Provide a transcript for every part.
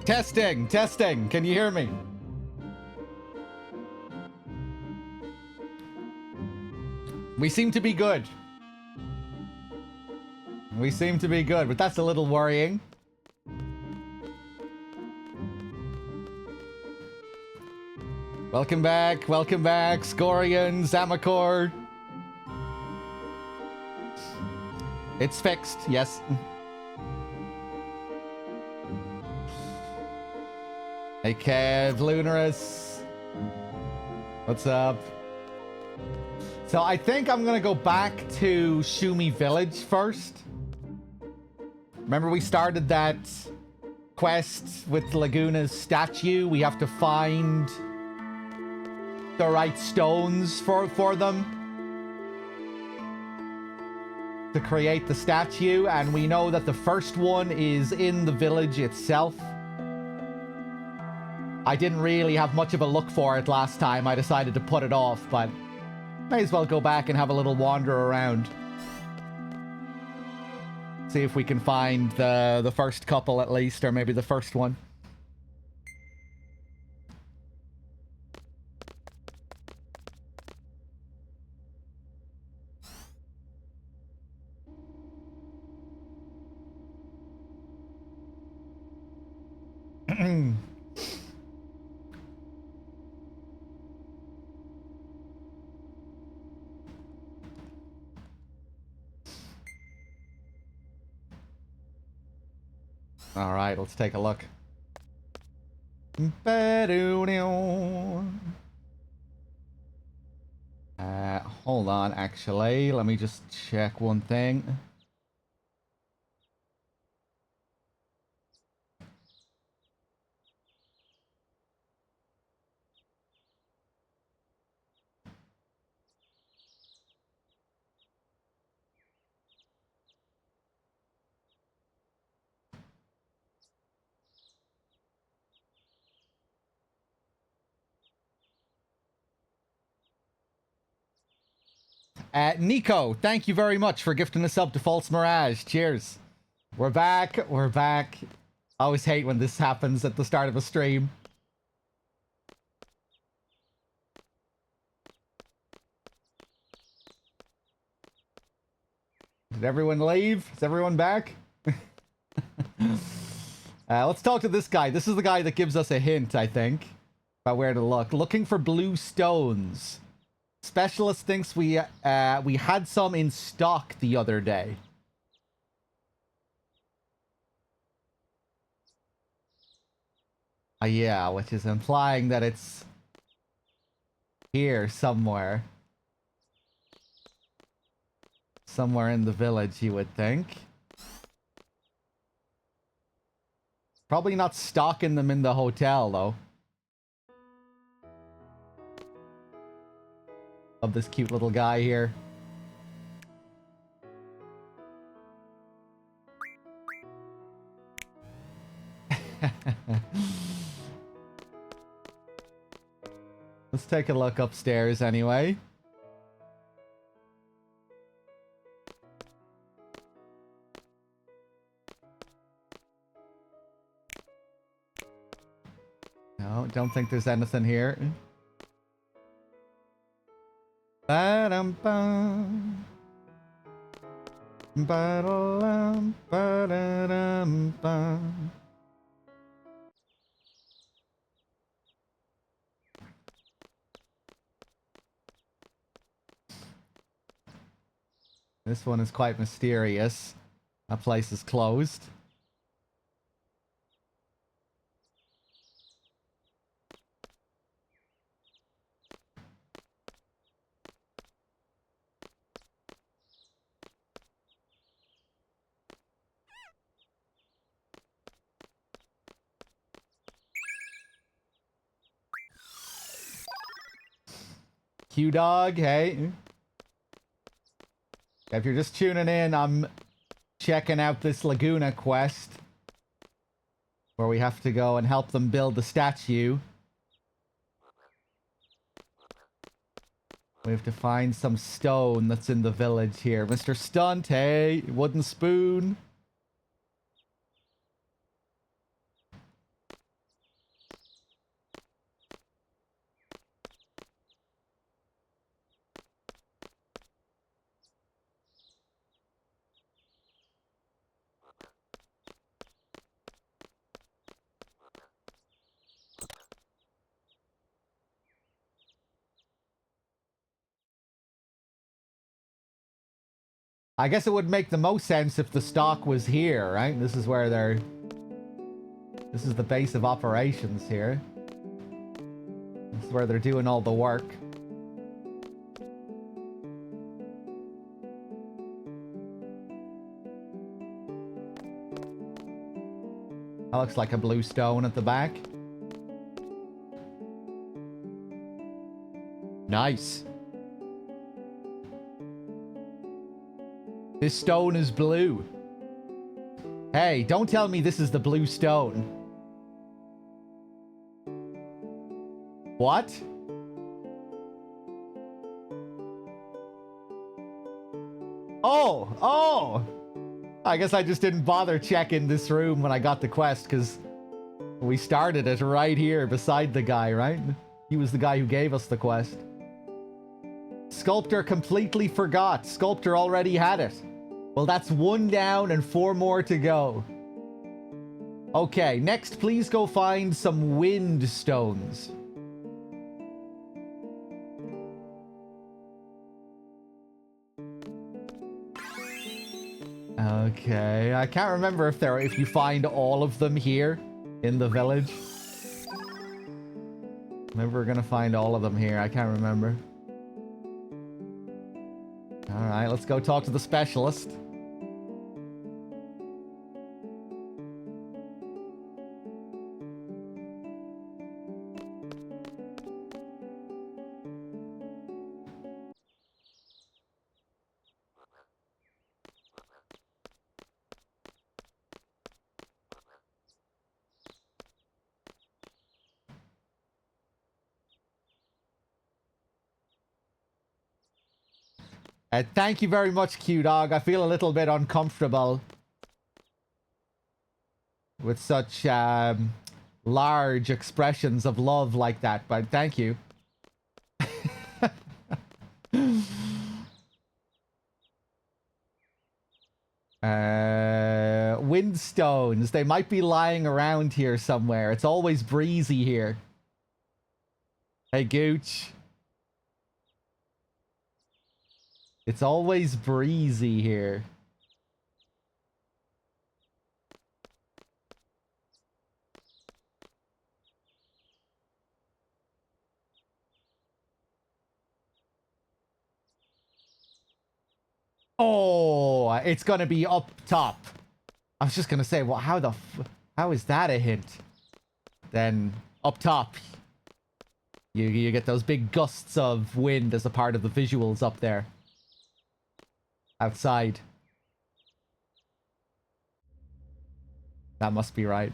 Testing, testing. Can you hear me? We seem to be good. We seem to be good, but that's a little worrying. Welcome back, Scorian, Zamakor. It's fixed, yes. Hey Kev, Lunarus. What's up? So I think I'm gonna go back to Shumi Village first. Remember we started that quest with Laguna's statue? We have to find the right stones for them to create the statue, and we know that the first one is in the village itself. I didn't really have much of a look for it last time. I decided to put it off, but may as well go back and have a little wander around. See if we can find the first couple at least, or maybe the first one. All right, let's take a look. Hold on, actually. Let me just check one thing. Nico, thank you very much for gifting a sub to False Mirage. Cheers. We're back. We're back. I always hate when this happens at the start of a stream. Did everyone leave? Is everyone back? Let's talk to this guy. This is the guy that gives us a hint, I think, about where to look. Looking for blue stones. Specialist thinks we had some in stock the other day. Yeah, which is implying that it's here somewhere. Somewhere in the village, you would think. Probably not stocking them in the hotel, though. Of this cute little guy here. Let's take a look upstairs anyway. No, don't think there's anything here. Ba-dum-bum. Ba-da-dum, ba-da-dum-bum. This one is quite mysterious. That place is closed. Threedogg, hey. If you're just tuning in, I'm checking out this Laguna quest where we have to go and help them build the statue. We have to find some stone that's in the village here. Mr. Stunt, hey, wooden spoon. I guess it would make the most sense if the stock was here, right? This is where they're... This is the base of operations here. This is where they're doing all the work. That looks like a blue stone at the back. Nice. This stone is blue. Hey, don't tell me this is the blue stone. What? Oh! I guess I just didn't bother checking this room when I got the quest, because we started it right here beside the guy, right? He was the guy who gave us the quest. Sculptor completely forgot. Sculptor already had it. Well, that's 1 down and 4 more to go. Okay, next, please go find some wind stones. Okay, I can't remember if you find all of them here in the village. Maybe we're gonna find all of them here. I can't remember. Alright, let's go talk to the specialist. Thank you very much, Q-Dog. I feel a little bit uncomfortable with such large expressions of love like that, but thank you. Windstones. They might be lying around here somewhere. It's always breezy here. Hey, Gooch. It's always breezy here. Oh, it's gonna be up top. I was just gonna say, well, how is that a hint? Then up top, you get those big gusts of wind as a part of the visuals up there. Outside. That must be right.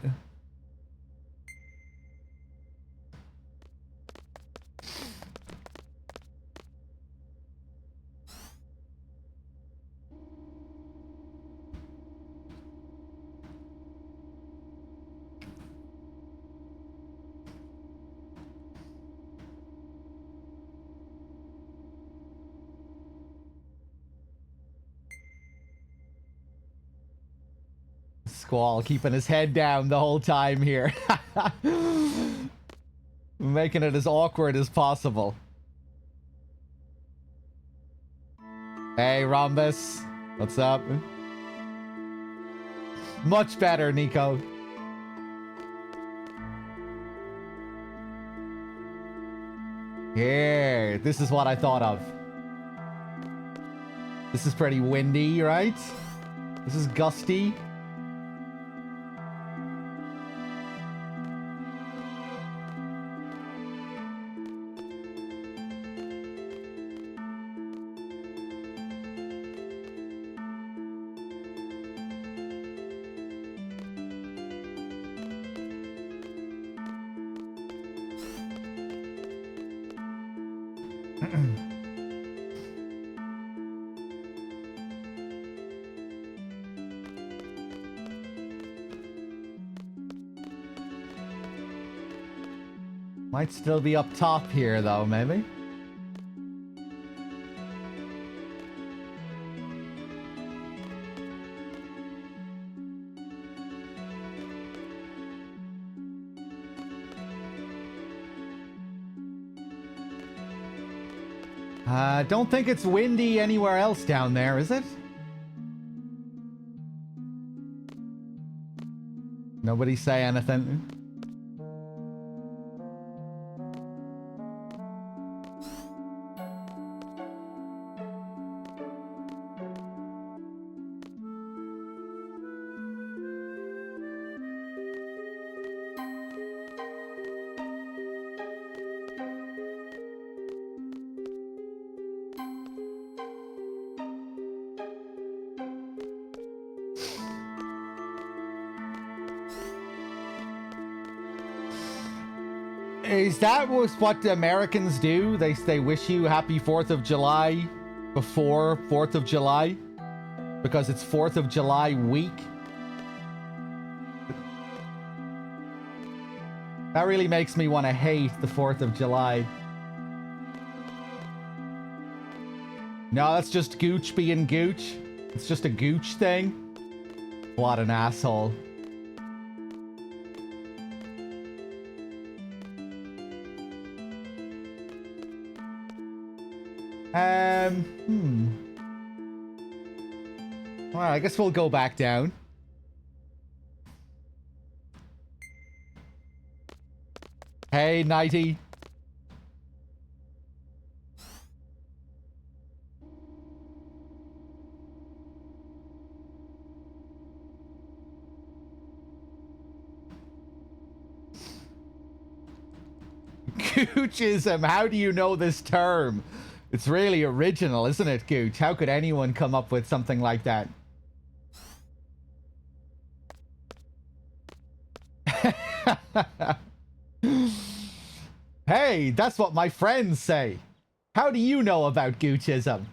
Squall keeping his head down the whole time here. Making it as awkward as possible. Hey, Rhombus. What's up? Much better, Nico. Here, this is what I thought of. This is pretty windy, right? This is gusty. Might still be up top here, though, maybe? Don't think it's windy anywhere else down there, is it? Nobody say anything. Is that what the Americans do? They wish you happy 4th of July before 4th of July? Because it's 4th of July week? That really makes me want to hate the 4th of July. No, that's just Gooch being Gooch. It's just a Gooch thing. What an asshole. Well, I guess we'll go back down. Hey, Nighty. Goochism, how do you know this term? It's really original, isn't it, Gooch? How could anyone come up with something like that? Hey, that's what my friends say. How do you know about Goochism?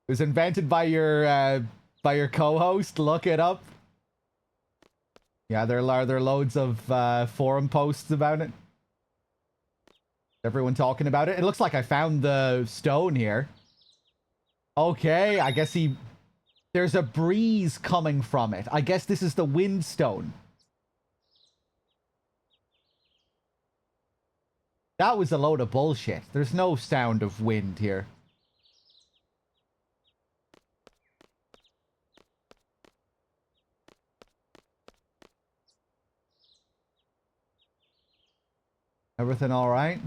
It was invented by your co-host. Look it up. Yeah, there are loads of forum posts about it. Everyone talking about it. It looks like I found the stone here. Okay, I guess there's a breeze coming from it. I guess this is the wind stone. That was a load of bullshit. There's no sound of wind here. Everything all right?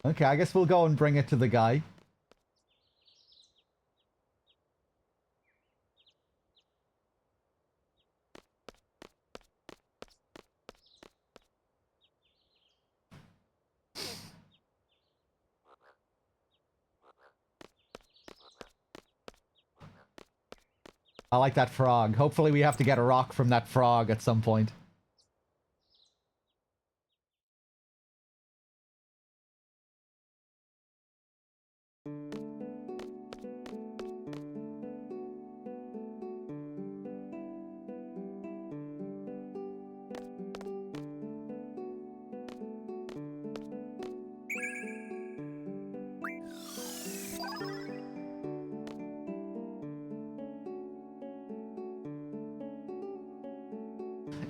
Okay, I guess we'll go and bring it to the guy. I like that frog. Hopefully we have to get a rock from that frog at some point.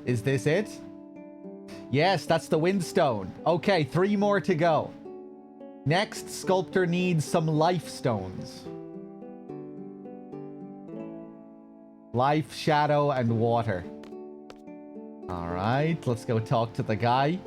Is this it? Yes, that's the windstone. Okay, 3 more to go. Next, sculptor needs some life stones. Life, shadow, and water. Alright, let's go talk to the guy.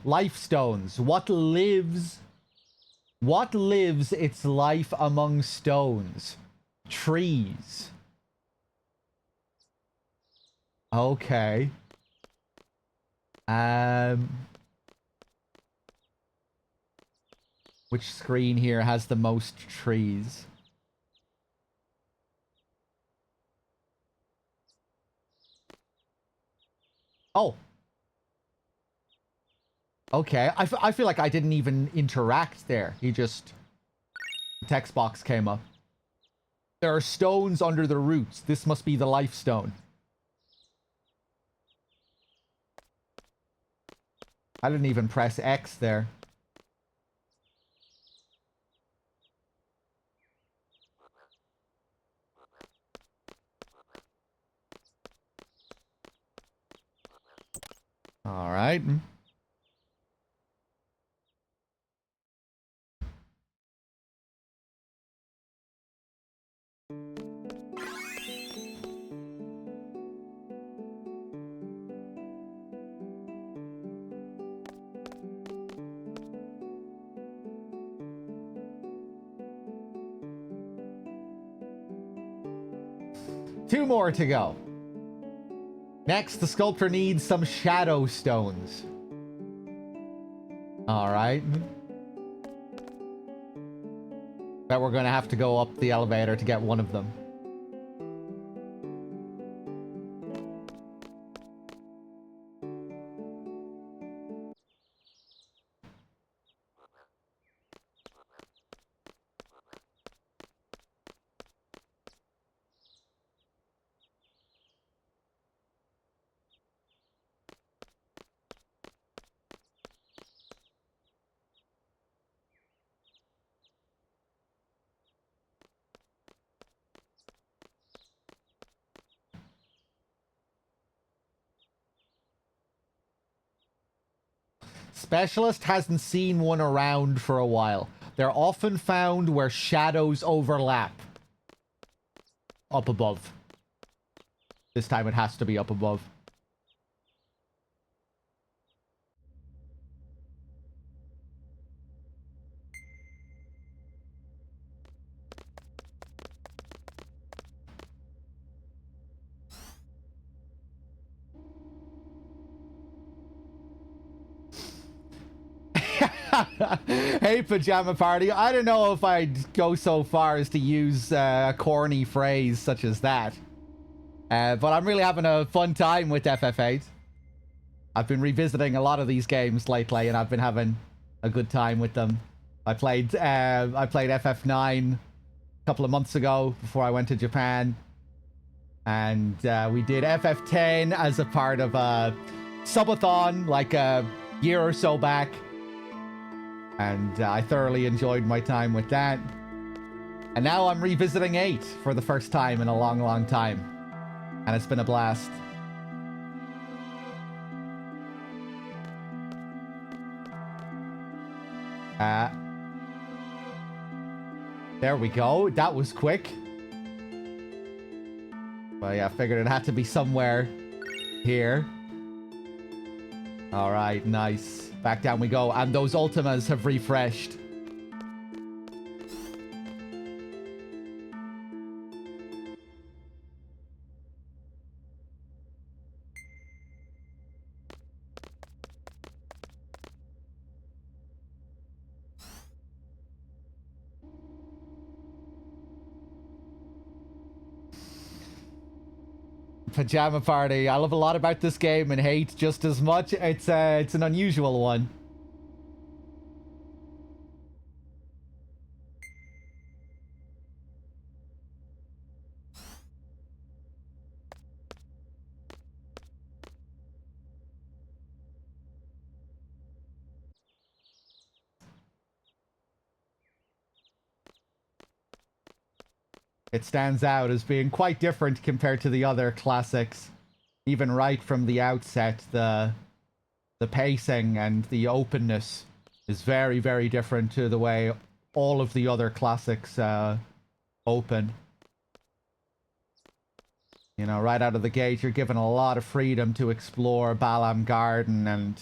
Life stones. What lives its life among stones? Trees. Okay. Which screen here has the most trees? Oh. Okay. I feel like I didn't even interact there. He just... The text box came up. There are stones under the roots. This must be the life stone. I didn't even press X there. All right. Two more to go. Next, the sculptor needs some shadow stones. All right. Bet we're going to have to go up the elevator to get one of them. Specialist hasn't seen one around for a while. They're often found where shadows overlap. Up above. This time it has to be up above. Hey, Pajama Party. I don't know if I'd go so far as to use a corny phrase such as that. But I'm really having a fun time with FF8. I've been revisiting a lot of these games lately, and I've been having a good time with them. I played FF9 a couple of months ago before I went to Japan. And we did FF10 as a part of a subathon like a year or so back. And I thoroughly enjoyed my time with that. And now I'm revisiting 8 for the first time in a long, long time. And it's been a blast. There we go. That was quick. Well, yeah, I figured it had to be somewhere here. All right, nice. Back down we go. And those Ultimas have refreshed. Pajama Party. I love a lot about this game and hate just as much. It's an unusual one. It stands out as being quite different compared to the other classics. Even right from the outset, the pacing and the openness is very, very different to the way all of the other classics open. You know, right out of the gate, you're given a lot of freedom to explore Balam Garden, and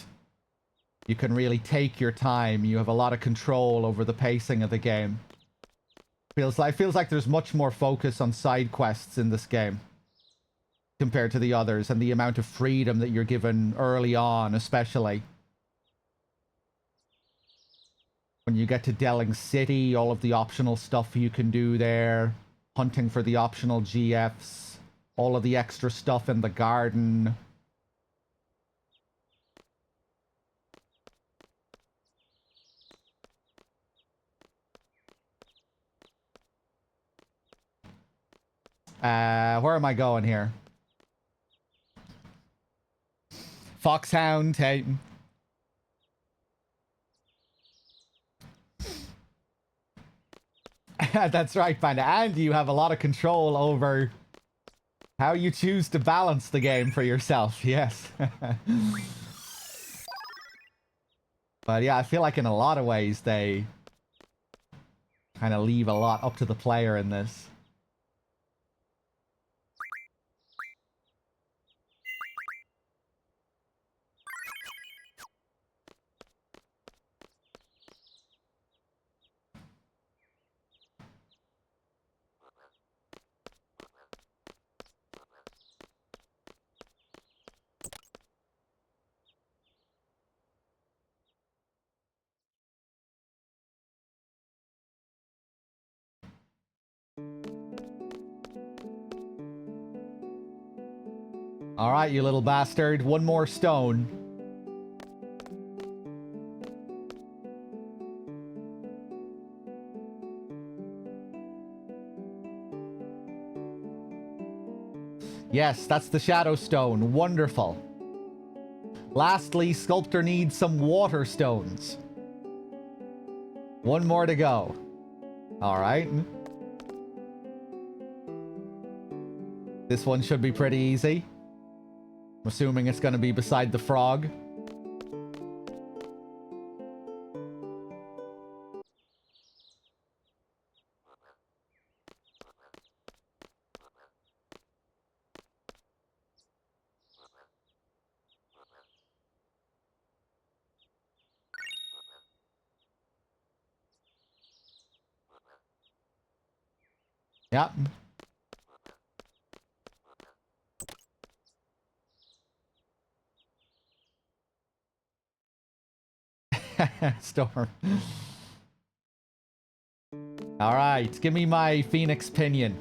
you can really take your time. You have a lot of control over the pacing of the game. Feels like there's much more focus on side quests in this game compared to the others, and the amount of freedom that you're given early on, especially. When you get to Delling City, all of the optional stuff you can do there, hunting for the optional GFs, all of the extra stuff in the garden. Where am I going here? Foxhound, hey. That's right, Panda. And you have a lot of control over how you choose to balance the game for yourself. Yes. But yeah, I feel like in a lot of ways they kind of leave a lot up to the player in this. All right, you little bastard. One more stone. Yes, that's the Shadow Stone. Wonderful. Lastly, Sculptor needs some water stones. One more to go. All right. This one should be pretty easy. I'm assuming it's going to be beside the frog. Yep. Storm. All right, give me my Phoenix Pinion.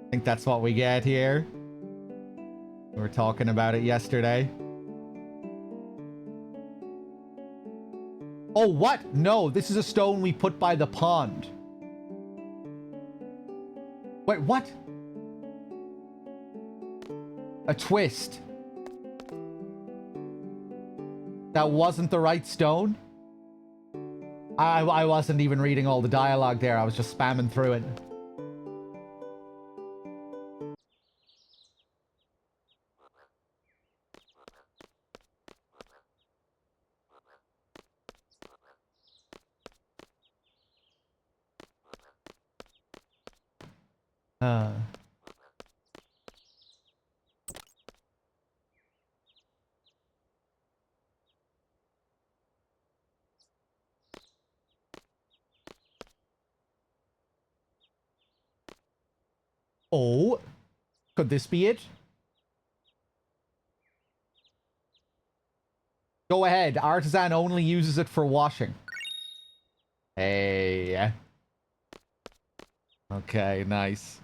I think that's what we get here. We were talking about it yesterday. Oh, what? No, this is a stone we put by the pond. Wait, what? A twist. That wasn't the right stone? I wasn't even reading all the dialogue there. I was just spamming through it. Oh, could this be it? Go ahead. Artisan only uses it for washing. Hey. Okay, nice.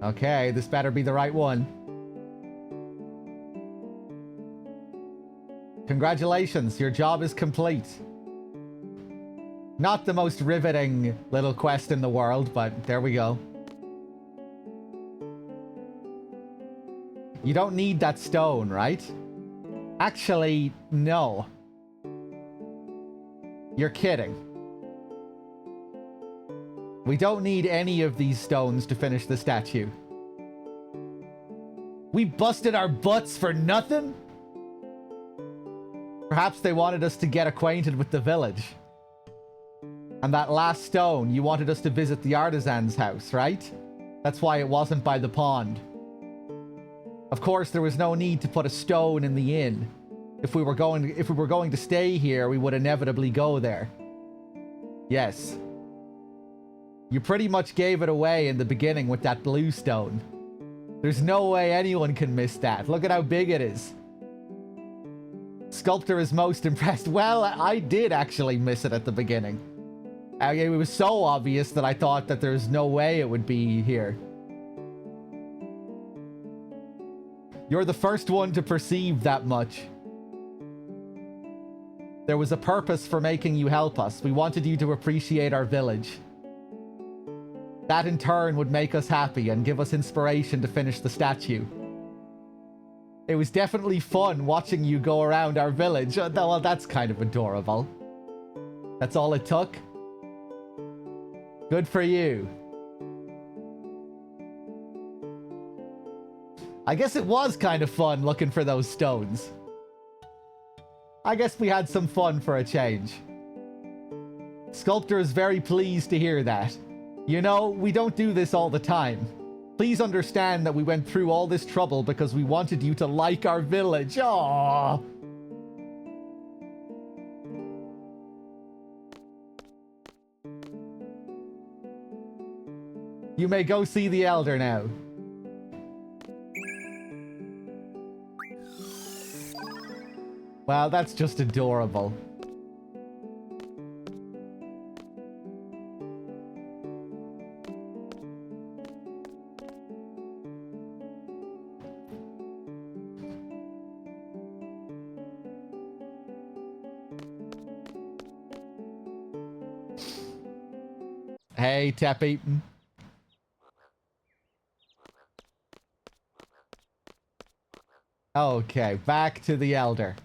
Okay, this better be the right one. Congratulations, your job is complete. Not the most riveting little quest in the world, but there we go. You don't need that stone, right? Actually, no. You're kidding. We don't need any of these stones to finish the statue. We busted our butts for nothing? Perhaps they wanted us to get acquainted with the village. And that last stone, you wanted us to visit the artisan's house, right? That's why it wasn't by the pond. Of course, there was no need to put a stone in the inn. If we were going to stay here, we would inevitably go there. Yes. You pretty much gave it away in the beginning with that blue stone. There's no way anyone can miss that. Look at how big it is. Sculptor is most impressed. Well, I did actually miss it at the beginning. It was so obvious that I thought that there's no way it would be here. You're the first one to perceive that much. There was a purpose for making you help us. We wanted you to appreciate our village. That in turn would make us happy and give us inspiration to finish the statue. It was definitely fun watching you go around our village. Well, that's kind of adorable. That's all it took? Good for you. I guess it was kind of fun looking for those stones. I guess we had some fun for a change. Sculptor is very pleased to hear that. You know, we don't do this all the time. Please understand that we went through all this trouble because we wanted you to like our village. Aww. You may go see the elder now. Wow, that's just adorable. Hey, Teppy. Okay, back to the elder.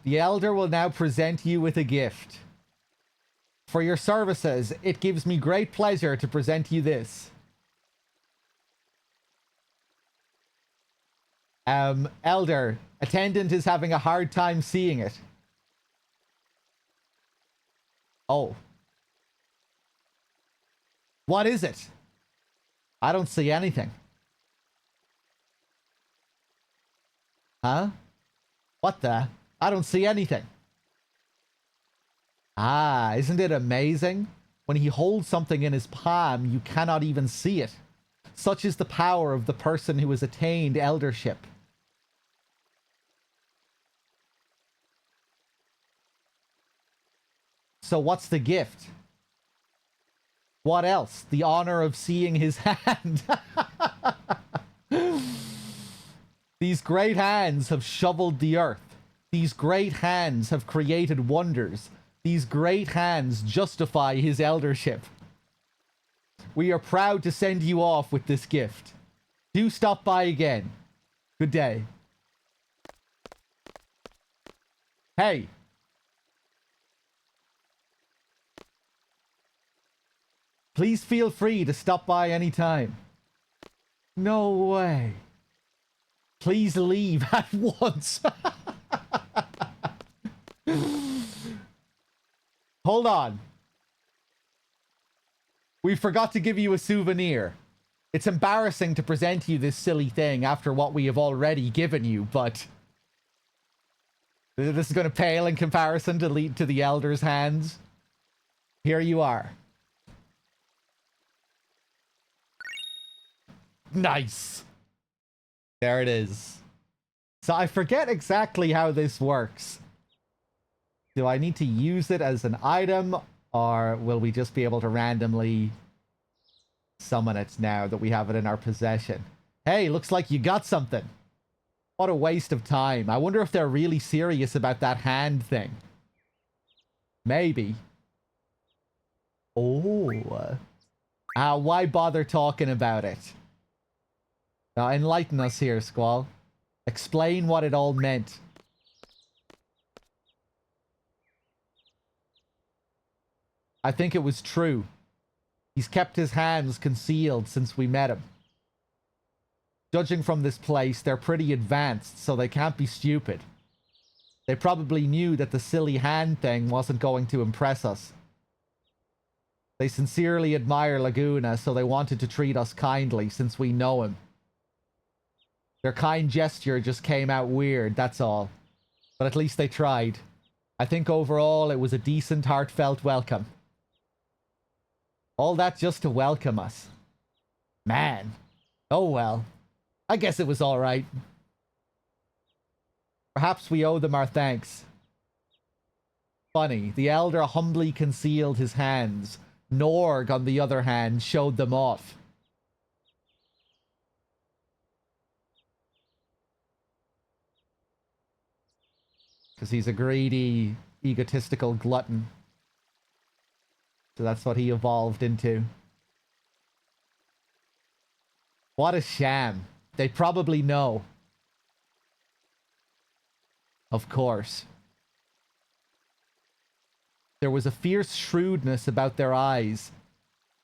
The elder will now present you with a gift. For your services, it gives me great pleasure to present you this. Elder, attendant is having a hard time seeing it. Oh. What is it? I don't see anything. Huh? What the? I don't see anything. Ah, isn't it amazing? When he holds something in his palm, you cannot even see it. Such is the power of the person who has attained eldership. So what's the gift? What else? The honor of seeing his hand. These great hands have shoveled the earth. These great hands have created wonders. These great hands justify his eldership. We are proud to send you off with this gift. Do stop by again. Good day. Hey. Please feel free to stop by anytime. No way. Please leave at once. Hold on. We forgot to give you a souvenir. It's embarrassing to present you this silly thing after what we have already given you, but this is going to pale in comparison to the elder's hands. Here you are. Nice. There it is. So I forget exactly how this works. Do I need to use it as an item, or will we just be able to randomly summon it now that we have it in our possession? Hey, looks like you got something. What a waste of time. I wonder if they're really serious about that hand thing. Maybe. Oh. Why bother talking about it? Now, enlighten us here, Squall. Explain what it all meant. I think it was true. He's kept his hands concealed since we met him. Judging from this place, they're pretty advanced, so they can't be stupid. They probably knew that the silly hand thing wasn't going to impress us. They sincerely admire Laguna, so they wanted to treat us kindly since we know him. Their kind gesture just came out weird, that's all. But at least they tried. I think overall it was a decent, heartfelt welcome. All that just to welcome us. Man. Oh well. I guess it was alright. Perhaps we owe them our thanks. Funny, the elder humbly concealed his hands. Norg, on the other hand, showed them off. Because he's a greedy, egotistical glutton. So that's what he evolved into. What a sham. They probably know. Of course. There was a fierce shrewdness about their eyes,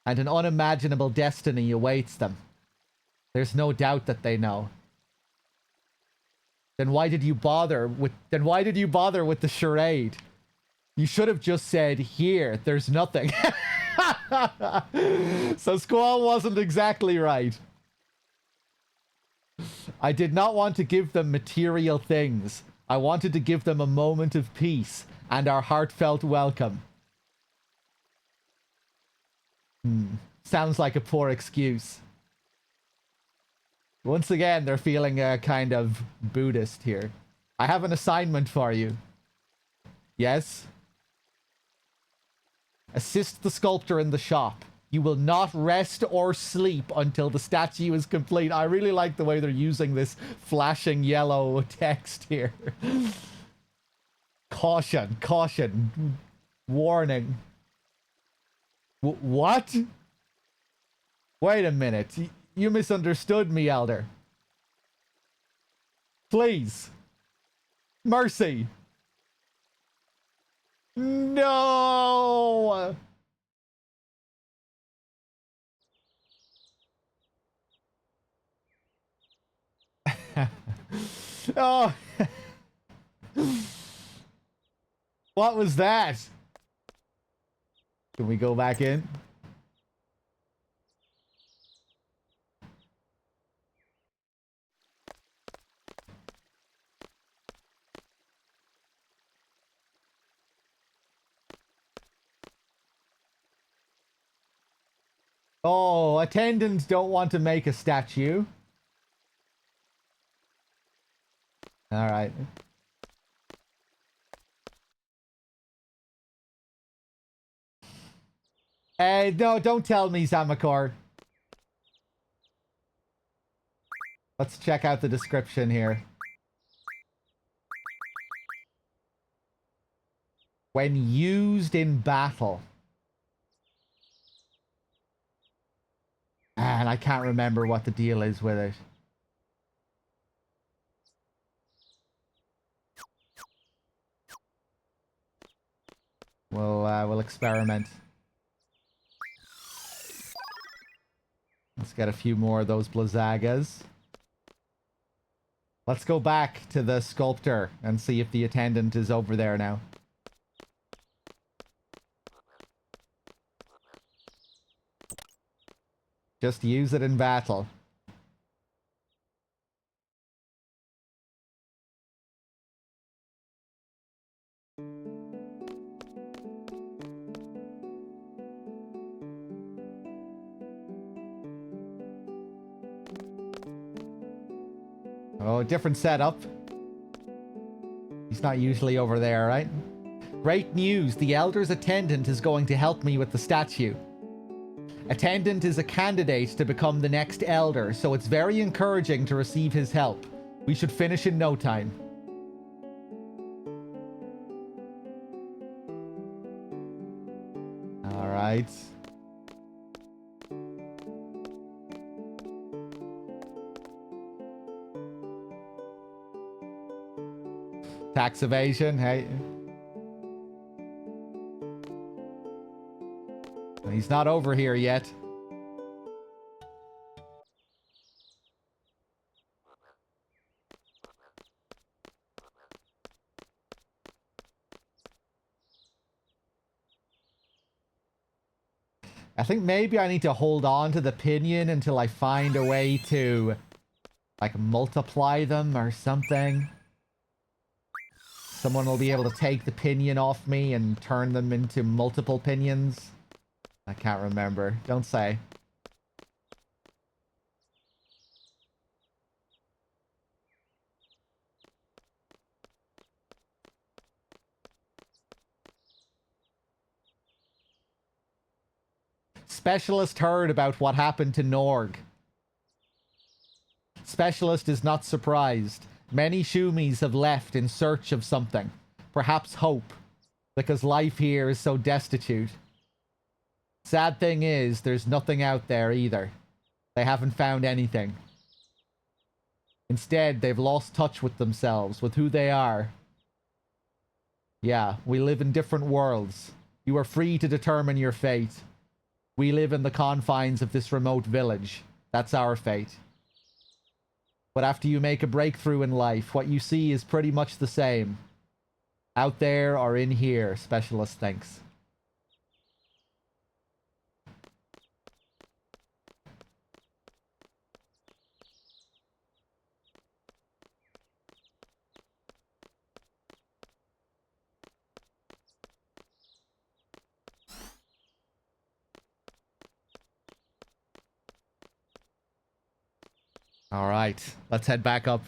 and an unimaginable destiny awaits them. There's no doubt that they know. Then why did you bother with the charade? You should have just said, here, there's nothing. So Squall wasn't exactly right. I did not want to give them material things. I wanted to give them a moment of peace and our heartfelt welcome. Sounds like a poor excuse. Once again, they're feeling kind of Buddhist here. I have an assignment for you. Yes? Assist the sculptor in the shop. You will not rest or sleep until the statue is complete. I really like the way they're using this flashing yellow text here. Caution, caution, warning. What? Wait a minute. You misunderstood me, Elder. Please. Mercy. No! Oh. What was that? Can we go back in? Oh, attendants don't want to make a statue. All right. No, don't tell me, Zamakor. Let's check out the description here. When used in battle. And I can't remember what the deal is with it. We'll experiment. Let's get a few more of those Blizzagas. Let's go back to the sculptor and see if the attendant is over there now. Just use it in battle. Oh, different setup. He's not usually over there, right? Great news! The Elder's attendant is going to help me with the statue. Attendant is a candidate to become the next Elder, so it's very encouraging to receive his help. We should finish in no time. Alright. Tax evasion, hey. He's not over here yet. I think maybe I need to hold on to the pinion until I find a way to, like, multiply them or something. Someone will be able to take the pinion off me and turn them into multiple pinions. I can't remember. Don't say. Specialist heard about what happened to Norg. Specialist is not surprised. Many Shumis have left in search of something. Perhaps hope. Because life here is so destitute. Sad thing is, there's nothing out there either. They haven't found anything. Instead, they've lost touch with themselves, with who they are. Yeah, we live in different worlds. You are free to determine your fate. We live in the confines of this remote village. That's our fate. But after you make a breakthrough in life, what you see is pretty much the same. Out there or in here, Specialist thinks. All right, let's head back up.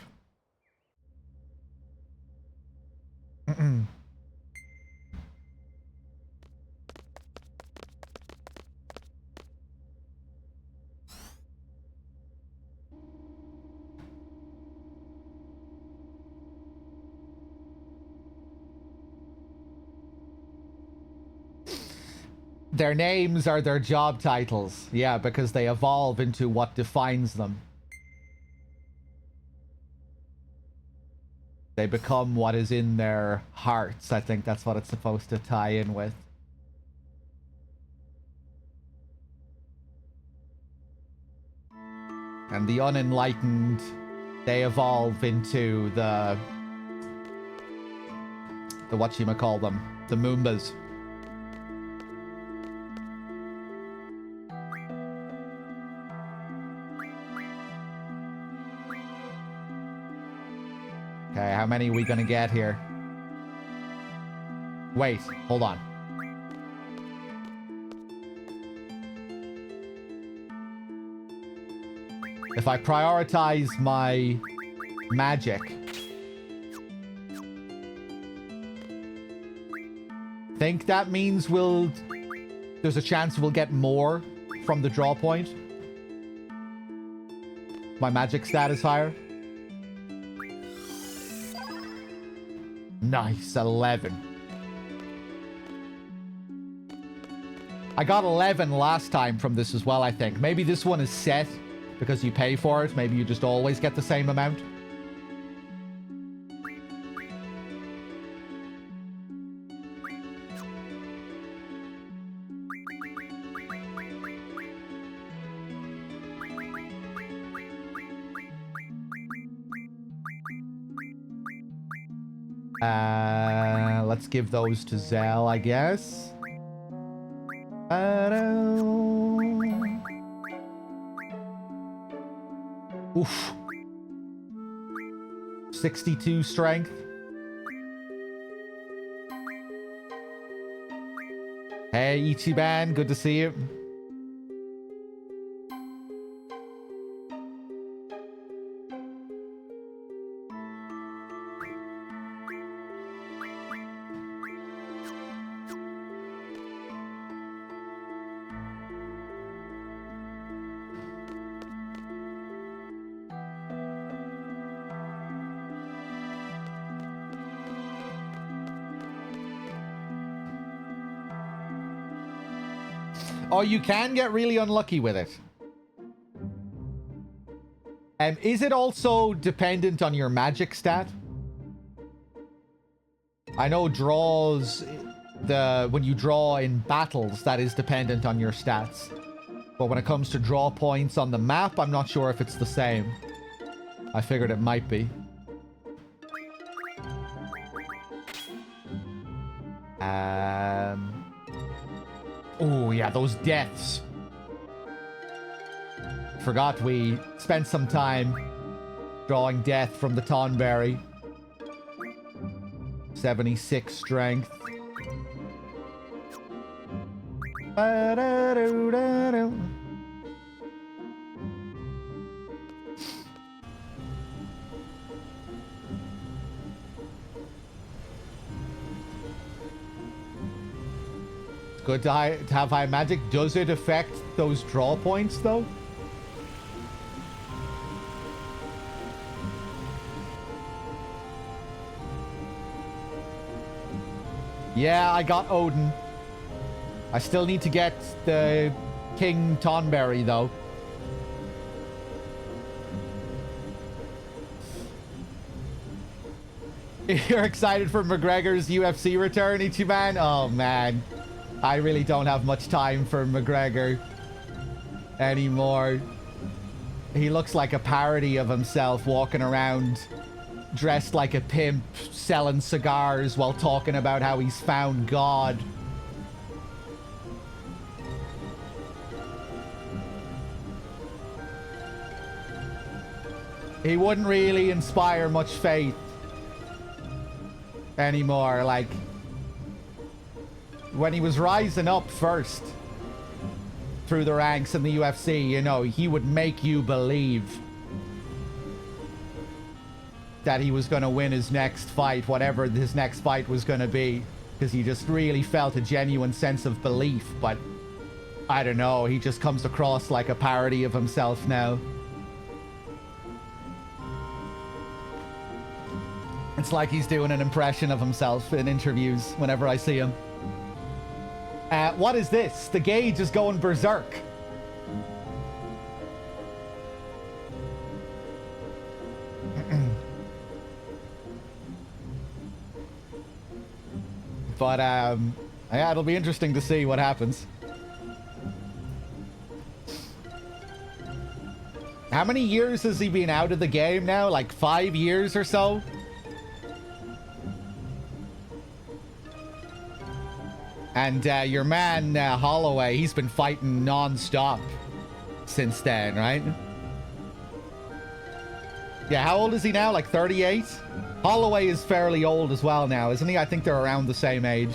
Their names are their job titles. Yeah, because they evolve into what defines them. They become what is in their hearts. I think that's what it's supposed to tie in with. And the unenlightened, they evolve into the whatchamacallem, the Moombas. Okay, how many are we gonna get here? Wait, hold on. If I prioritize my magic, think that means there's a chance we'll get more from the draw point. My magic stat is higher. Nice, 11. I got 11 last time from this as well, I think. Maybe this one is set because you pay for it. Maybe you just always get the same amount. Let's give those to Zell, I guess. Oof. 62 strength. Hey, Ichiban, good to see you. Oh, you can get really unlucky with it. Is it also dependent on your magic stat? I know draws, when you draw in battles, that is dependent on your stats. But when it comes to draw points on the map, I'm not sure if it's the same. I figured it might be. Oh, yeah, those deaths. Forgot we spent some time drawing death from the Tonberry. 76 strength. Ba-da-doo-da-doo. Good to have high magic. Does it affect those draw points, though? Yeah, I got Odin. I still need to get the King Tonberry, though. You're excited for McGregor's UFC return, Ichiban? Oh, man. I really don't have much time for McGregor anymore. He looks like a parody of himself walking around dressed like a pimp, selling cigars while talking about how he's found God. He wouldn't really inspire much faith anymore. Like, when he was rising up first through the ranks in the UFC, you know, he would make you believe that he was going to win his next fight, whatever his next fight was going to be, because he just really felt a genuine sense of belief. But I don't know, he just comes across like a parody of himself now. It's like he's doing an impression of himself in interviews whenever I see him. What is this? The gauge is going berserk. But, yeah, it'll be interesting to see what happens. How many years has he been out of the game now? Like 5 years or so? And your man, Holloway, he's been fighting non-stop since then, right? Yeah, how old is he now? Like 38? Holloway is fairly old as well now, isn't he? I think they're around the same age.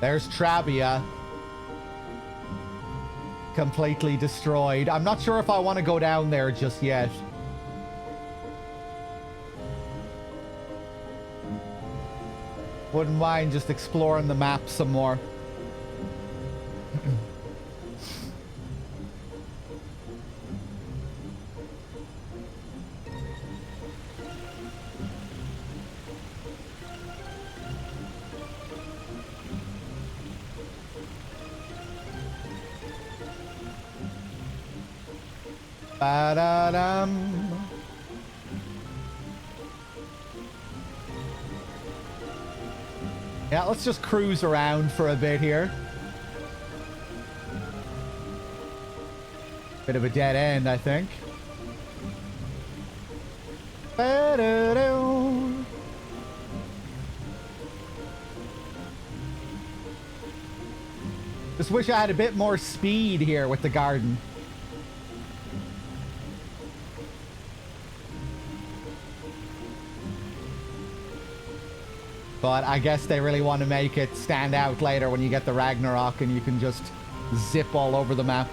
There's Trabia. Completely destroyed. I'm not sure if I want to go down there just yet. Wouldn't mind just exploring the map some more. Ba-da-dum. Yeah, let's just cruise around for a bit here. Bit of a dead end, I think. Ba-da-dum. Just wish I had a bit more speed here with the garden. But I guess they really want to make it stand out later when you get the Ragnarok and you can just zip all over the map.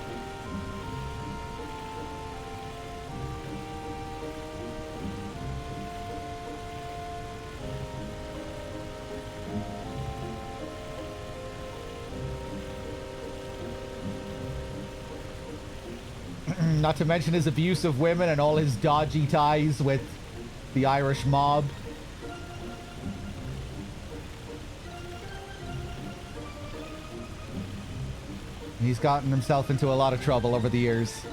Not to mention his abuse of women and all his dodgy ties with the Irish mob. He's gotten himself into a lot of trouble over the years.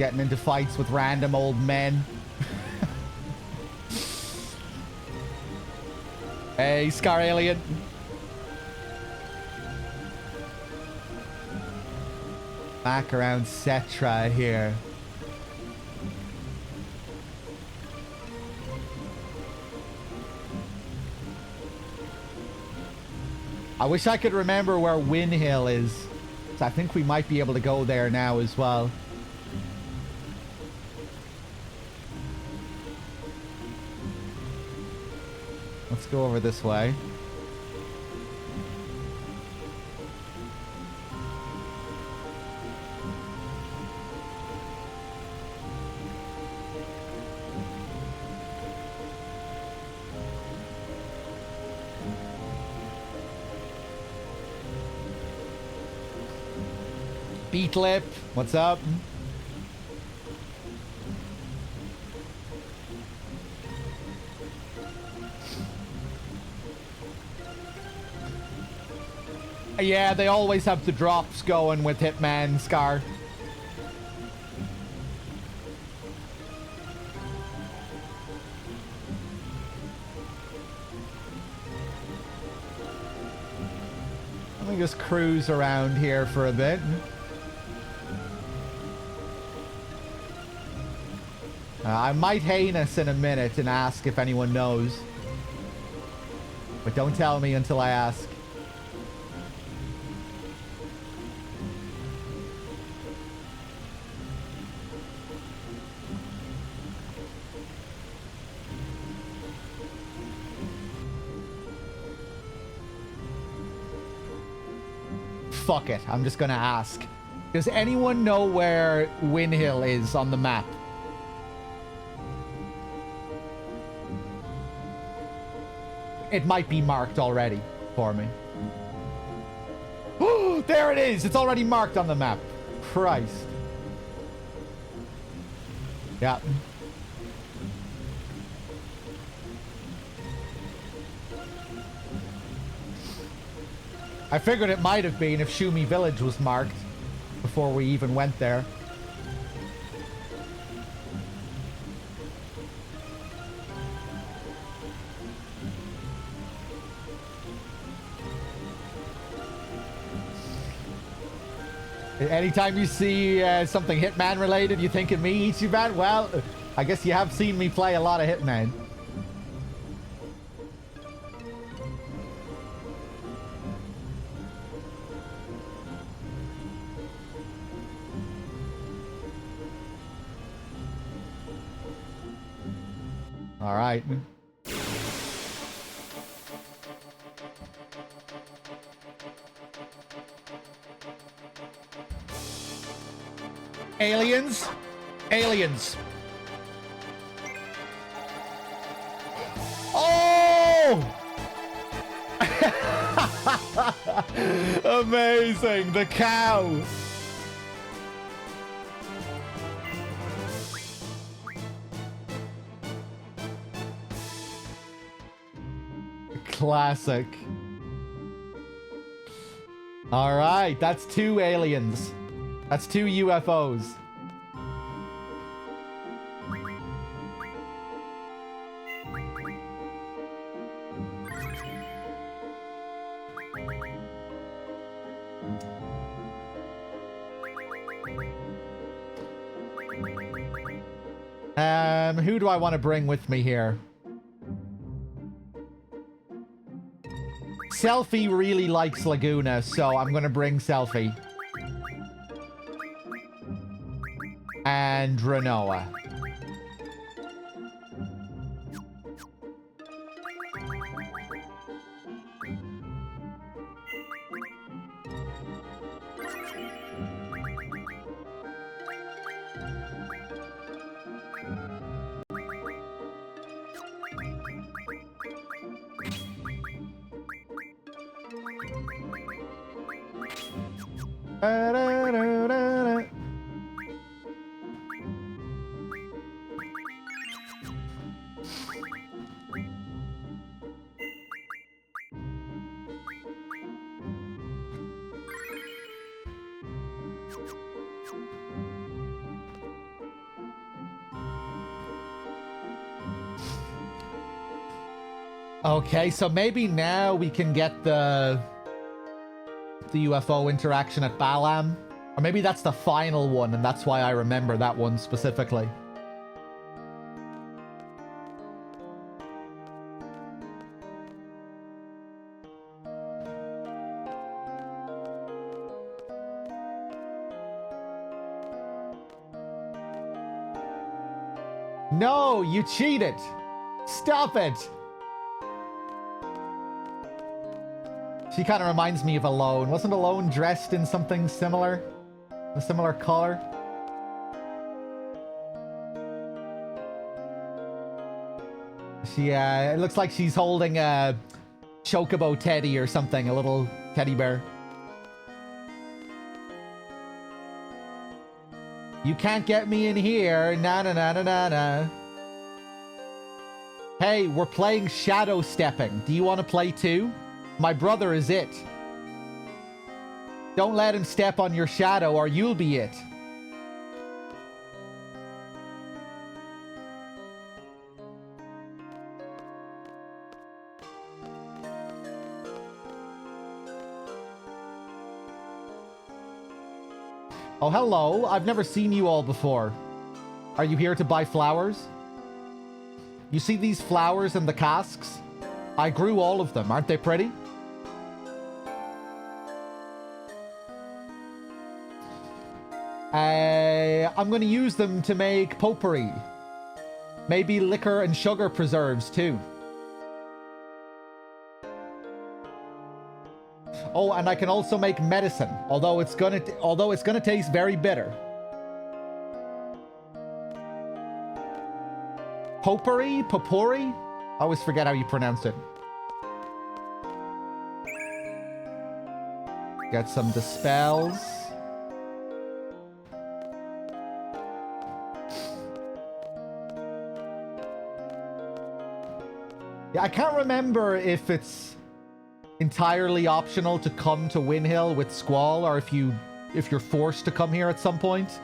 Getting into fights with random old men. Hey, Scar Alien. Back around Cetra here. I wish I could remember where Win Hill is. So I think we might be able to go there now as well. Let's go over this way. Beatlip, what's up? Yeah, they always have the drops going with Hitman, Scar. Let me just cruise around here for a bit. I might heinous in a minute and ask if anyone knows. But don't tell me until I ask. Fuck it, I'm just gonna ask. Does anyone know where Win Hill is on the map? It might be marked already for me. Oh, there it is! It's already marked on the map. Christ. Yeah. I figured it might have been if Shumi Village was marked before we even went there. Anytime you see something Hitman related, you think of me, Ichiban? Well, I guess you have seen me play a lot of Hitman. All right. Aliens? Aliens. Oh! Amazing. The cow. Classic. All right. That's 2 aliens. That's 2 UFOs. Who do I want to bring with me here? Selfie really likes Laguna, so I'm going to bring Selfie. And Renoa. Okay, so maybe now we can get the UFO interaction at Balam. Or maybe that's the final one, and that's why I remember that one specifically. No, you cheated! Stop it! She kind of reminds me of Alone. Wasn't Alone dressed in something similar? A similar color? She, it looks like she's holding a chocobo teddy or something, a little teddy bear. You can't get me in here. Na na na na na na. Hey, we're playing Shadow Stepping. Do you want to play too? My brother is it. Don't let him step on your shadow or you'll be it. Oh, hello. I've never seen you all before. Are you here to buy flowers? You see these flowers in the casks? I grew all of them. Aren't they pretty? I'm going to use them to make potpourri. Maybe liquor and sugar preserves too. Oh, and I can also make medicine, although it's gonna taste very bitter. Potpourri? Potpourri? I always forget how you pronounce it. Get some dispels. Yeah, I can't remember if it's entirely optional to come to Windhill with Squall, or if you're forced to come here at some point.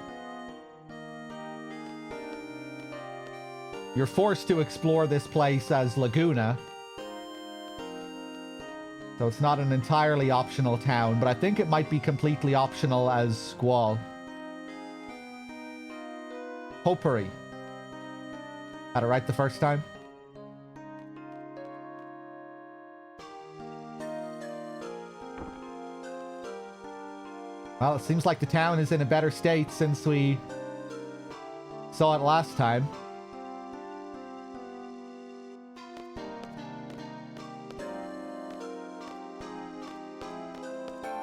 You're forced to explore this place as Laguna. So it's not an entirely optional town, but I think it might be completely optional as Squall. Potpourri. Got it right the first time? Well, it seems like the town is in a better state since we saw it last time.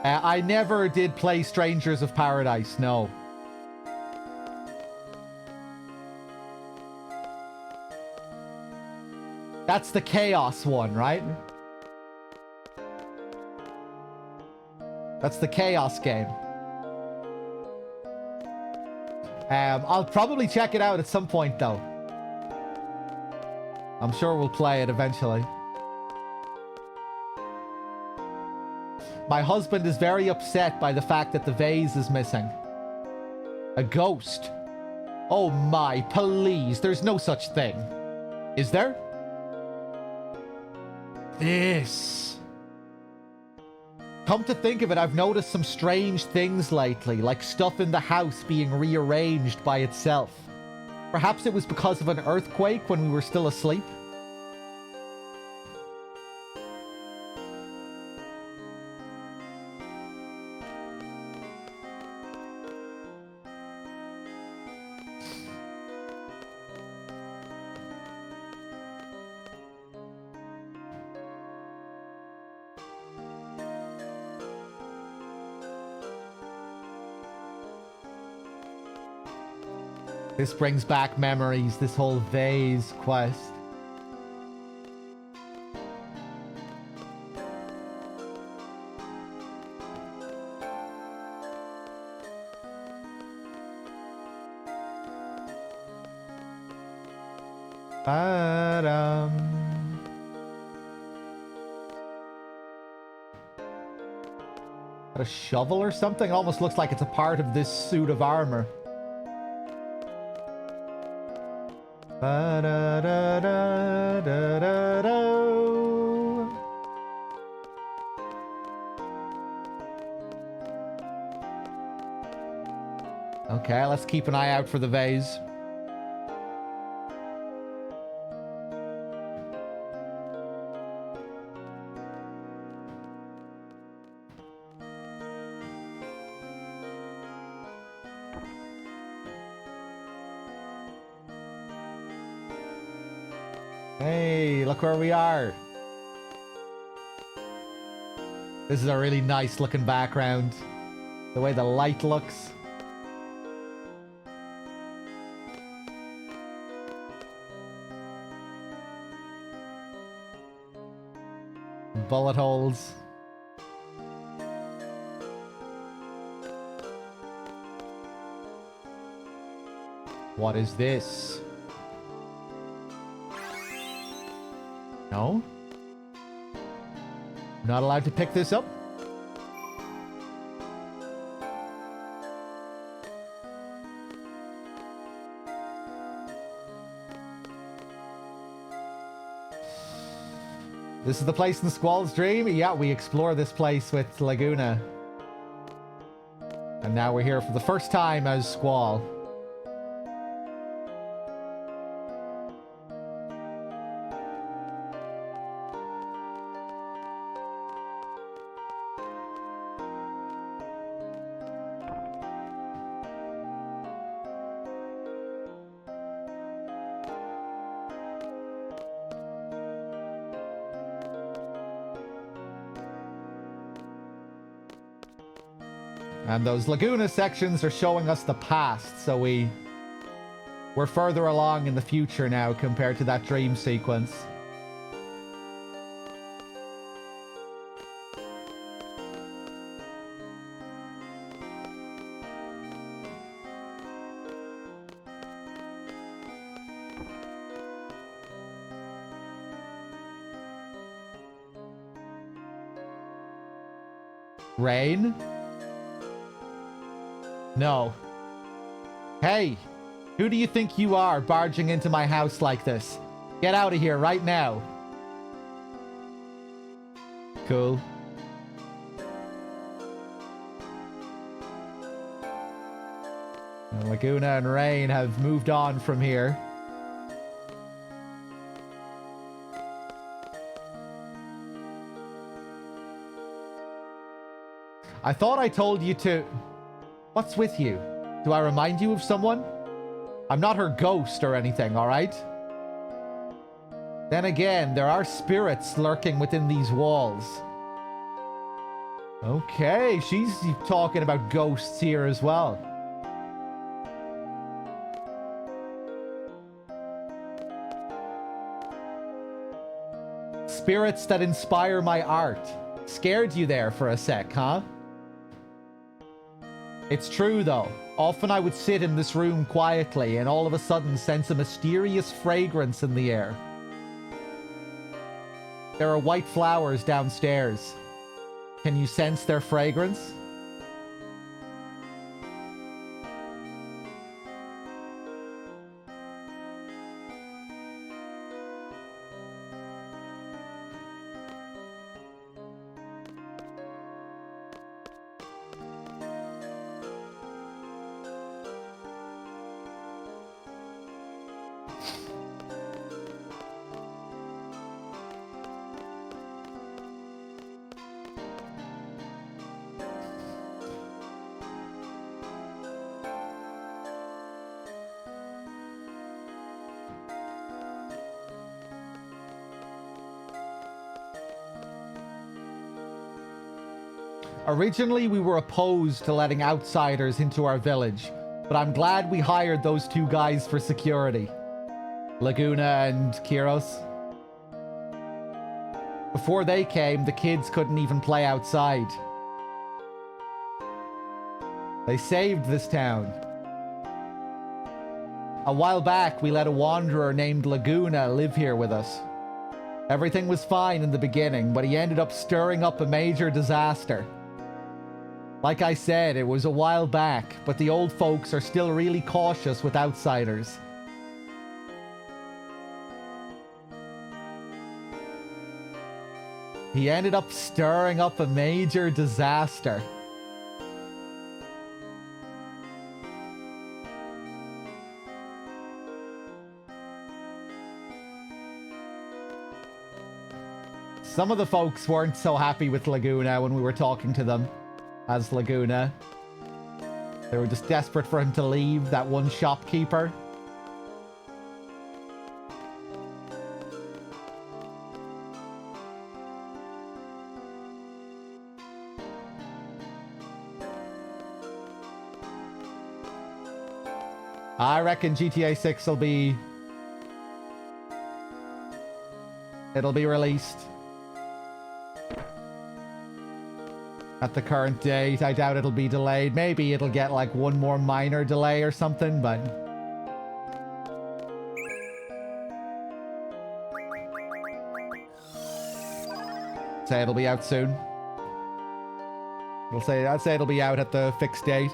I never did play Strangers of Paradise, no. That's the Chaos one, right? That's the Chaos game. I'll probably check it out at some point, though. I'm sure we'll play it eventually. My husband is very upset by the fact that the vase is missing. A ghost. Oh my, please. There's no such thing. Is there? This. Come to think of it, I've noticed some strange things lately, like stuff in the house being rearranged by itself. Perhaps it was because of an earthquake when we were still asleep? This brings back memories, this whole vase quest. Ba-dum. A shovel or something? It almost looks like it's a part of this suit of armor. Ba-da-da-da-da-da-da. Okay, let's keep an eye out for the vase. Hey, look where we are. This is a really nice looking background. The way the light looks. Bullet holes. What is this? No? Not allowed to pick this up? This is the place in Squall's dream? Yeah, we explore this place with Laguna. And now we're here for the first time as Squall. And those Laguna sections are showing us the past, so we're further along in the future now compared to that dream sequence. Rain? No. Hey, who do you think you are barging into my house like this? Get out of here right now. Cool. And Laguna and Rain have moved on from here. I thought I told you to... What's with you? Do I remind you of someone? I'm not her ghost or anything, alright? Then again, there are spirits lurking within these walls. Okay, she's talking about ghosts here as well. Spirits that inspire my art. Scared you there for a sec, huh? It's true, though. Often I would sit in this room quietly and all of a sudden sense a mysterious fragrance in the air. There are white flowers downstairs. Can you sense their fragrance? Originally, we were opposed to letting outsiders into our village, but I'm glad we hired those two guys for security. Laguna and Kiros. Before they came, the kids couldn't even play outside. They saved this town. A while back, we let a wanderer named Laguna live here with us. Everything was fine in the beginning, but he ended up stirring up a major disaster. Like I said, it was a while back, but the old folks are still really cautious with outsiders. He ended up stirring up a major disaster. Some of the folks weren't so happy with Laguna when we were talking to them as Laguna. They were just desperate for him to leave, that one shopkeeper. I reckon GTA 6 will be... It'll be released at the current date. I doubt it'll be delayed. Maybe it'll get like one more minor delay or something, but... Say it'll be out soon. I'd say it'll be out at the fixed date.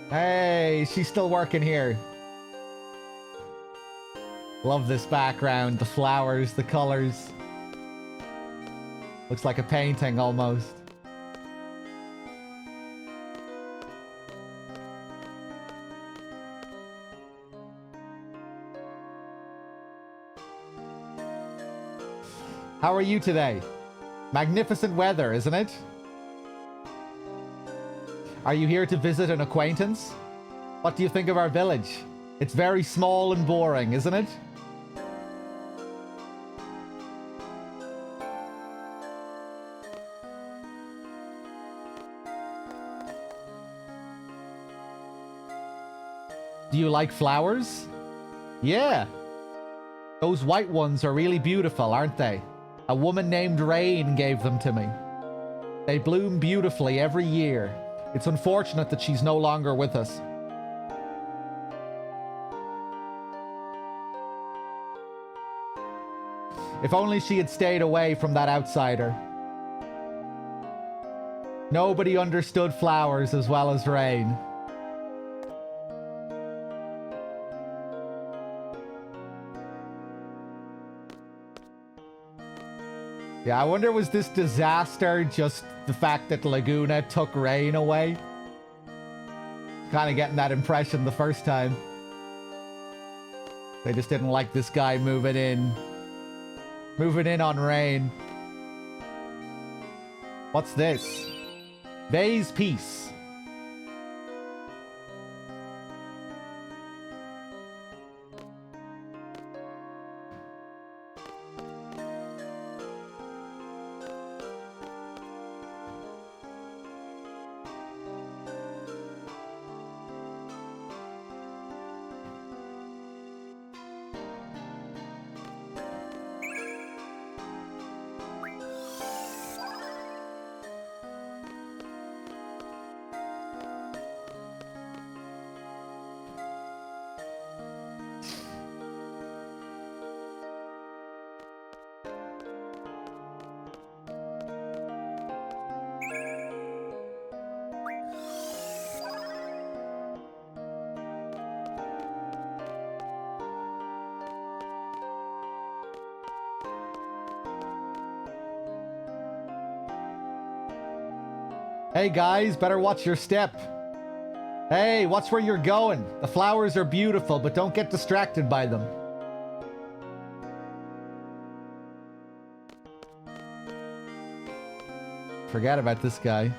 Hey, she's still working here. Love this background, the flowers, the colors. Looks like a painting almost. How are you today? Magnificent weather, isn't it? Are you here to visit an acquaintance? What do you think of our village? It's very small and boring, isn't it? Do you like flowers? Yeah. Those white ones are really beautiful, aren't they? A woman named Rain gave them to me. They bloom beautifully every year. It's unfortunate that she's no longer with us. If only she had stayed away from that outsider. Nobody understood flowers as well as Rain. Yeah, I wonder, was this disaster just the fact that Laguna took Rain away? Kind of getting that impression the first time. They just didn't like this guy moving in. Moving in on Rain. What's this? VIII's Peace. Hey guys, better watch your step. Hey, watch where you're going. The flowers are beautiful, but don't get distracted by them. Forget about this guy.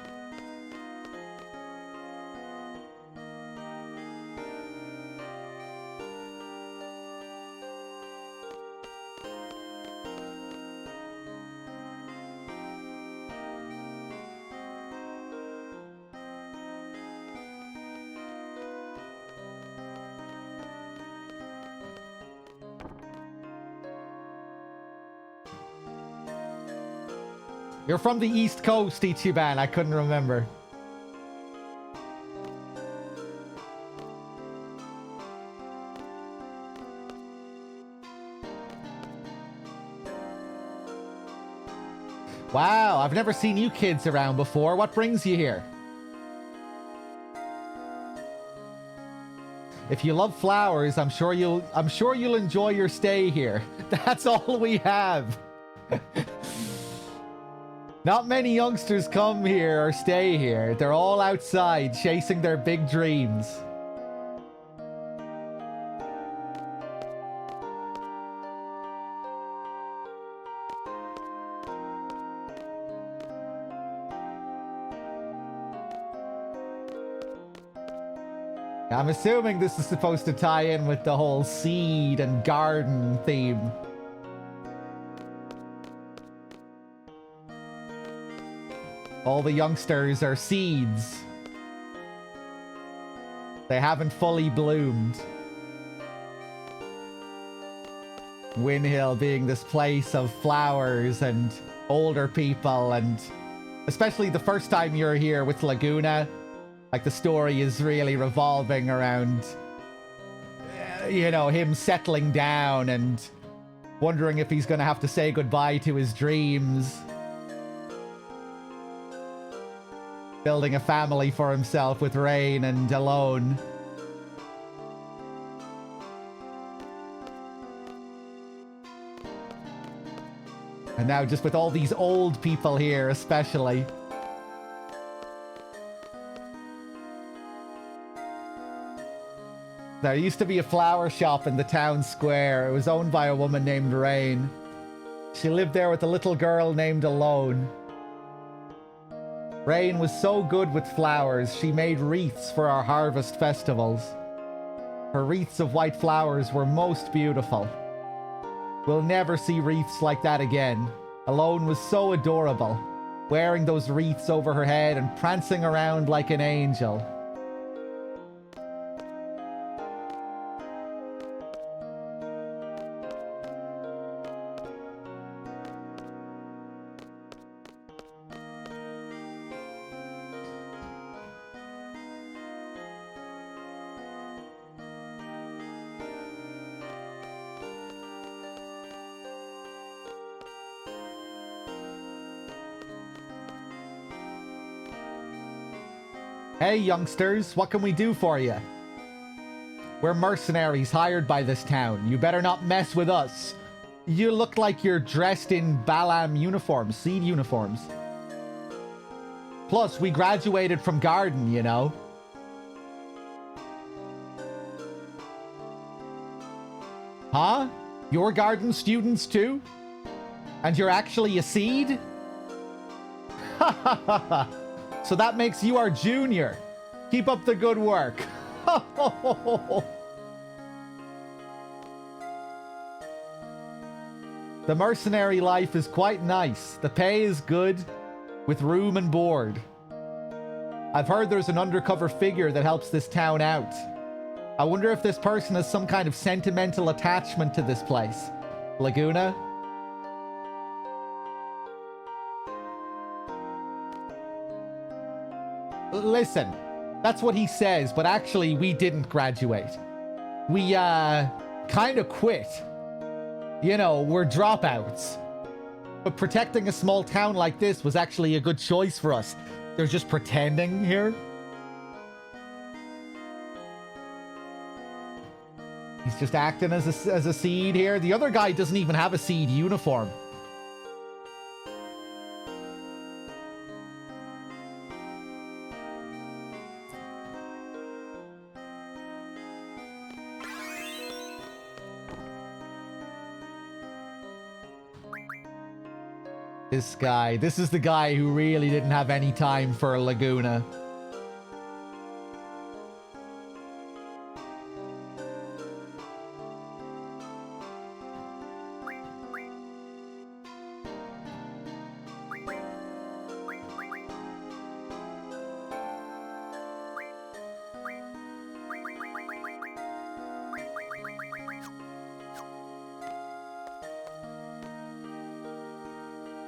You're from the East Coast, Ichiban. I couldn't remember. Wow, I've never seen you kids around before. What brings you here? If you love flowers, I'm sure you'll enjoy your stay here. That's all we have. Not many youngsters come here or stay here. They're all outside chasing their big dreams. I'm assuming this is supposed to tie in with the whole seed and garden theme. All the youngsters are seeds. They haven't fully bloomed. Windhill being this place of flowers and older people, and especially the first time you're here with Laguna, like the story is really revolving around, you know, him settling down and wondering if he's going to have to say goodbye to his dreams. Building a family for himself with Rain and alone. And now just with all these old people here especially. There used to be a flower shop in the town square. It was owned by a woman named Rain. She lived there with a little girl named Alone. Rain was so good with flowers, she made wreaths for our harvest festivals. Her wreaths of white flowers were most beautiful. We'll never see wreaths like that again. Alone was so adorable, wearing those wreaths over her head and prancing around like an angel. Hey youngsters, what can we do for you? We're mercenaries hired by this town. You better not mess with us. You look like you're dressed in Balam uniforms, seed uniforms. Plus, we graduated from Garden, you know. Huh? You're Garden students too? And you're actually a seed? Ha ha ha ha! So that makes you our junior. Keep up the good work. The mercenary life is quite nice. The pay is good, with room and board. I've heard there's an undercover figure that helps this town out. I wonder if this person has some kind of sentimental attachment to this place. Laguna? Listen, that's what he says, but actually we didn't graduate. We, kind of quit. You know, we're dropouts. But protecting a small town like this was actually a good choice for us. They're just pretending here. He's just acting as a seed here. The other guy doesn't even have a seed uniform. This guy. This is the guy who really didn't have any time for Laguna.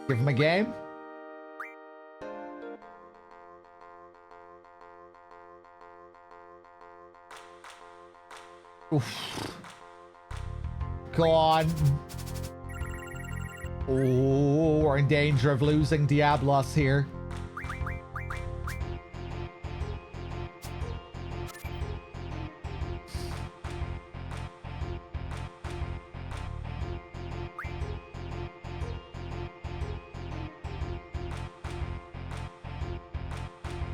Give him a game. Oof. Go on. Oh, we're in danger of losing Diablos here.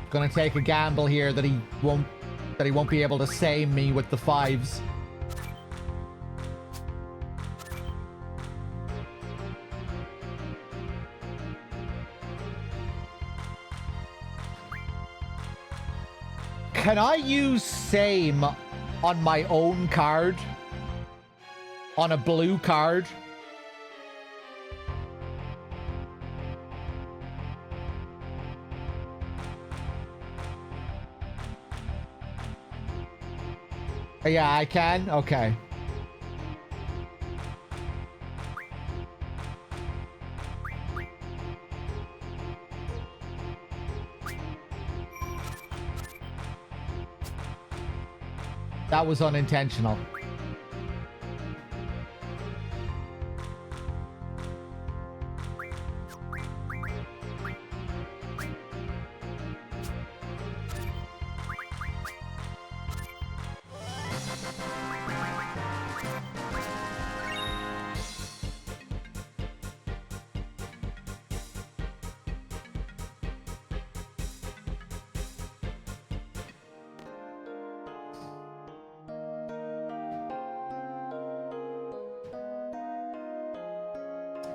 Gonna take a gamble here that he won't be able to same me with the 5s. Can I use same on my own card? On a blue card? Yeah, I can? Okay. That was unintentional.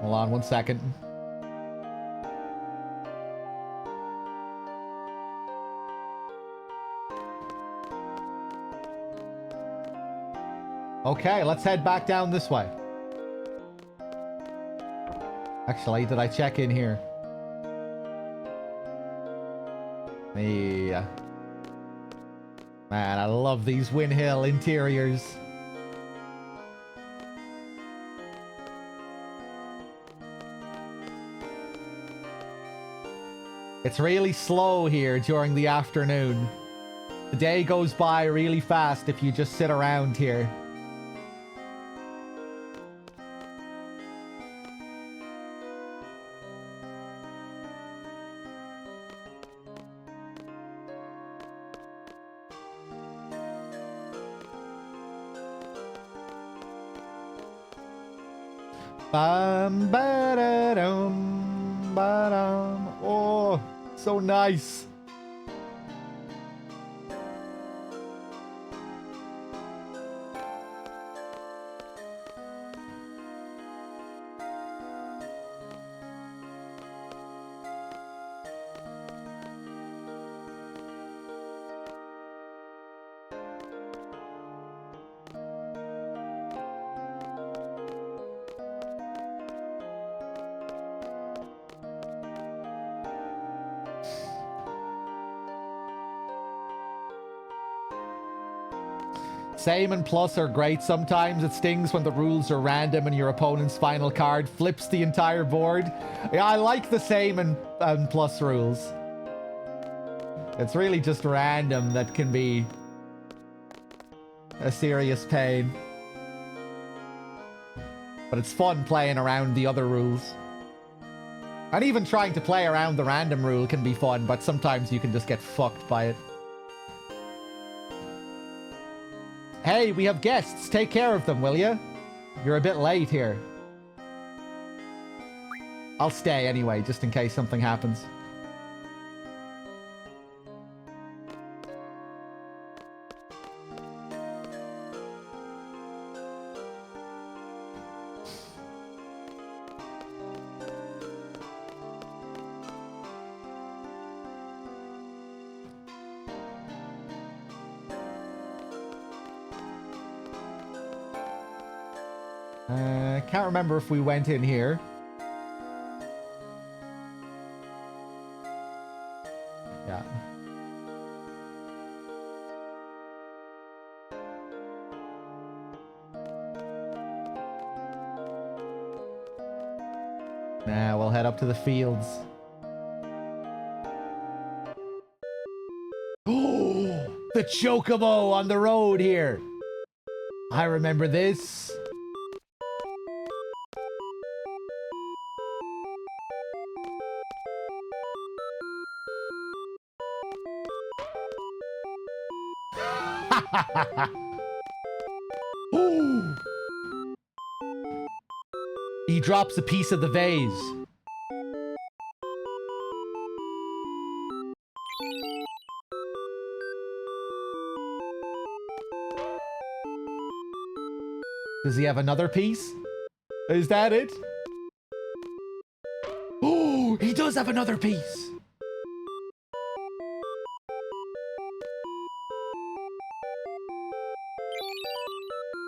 Hold on 1 second. Okay, let's head back down this way. Actually, did I check in here? Yeah. Man, I love these Win Hill interiors. It's really slow here during the afternoon. The day goes by really fast if you just sit around here. Bam, ba-da-dum, ba-dum. Oh, so nice. Same and plus are great. Sometimes it stings when the rules are random and your opponent's final card flips the entire board. Yeah, I like the same and plus rules. It's really just random that can be a serious pain. But it's fun playing around the other rules. And even trying to play around the random rule can be fun, but sometimes you can just get fucked by it. Hey, we have guests. Take care of them, will you? You're a bit late here. I'll stay anyway, just in case something happens. Can't remember if we went in here. Yeah. Nah, we'll head up to the fields. Oh, the chocobo on the road here. I remember this. He drops a piece of the vase. Does he have another piece? Is that it? Oh, he does have another piece.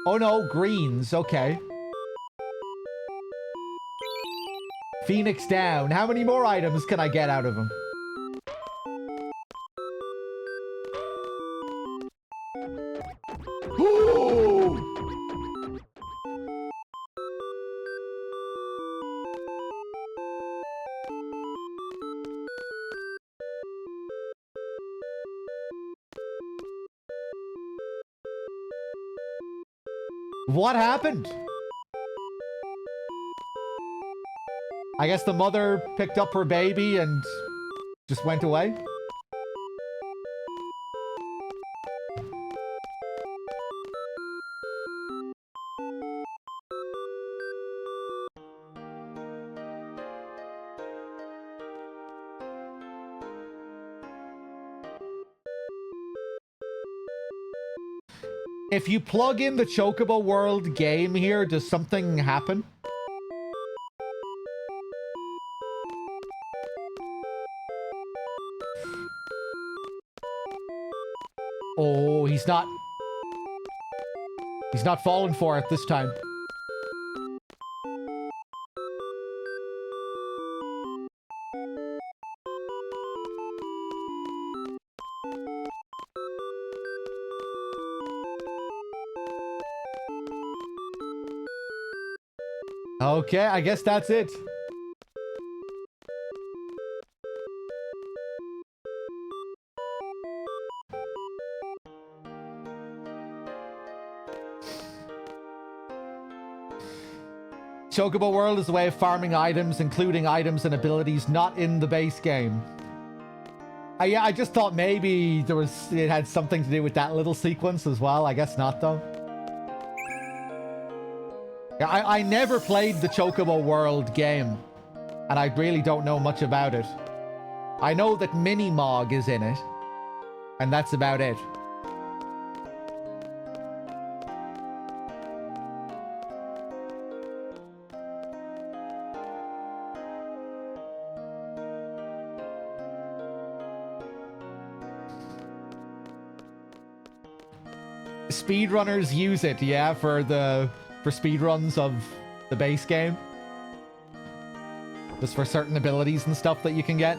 Oh no, greens. Okay. Phoenix down. How many more items can I get out of him? Ooh! What happened? I guess the mother picked up her baby and just went away. If you plug in the Chocobo World game here, does something happen? Oh, he's not falling for it this time. Okay, I guess that's it. Chocobo World is a way of farming items, including items and abilities not in the base game. Yeah, I just thought maybe it had something to do with that little sequence as well. I guess not, though. Yeah, I never played the Chocobo World game, and I really don't know much about it. I know that Mini-Mog is in it, and that's about it. Speedrunners use it, yeah, for speedruns of the base game. Just for certain abilities and stuff that you can get.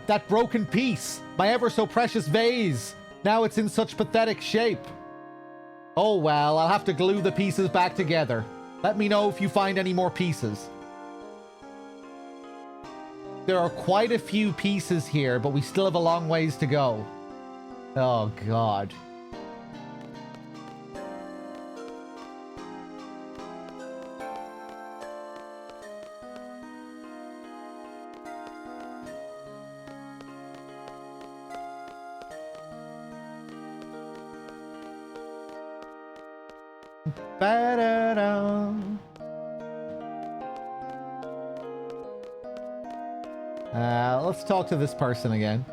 That broken piece! My ever so precious vase! Now it's in such pathetic shape. Oh well, I'll have to glue the pieces back together. Let me know if you find any more pieces. There are quite a few pieces here, but we still have a long ways to go. Oh god. Ba-da-da. Let's talk to this person again.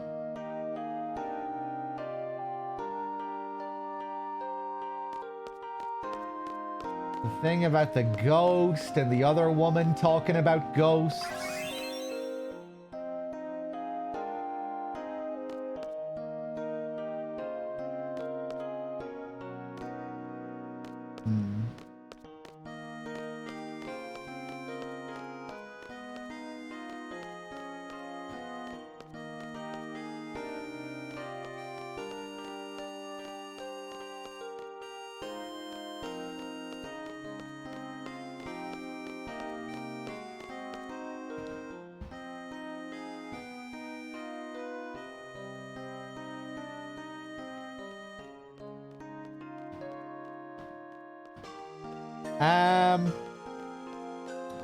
The thing about the ghost and the other woman talking about ghosts.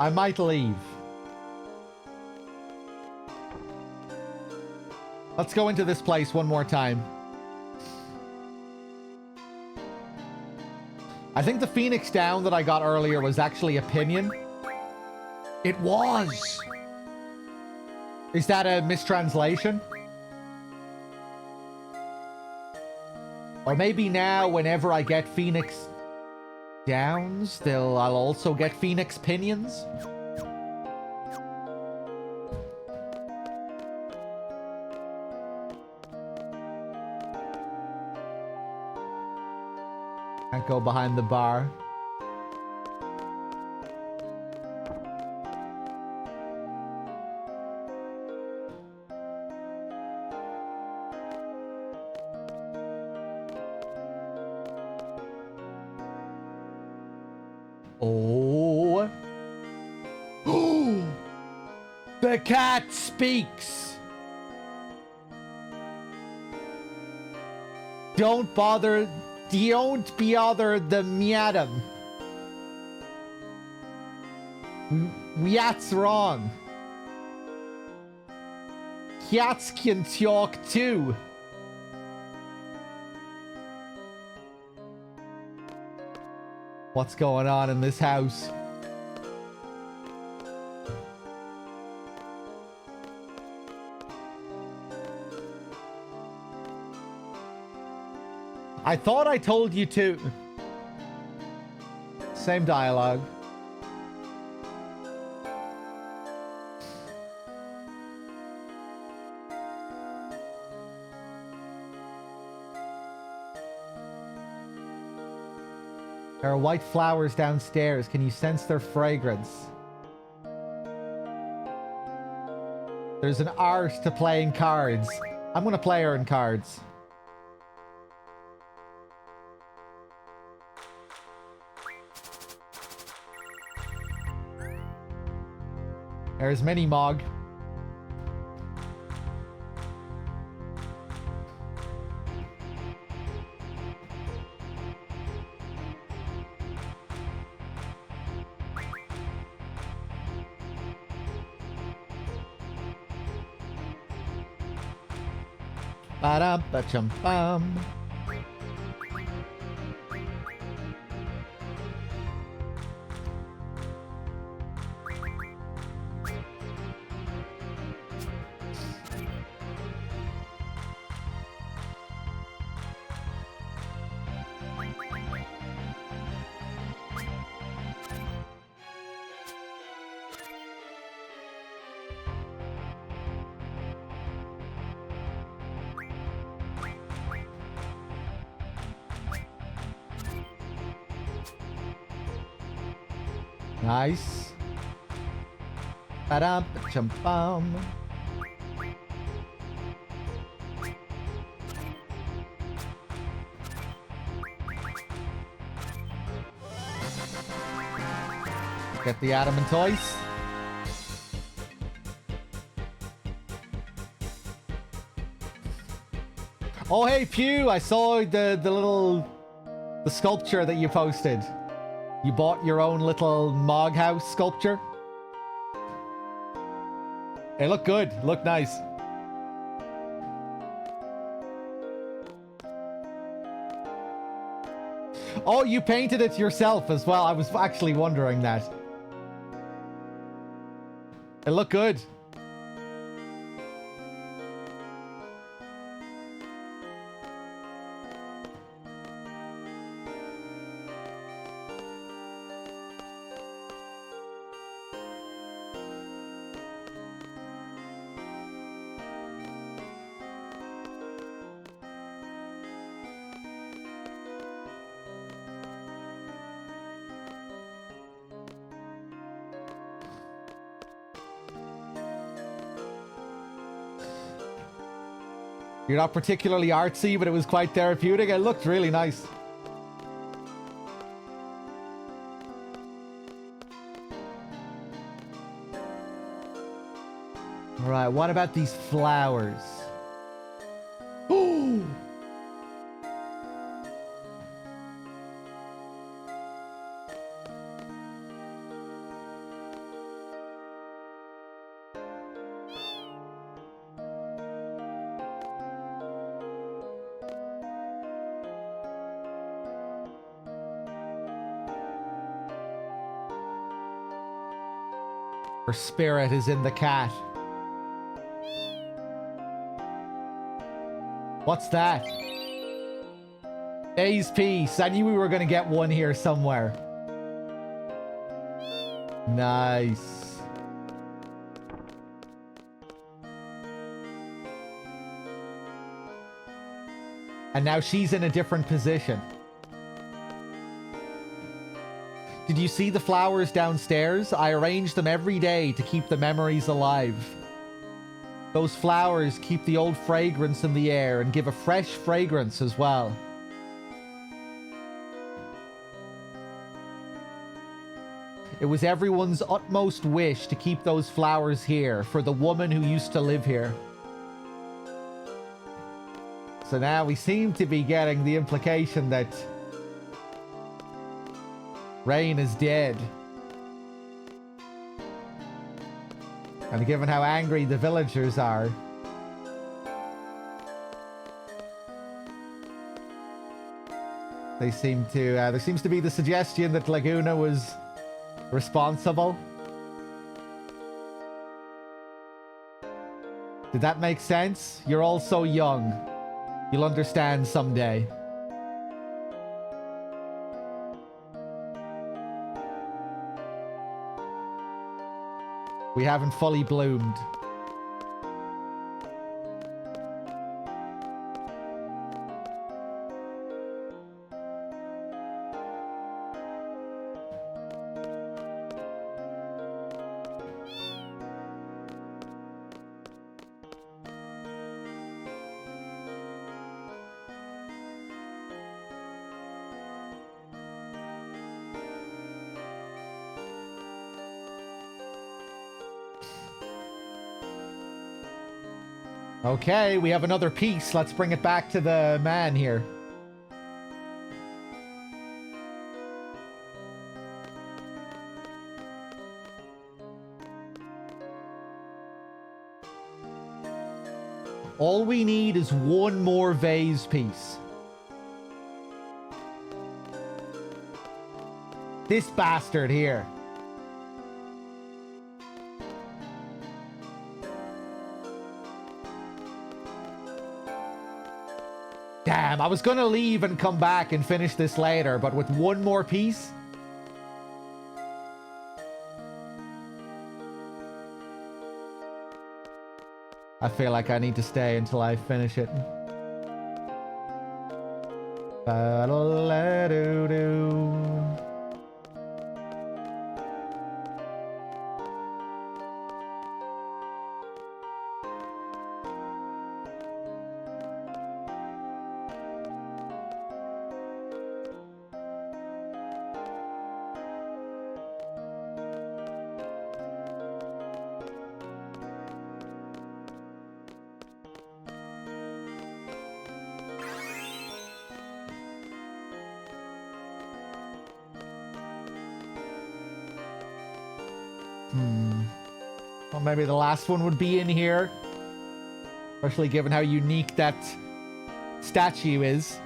I might leave. Let's go into this place one more time. I think the Phoenix down that I got earlier was actually opinion. It was. Is that a mistranslation? Or maybe now, whenever I get Phoenix Downs, I'll also get Phoenix Pinions? Can't go behind the bar. Oh. The cat speaks. Don't bother the madam. That's wrong. Cats can talk too. What's going on in this house? I thought I told you to. Same dialogue. There are white flowers downstairs. Can you sense their fragrance? There's an art to playing cards. I'm gonna play her in cards. There's Mini Mog. Ba-dum-ba-chum-bum. Nice. Ba-dum-ba-chum-bum. Get the Adam and Toys. Oh, hey, Pew! I saw the sculpture that you posted. You bought your own little Mog House sculpture. It looked good. It looked nice. Oh, you painted it yourself as well. I was actually wondering that. It looked good. You're not particularly artsy, but it was quite therapeutic. It looked really nice. All right, what about these flowers? Ooh! Her spirit is in the cat. What's that? Days Peace. I knew we were going to get one here somewhere. Nice. And now she's in a different position. Did you see the flowers downstairs? I arrange them every day to keep the memories alive. Those flowers keep the old fragrance in the air and give a fresh fragrance as well. It was everyone's utmost wish to keep those flowers here for the woman who used to live here. So now we seem to be getting the implication that Rain is dead. And given how angry the villagers are, they seem to, there seems to be the suggestion that Laguna was responsible. Did that make sense? You're all so young. You'll understand someday. We haven't fully bloomed. Okay, we have another piece. Let's bring it back to the man here. All we need is one more vase piece. This bastard here. Damn, I was gonna leave and come back and finish this later, but with one more piece? I feel like I need to stay until I finish it. Ba-da-la-doo-doo. Well, maybe the last one would be in here. Especially given how unique that statue is.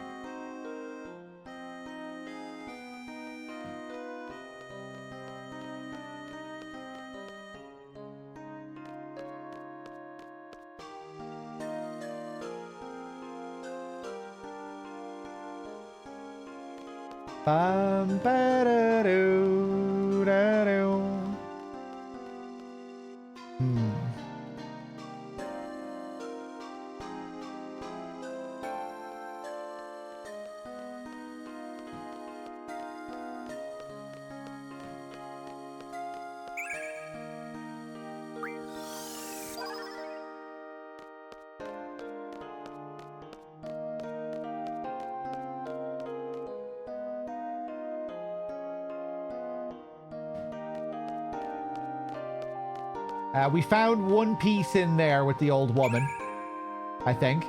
Bum-ba-da-doo-da-doo. We found one piece in there with the old woman, I think.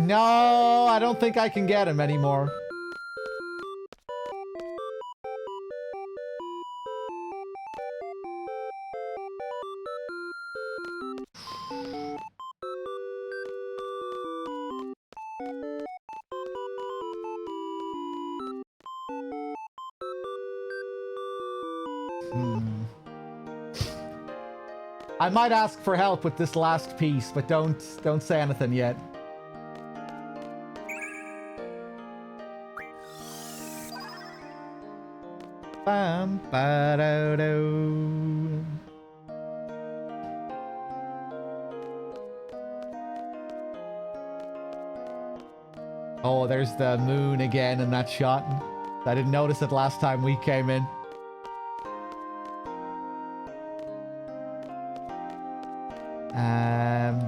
No, I don't think I can get him anymore. I might ask for help with this last piece, but don't say anything yet. Bam, ba-do-do. Oh, there's the moon again in that shot. I didn't notice it last time we came in.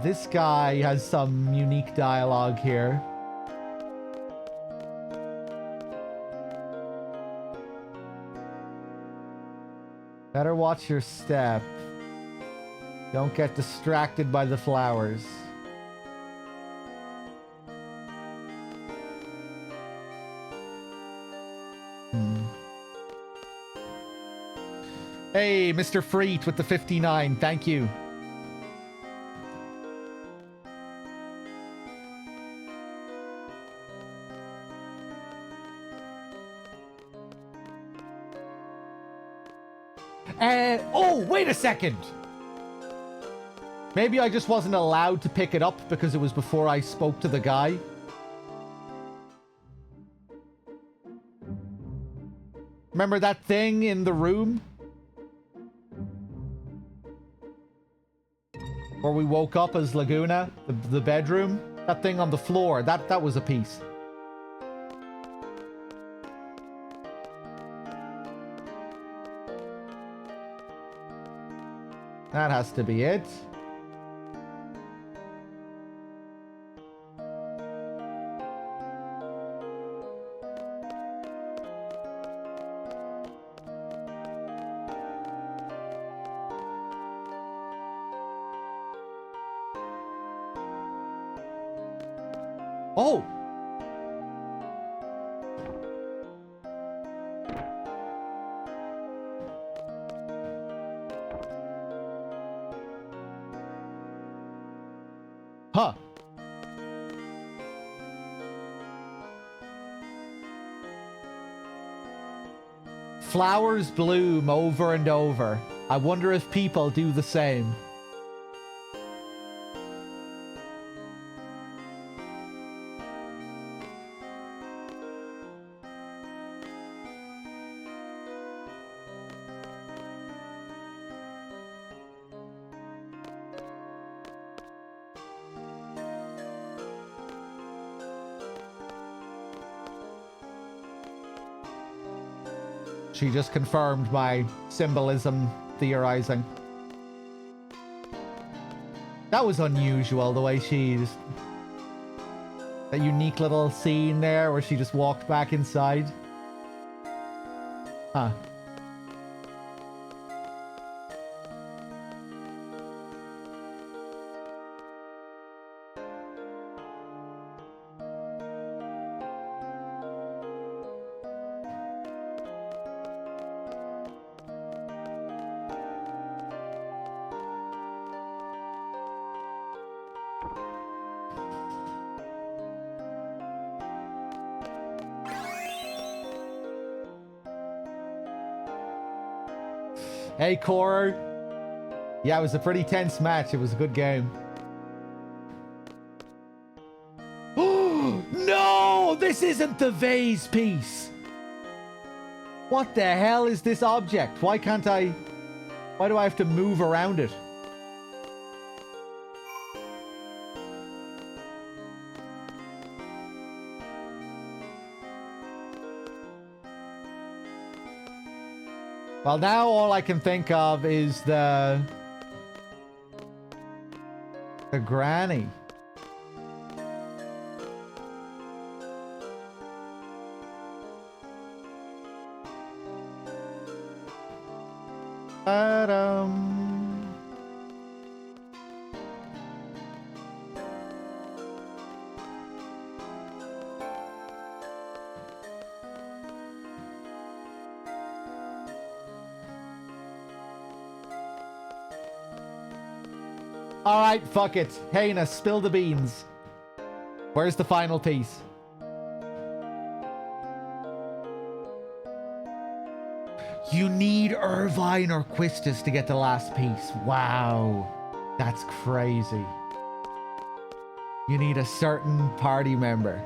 This guy has some unique dialogue here. Better watch your step. Don't get distracted by the flowers. Hey, Mr. Freet with the 59. Thank you. Oh, wait a second. Maybe I just wasn't allowed to pick it up because it was before I spoke to the guy. Remember that thing in the room? Where we woke up as Laguna? The bedroom? That thing on the floor. That was a piece. That has to be it. Oh! Huh. Flowers bloom over and over. I wonder if people do the same. She just confirmed my symbolism theorizing. That was unusual, the way she just... That unique little scene there where she just walked back inside. Huh. Hey, Core. Yeah, it was a pretty tense match. It was a good game. Oh, no! This isn't the vase piece! What the hell is this object? Why can't I... Why do I have to move around it? Well, now all I can think of is the granny. All right, fuck it. Hannah, spill the beans. Where's the final piece? You need Irvine or Quistis to get the last piece. Wow. That's crazy. You need a certain party member.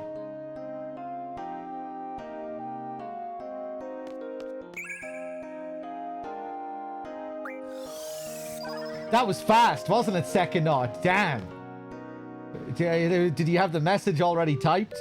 That was fast, wasn't it, second knot? Damn. Did you have the message already typed?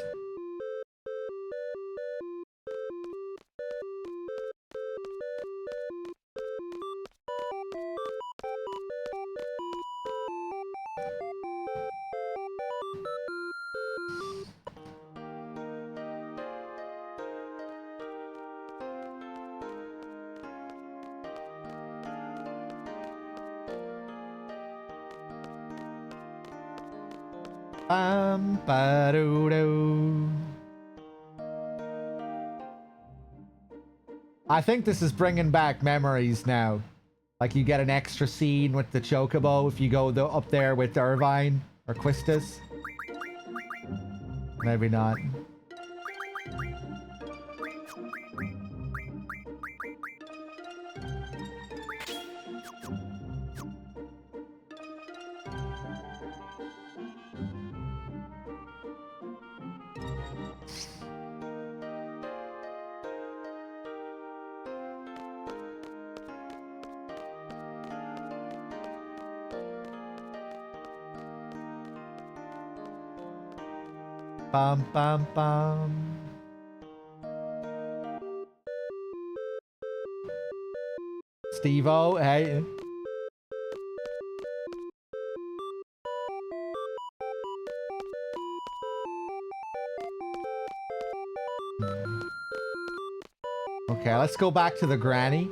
I think this is bringing back memories now. Like you get an extra scene with the Chocobo if you go up there with Irvine or Quistis. Maybe not. Bum, bum, bum. Steve-O, hey. Okay, let's go back to the granny.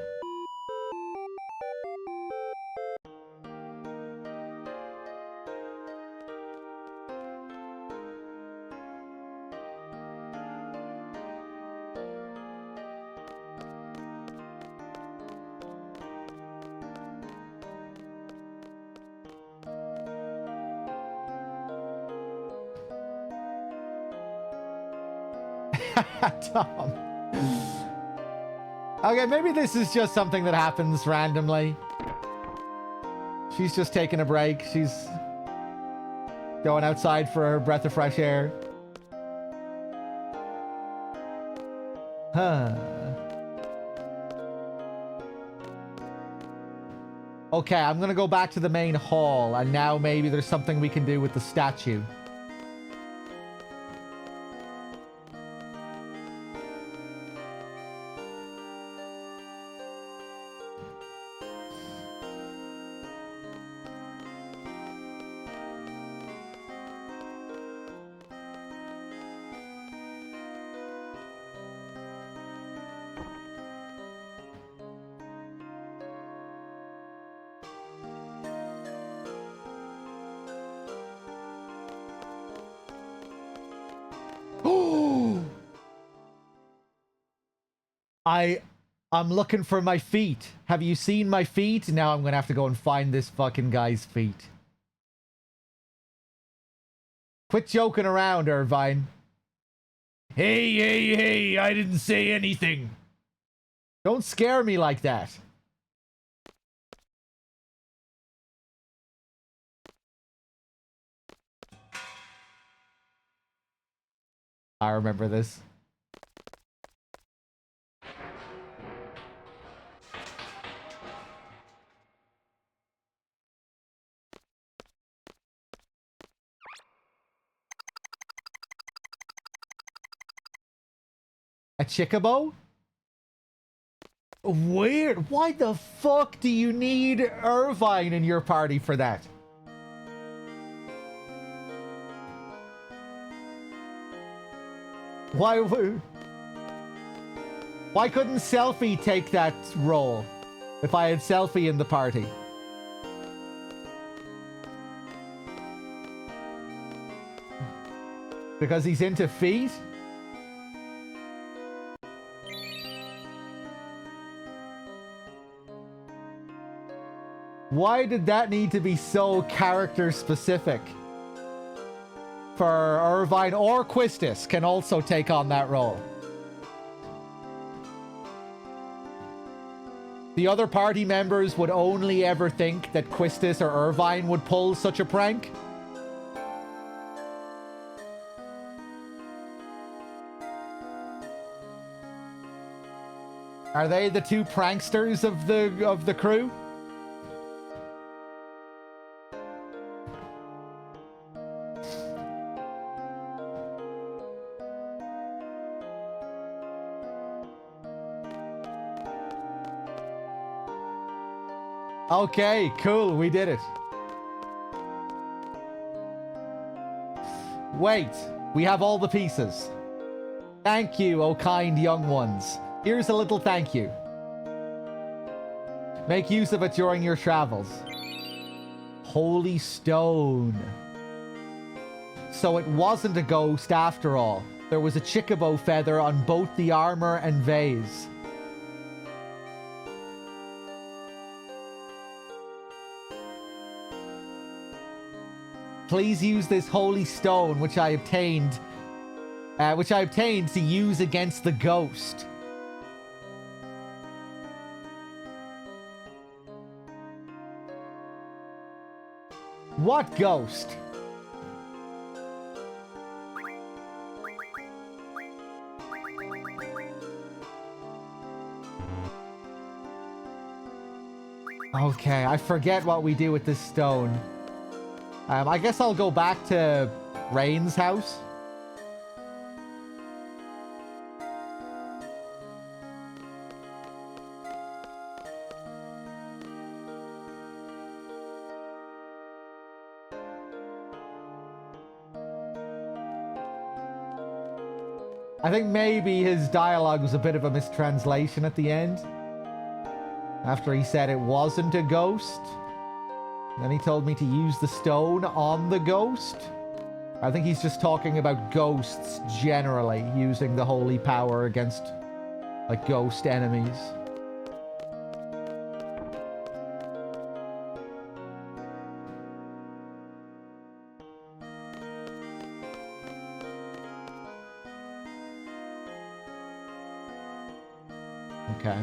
Tom. Okay, maybe this is just something that happens randomly. She's just taking a break. She's going outside for a breath of fresh air. Huh. Okay, I'm gonna go back to the main hall, and now maybe there's something we can do with the statue. I'm looking for my feet. Have you seen my feet? Now I'm gonna have to go and find this fucking guy's feet. Quit joking around, Irvine. Hey, I didn't say anything. Don't scare me like that. I remember this. A Chickabo? Weird. Why the fuck do you need Irvine in your party for that? Why couldn't Selfie take that role if I had Selfie in the party? Because he's into feet? Why did that need to be so character specific? For Irvine or Quistis can also take on that role. The other party members would only ever think that Quistis or Irvine would pull such a prank. Are they the two pranksters of the crew? Okay, cool, we did it. Wait, we have all the pieces. Thank you, oh kind young ones. Here's a little thank you. Make use of it during your travels. Holy stone. So it wasn't a ghost after all. There was a Chickabo feather on both the armor and vase. Please use this holy stone, which I obtained to use against the ghost. What ghost? Okay, I forget what we do with this stone. I guess I'll go back to Rain's house. I think maybe his dialogue was a bit of a mistranslation at the end. After he said it wasn't a ghost. Then he told me to use the stone on the ghost. I think he's just talking about ghosts generally, using the holy power against, like, ghost enemies. Okay.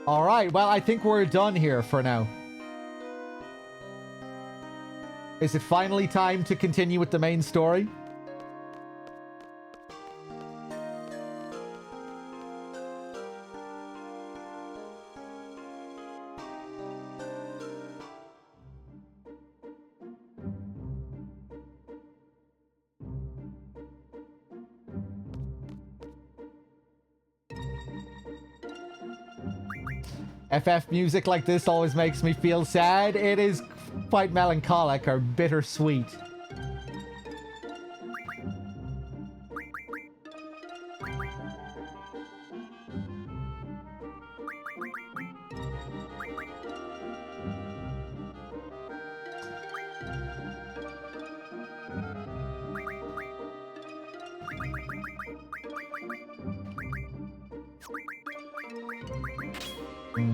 All right, well, I think we're done here for now. Is it finally time to continue with the main story? FF music like this always makes me feel sad. It is quite melancholic or bittersweet.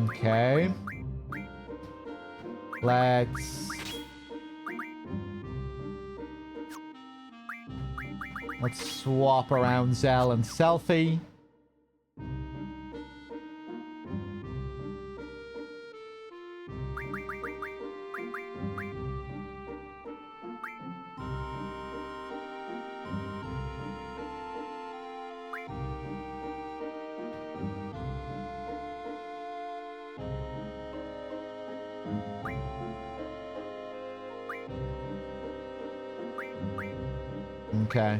Okay. Let's swap around Zell and Selfie. Okay.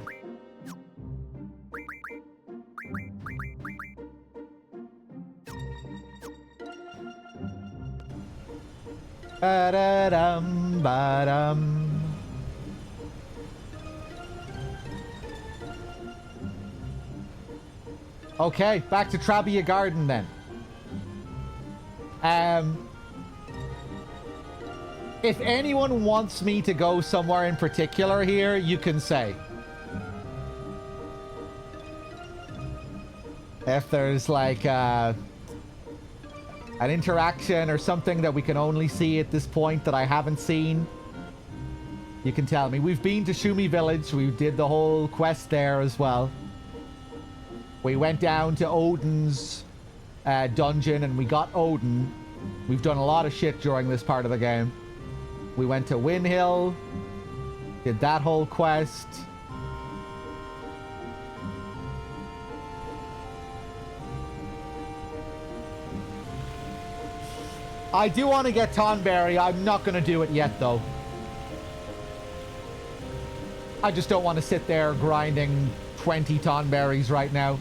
Ba-da-dum, ba-dum. Okay, back to Trabia Garden then. If anyone wants me to go somewhere in particular here, you can say. If there's like an interaction or something that we can only see at this point that I haven't seen, you can tell me. We've been to Shumi Village. We did the whole quest there as well. We went down to Odin's dungeon and we got Odin. We've done a lot of shit during this part of the game. We went to Win Hill, did that whole quest. I do want to get Tonberry. I'm not going to do it yet, though. I just don't want to sit there grinding 20 Tonberries right now.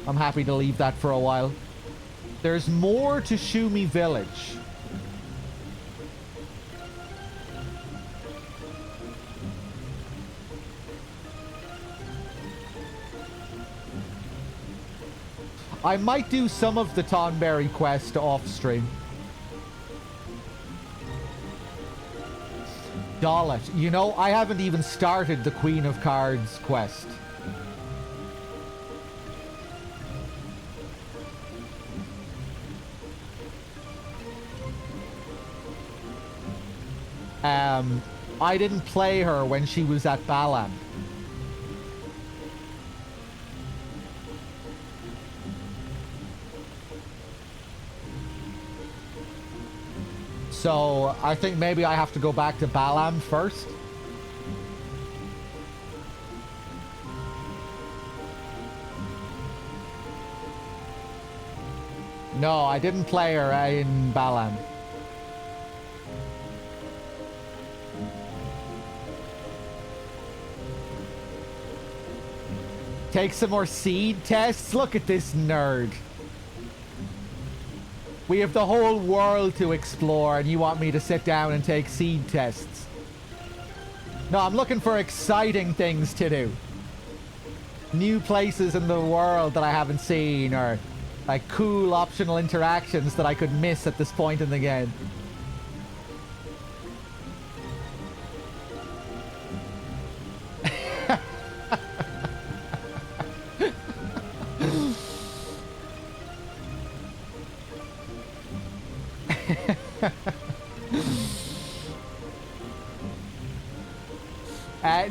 I'm happy to leave that for a while. There's more to Shumi Village. I might do some of the Tonberry quest off stream. Dalit. You know, I haven't even started the Queen of Cards quest. I didn't play her when she was at Balan. So, I think maybe I have to go back to Balam first. No, I didn't play her in Balam. Take some more seed tests? Look at this nerd. We have the whole world to explore, and you want me to sit down and take seed tests. No, I'm looking for exciting things to do. New places in the world that I haven't seen, or like cool optional interactions that I could miss at this point in the game.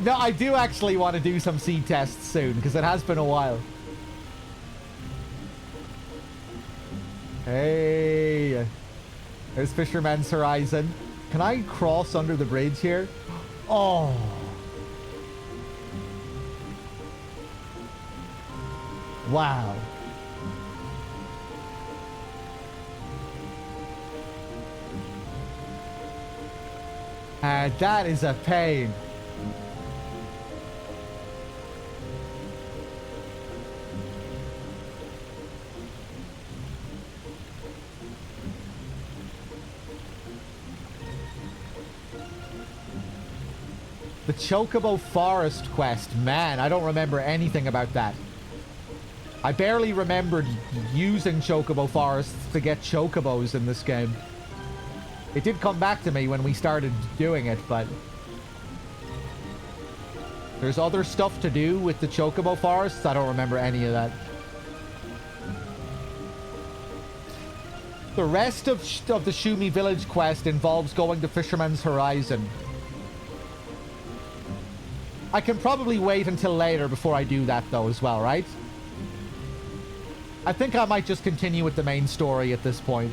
No, I do actually want to do some seed tests soon, because it has been a while. Hey, there's Fisherman's Horizon. Can I cross under the bridge here? Oh. Wow. That is a pain. The Chocobo Forest quest. Man, I don't remember anything about that. I barely remembered using Chocobo Forests to get Chocobos in this game. It did come back to me when we started doing it, but there's other stuff to do with the Chocobo Forests. I don't remember any of that. The rest of the Shumi Village quest involves going to Fisherman's Horizon. I can probably wait until later before I do that, though, as well, right? I think I might just continue with the main story at this point.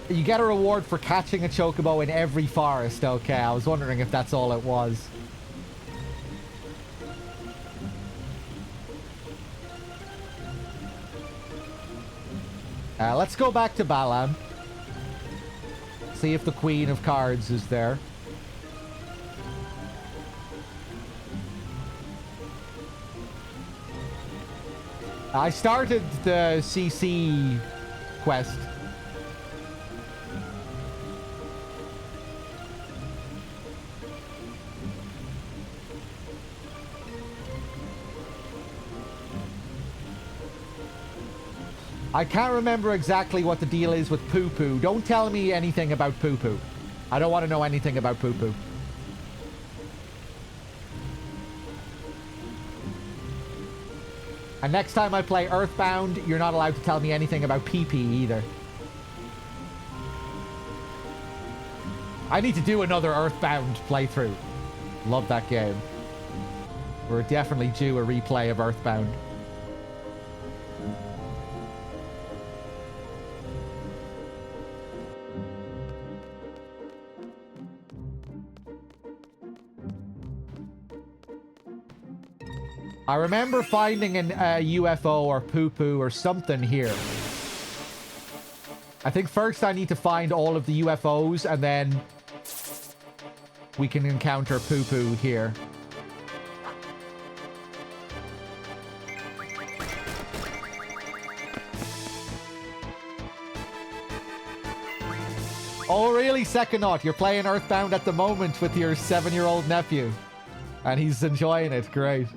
You get a reward for catching a Chocobo in every forest. Okay, I was wondering if that's all it was. Let's go back to Balam. See if the Queen of Cards is there. I started the CC quest. I can't remember exactly what the deal is with Poo Poo. Don't tell me anything about Poo Poo. I don't want to know anything about Poo Poo. And next time I play Earthbound, you're not allowed to tell me anything about PP either. I need to do another Earthbound playthrough. Love that game. We're definitely due a replay of Earthbound. I remember finding a UFO or poo-poo or something here. I think first I need to find all of the UFOs and then we can encounter poo-poo here. Oh, really, Sekonaut? You're playing Earthbound at the moment with your 7-year-old nephew. And he's enjoying it. Great.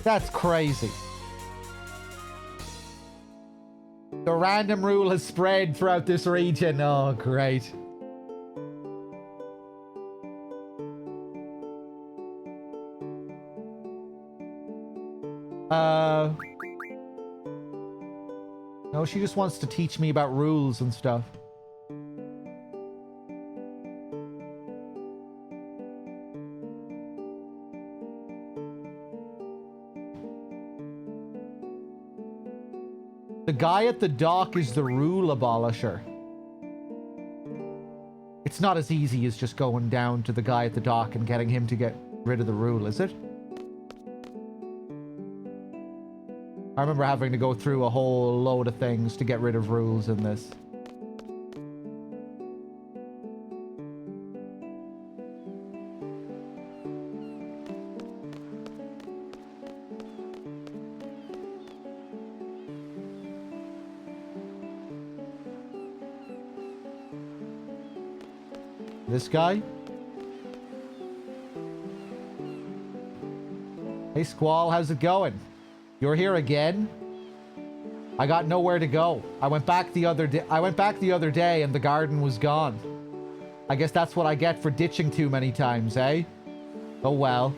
That's crazy. The random rule has spread throughout this region. Oh, great. No, she just wants to teach me about rules and stuff. The guy at the dock is the rule abolisher. It's not as easy as just going down to the guy at the dock and getting him to get rid of the rule, is it? I remember having to go through a whole load of things to get rid of rules in this. This guy? Hey Squall, how's it going? You're here again? I got nowhere to go. I went back the other day and the garden was gone. I guess that's what I get for ditching too many times, eh? Oh well.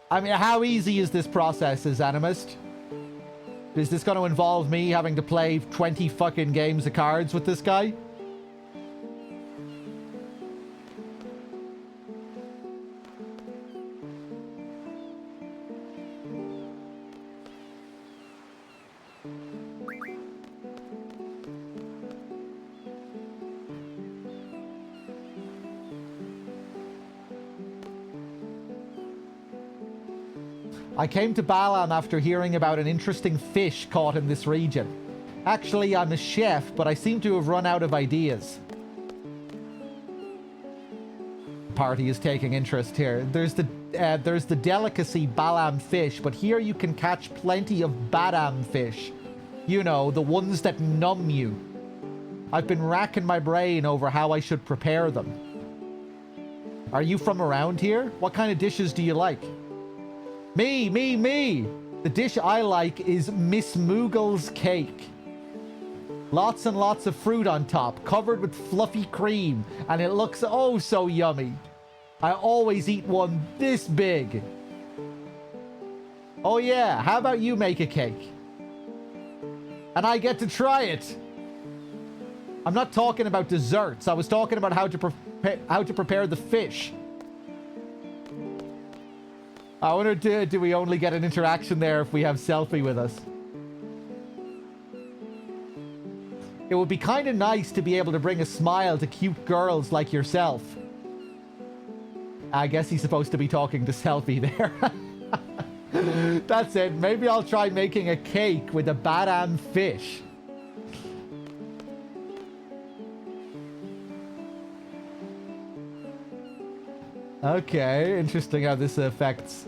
I mean, how easy is this process, as Animist? Is this going to involve me having to play 20 fucking games of cards with this guy? I came to Balam after hearing about an interesting fish caught in this region. Actually, I'm a chef, but I seem to have run out of ideas. The party is taking interest here. There's the delicacy Balam fish, but here you can catch plenty of Badam fish. You know, the ones that numb you. I've been racking my brain over how I should prepare them. Are you from around here? What kind of dishes do you like? Me! The dish I like is Miss Moogle's cake. Lots and lots of fruit on top, covered with fluffy cream, and it looks oh so yummy. I always eat one this big. Oh yeah, how about you make a cake? And I get to try it. I'm not talking about desserts. I was talking about how to prepare the fish. I wonder, do we only get an interaction there if we have Selfie with us? It would be kind of nice to be able to bring a smile to cute girls like yourself. I guess he's supposed to be talking to Selfie there. That's it. Maybe I'll try making a cake with a Badam fish. Okay, interesting how this affects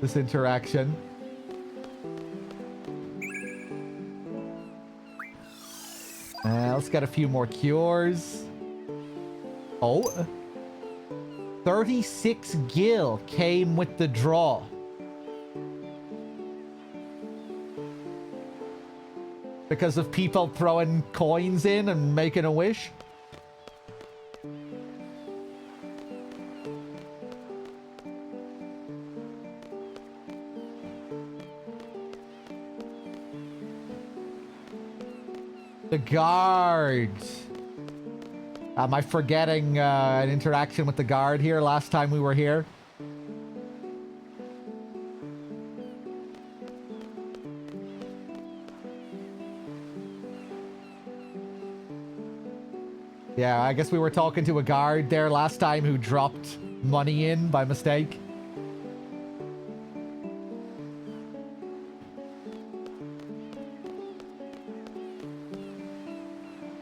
this interaction. Let's get a few more cures. Oh. 36 gil came with the draw. Because of people throwing coins in and making a wish? The guard. Am I forgetting an interaction with the guard here last time we were here? Yeah, I guess we were talking to a guard there last time who dropped money in by mistake.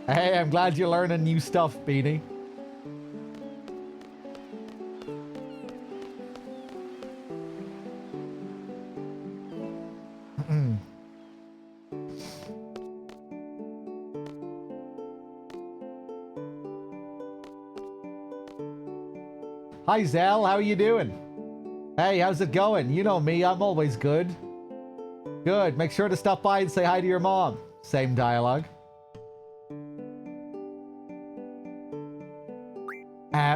Hey, I'm glad you're learning new stuff, Beanie. Hi, Zell. How are you doing? Hey, how's it going? You know me. I'm always good. Good. Make sure to stop by and say hi to your mom. Same dialogue.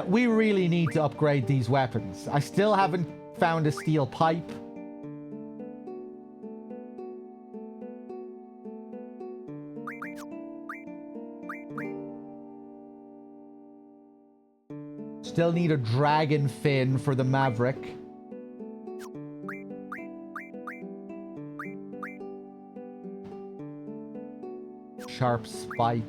We really need to upgrade these weapons. I still haven't found a steel pipe. Still need a dragon fin for the Maverick. Sharp spike.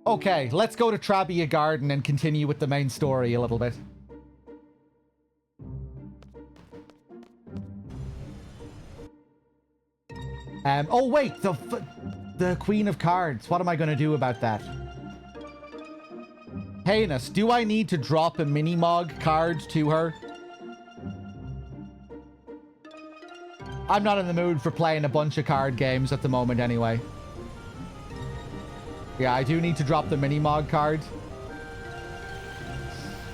Okay, let's go to Trabia Garden and continue with the main story a little bit. Oh wait, the Queen of Cards. What am I going to do about that? Heinous, do I need to drop a Minimog card to her? I'm not in the mood for playing a bunch of card games at the moment anyway. Yeah, I do need to drop the Minimog card.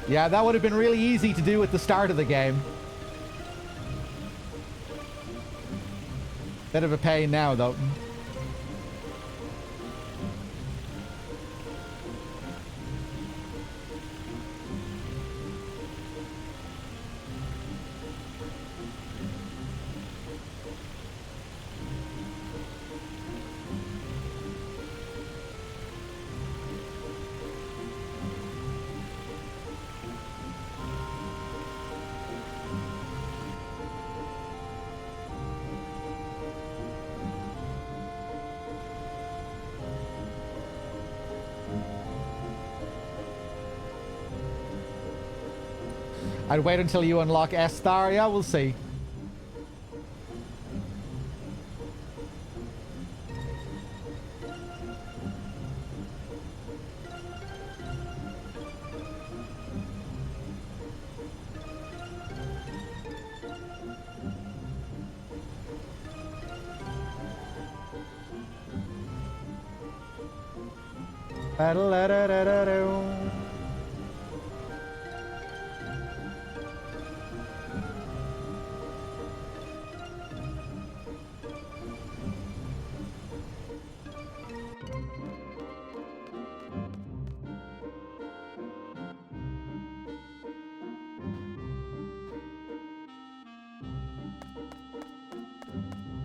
Yeah, that would have been really easy to do at the start of the game. Bit of a pain now, though. I'd wait until you unlock S-Star. Yeah, we'll see.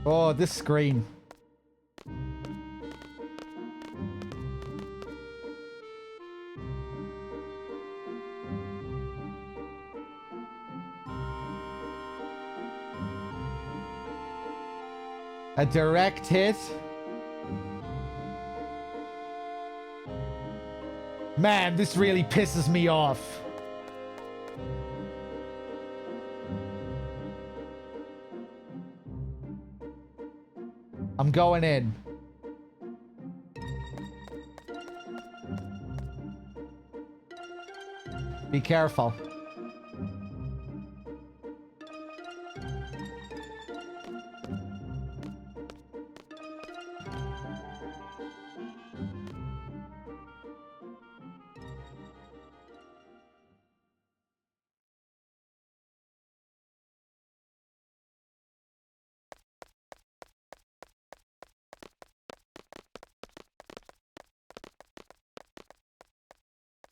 Oh, this screen. A direct hit. Man, this really pisses me off. I'm going in. Be careful.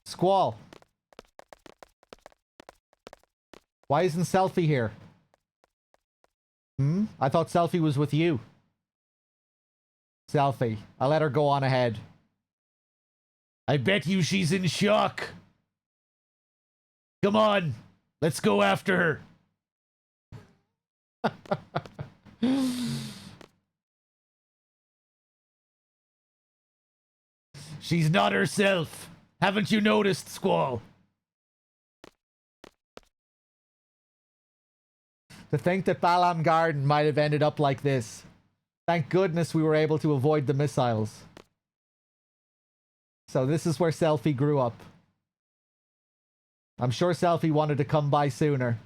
Squall. Why isn't Selfie here? I thought Selfie was with you. Selfie. I'll let her go on ahead. I bet you she's in shock. Come on. Let's go after her. She's not herself. Haven't you noticed, Squall? To think that Balam Garden might have ended up like this. Thank goodness we were able to avoid the missiles. So this is where Selfie grew up. I'm sure Selfie wanted to come by sooner.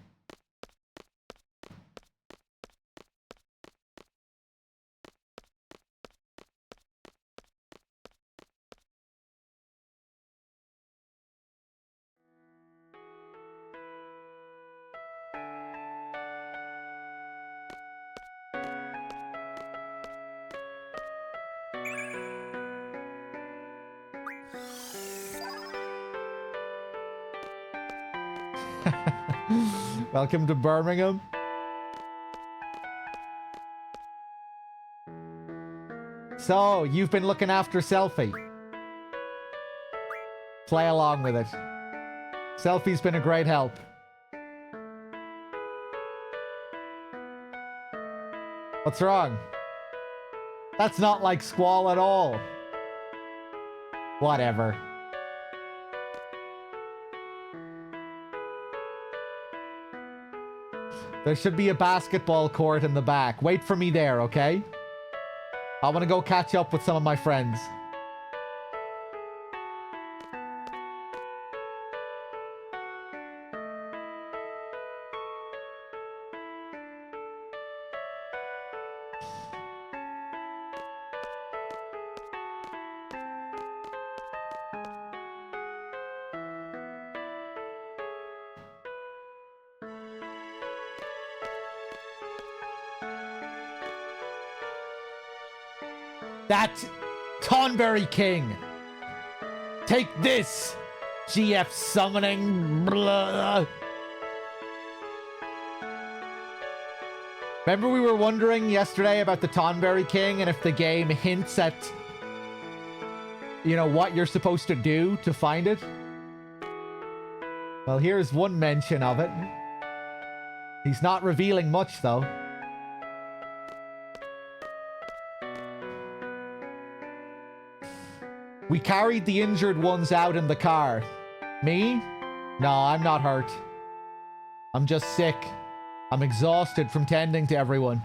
Welcome to Birmingham. So, you've been looking after Selfie. Play along with it. Selfie's been a great help. What's wrong? That's not like Squall at all. Whatever. There should be a basketball court in the back. Wait for me there, okay? I want to go catch up with some of my friends. That Tonberry King. Take this, GF summoning. Blah. Remember we were wondering yesterday about the Tonberry King and if the game hints at, you know, what you're supposed to do to find it? Well, here's one mention of it. He's not revealing much, though. We carried the injured ones out in the car. Me? No, I'm not hurt. I'm just sick. I'm exhausted from tending to everyone.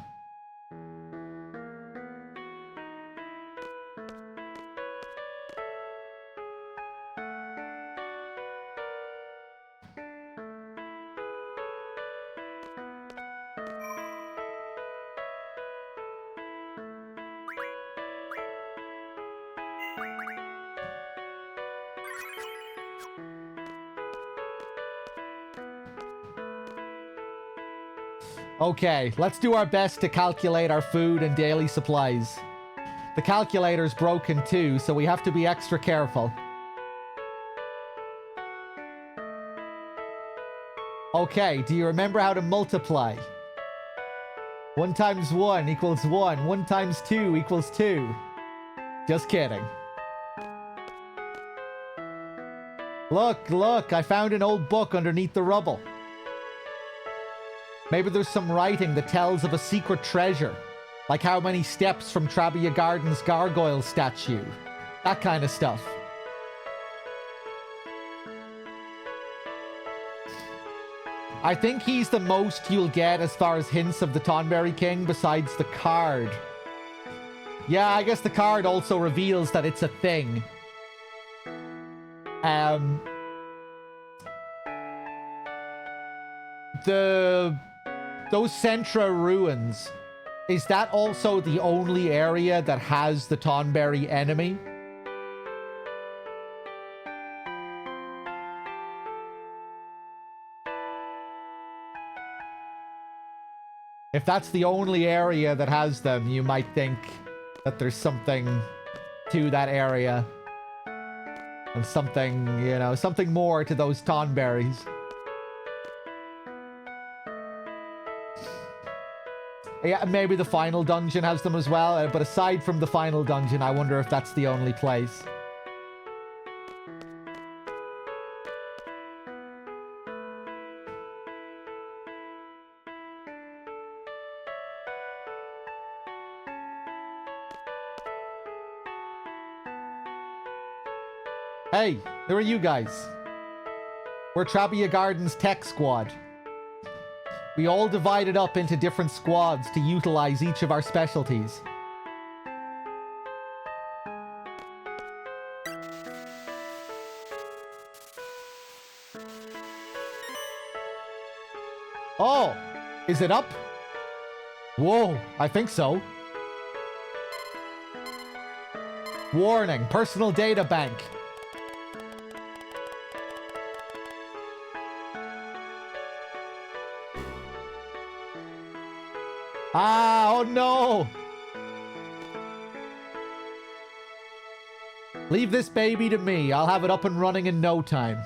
Okay, let's do our best to calculate our food and daily supplies. The calculator's broken too, so we have to be extra careful. Okay, do you remember how to multiply? 1 times 1 equals 1. 1 times 2 equals 2. Just kidding. Look, I found an old book underneath the rubble. Maybe there's some writing that tells of a secret treasure. Like how many steps from Trabia Gardens gargoyle statue. That kind of stuff. I think he's the most you'll get as far as hints of the Tonberry King besides the card. Yeah, I guess the card also reveals that it's a thing. Those Centra ruins, is that also the only area that has the Tonberry enemy? If that's the only area that has them, you might think that there's something to that area. And something, you know, something more to those Tonberries. Yeah, maybe the final dungeon has them as well, but aside from the final dungeon, I wonder if that's the only place. Hey, who are you guys? We're Trabia Gardens Tech Squad. We all divided up into different squads to utilize each of our specialties. Oh, is it up? Whoa, I think so. Warning, personal data bank. Ah, oh no! Leave this baby to me. I'll have it up and running in no time.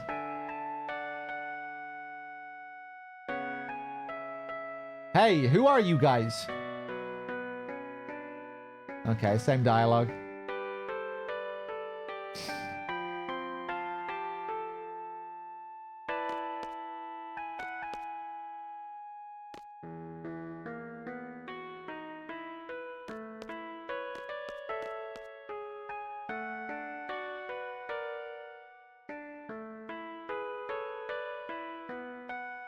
Hey, who are you guys? Okay, same dialogue.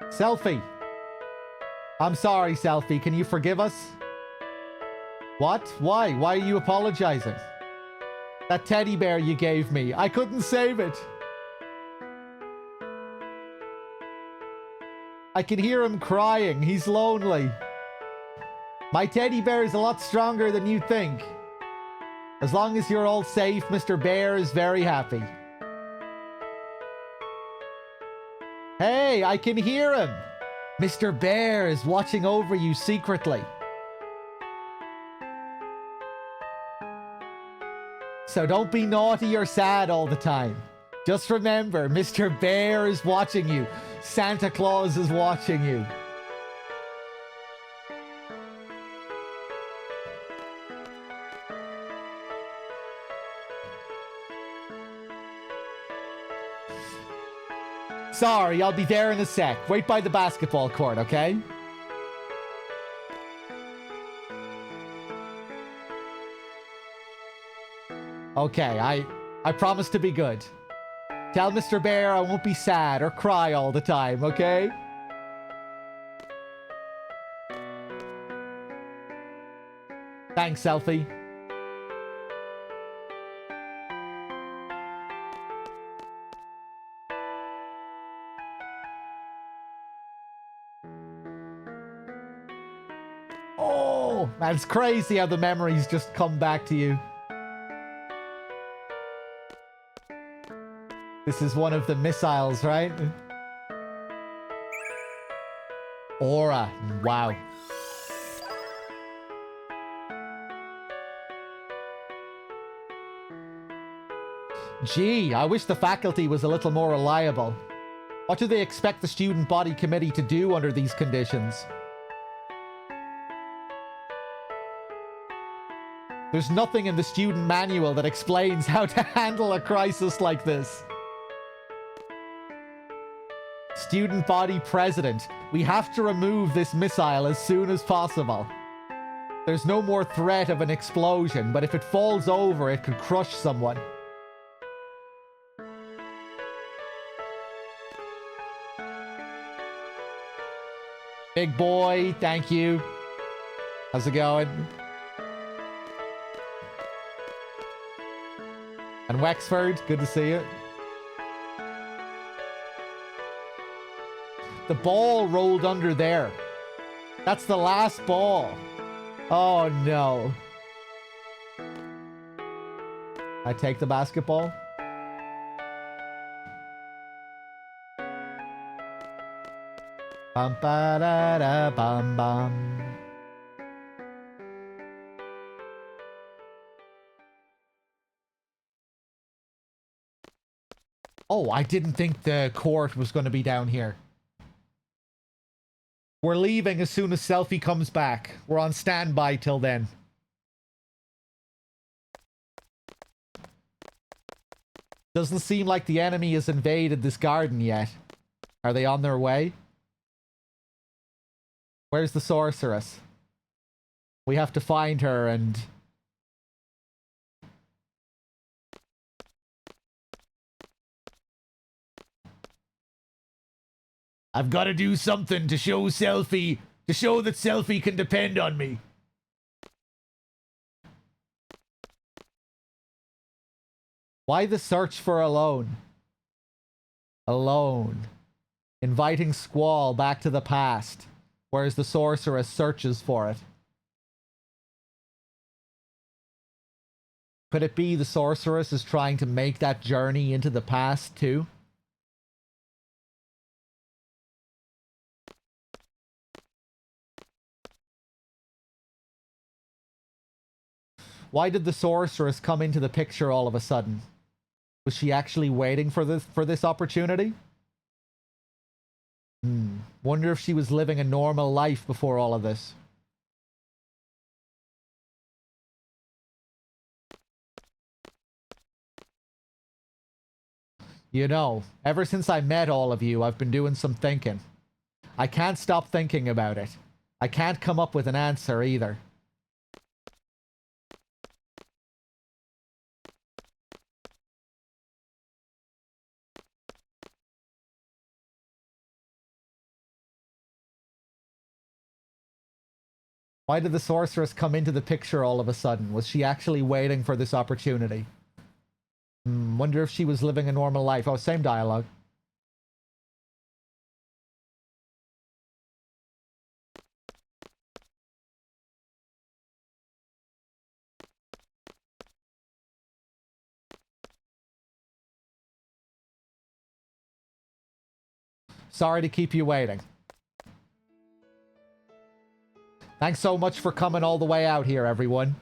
Selfie. I'm sorry, Selfie. Can you forgive us? What? Why? Why are you apologizing? That teddy bear you gave me. I couldn't save it. I can hear him crying. He's lonely. My teddy bear is a lot stronger than you think. As long as you're all safe, Mr. Bear is very happy. Hey, I can hear him. Mr. Bear is watching over you secretly. So don't be naughty or sad all the time. Just remember, Mr. Bear is watching you. Santa Claus is watching you. Sorry, I'll be there in a sec. Wait by the basketball court, okay? Okay, I promise to be good. Tell Mr. Bear I won't be sad or cry all the time, okay? Thanks, Selfie. Oh, man, it's crazy how the memories just come back to you. This is one of the missiles, right? Aura. Wow. Gee, I wish the faculty was a little more reliable. What do they expect the student body committee to do under these conditions? There's nothing in the student manual that explains how to handle a crisis like this. Student body president, we have to remove this missile as soon as possible. There's no more threat of an explosion, but if it falls over, it could crush someone. Big boy, thank you. How's it going? And Wexford, good to see you. The ball rolled under there. That's the last ball. Oh no. I take the basketball. Bum ba da da bum bum. Oh, I didn't think the court was going to be down here. We're leaving as soon as Selfie comes back. We're on standby till then. Doesn't seem like the enemy has invaded this garden yet. Are they on their way? Where's the sorceress? We have to find her and... I've got to do something to show Selfie, to show that Selfie can depend on me. Why the search for alone? Alone. Inviting Squall back to the past. whereas the sorceress searches for it. Could it be the sorceress is trying to make that journey into the past too? Why did the sorceress come into the picture all of a sudden? Was she actually waiting for this opportunity? Wonder if she was living a normal life before all of this. You know, ever since I met all of you, I've been doing some thinking. I can't stop thinking about it. I can't come up with an answer either. Why did the sorceress come into the picture all of a sudden? Was she actually waiting for this opportunity? Wonder if she was living a normal life. Oh, same dialogue. Sorry to keep you waiting. Thanks so much for coming all the way out here, everyone.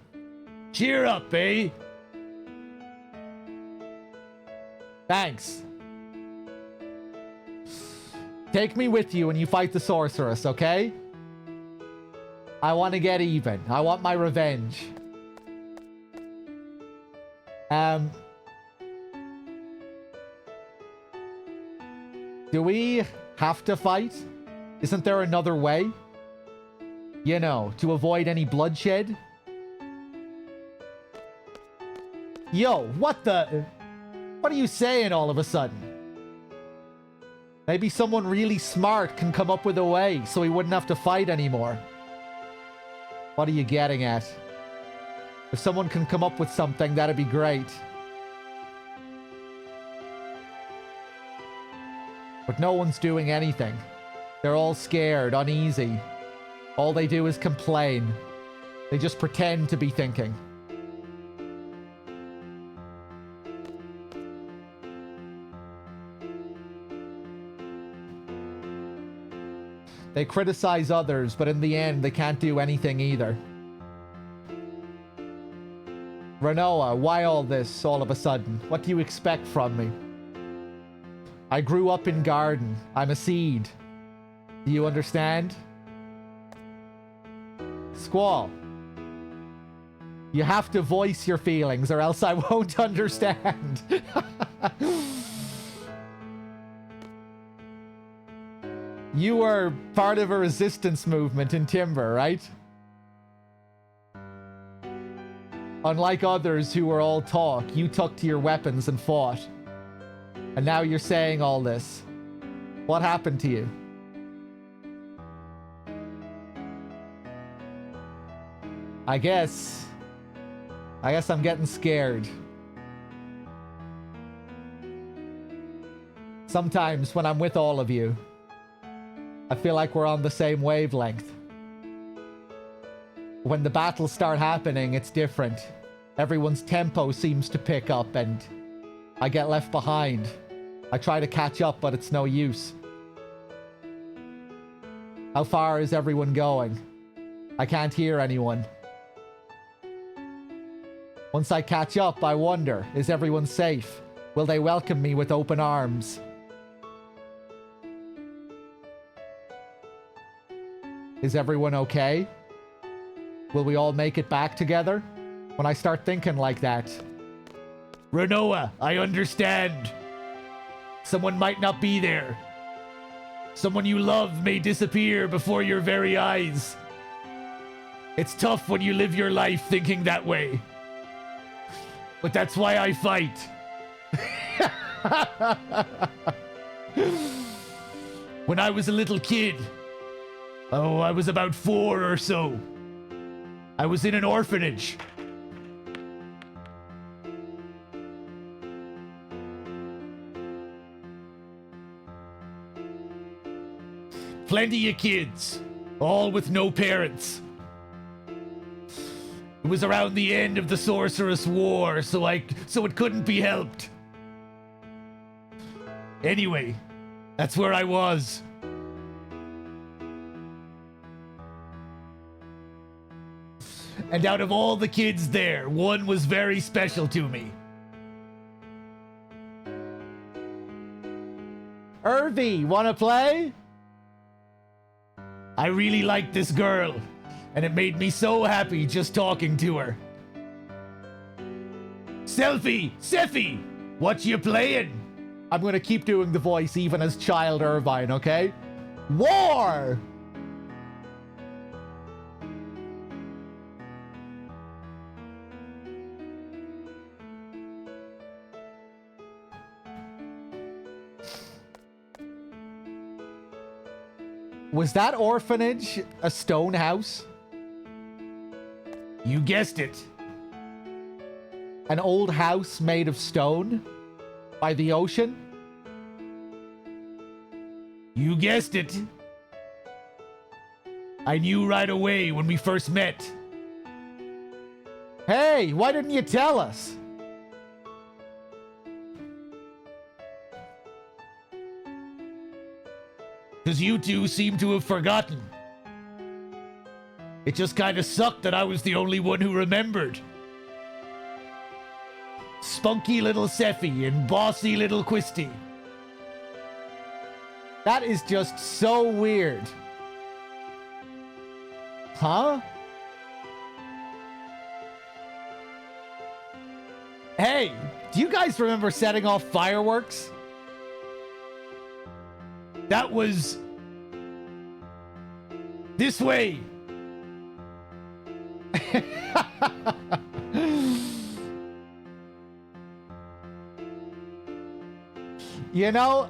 Cheer up, eh? Thanks. Take me with you when you fight the sorceress, okay? I want to get even. I want my revenge. Do we have to fight? Isn't there another way? You know, to avoid any bloodshed? Yo, what the... What are you saying all of a sudden? Maybe someone really smart can come up with a way so we wouldn't have to fight anymore. What are you getting at? If someone can come up with something, that'd be great. But no one's doing anything. They're all scared, uneasy. All they do is complain. They just pretend to be thinking. They criticize others, but in the end, they can't do anything either. Renoa, why all this all of a sudden? What do you expect from me? I grew up in garden. I'm a seed. Do you understand? Squall. You have to voice your feelings or else I won't understand. You were part of a resistance movement in Timber, right? Unlike others who were all talk, you took to your weapons and fought. And now you're saying all this. What happened to you? I guess I'm getting scared. Sometimes when I'm with all of you, I feel like we're on the same wavelength. When the battles start happening, it's different. Everyone's tempo seems to pick up and I get left behind. I try to catch up, but it's no use. How far is everyone going? I can't hear anyone. Once I catch up, I wonder, is everyone safe? Will they welcome me with open arms? Is everyone okay? Will we all make it back together? When I start thinking like that. Renoa, I understand. Someone might not be there. Someone you love may disappear before your very eyes. It's tough when you live your life thinking that way. But that's why I fight. When I was a little kid, I was about 4 or so. I was in an orphanage. Plenty of kids. all with no parents. It was around the end of the Sorceress War, so it couldn't be helped. Anyway, that's where I was. And out of all the kids there, one was very special to me. Irvy, wanna play? I really liked this girl, and it made me so happy just talking to her. Seffi, what you playing? I'm gonna keep doing the voice even as Child Irvine, okay? War! Was that orphanage a stone house? You guessed it. An old house made of stone? By the ocean? You guessed it. I knew right away when we first met. Hey, why didn't you tell us? Because you two seem to have forgotten. It just kind of sucked that I was the only one who remembered. Spunky little Seffi and bossy little Quisty. That is just so weird. Huh? Hey, do you guys remember setting off fireworks? That was... this way. You know,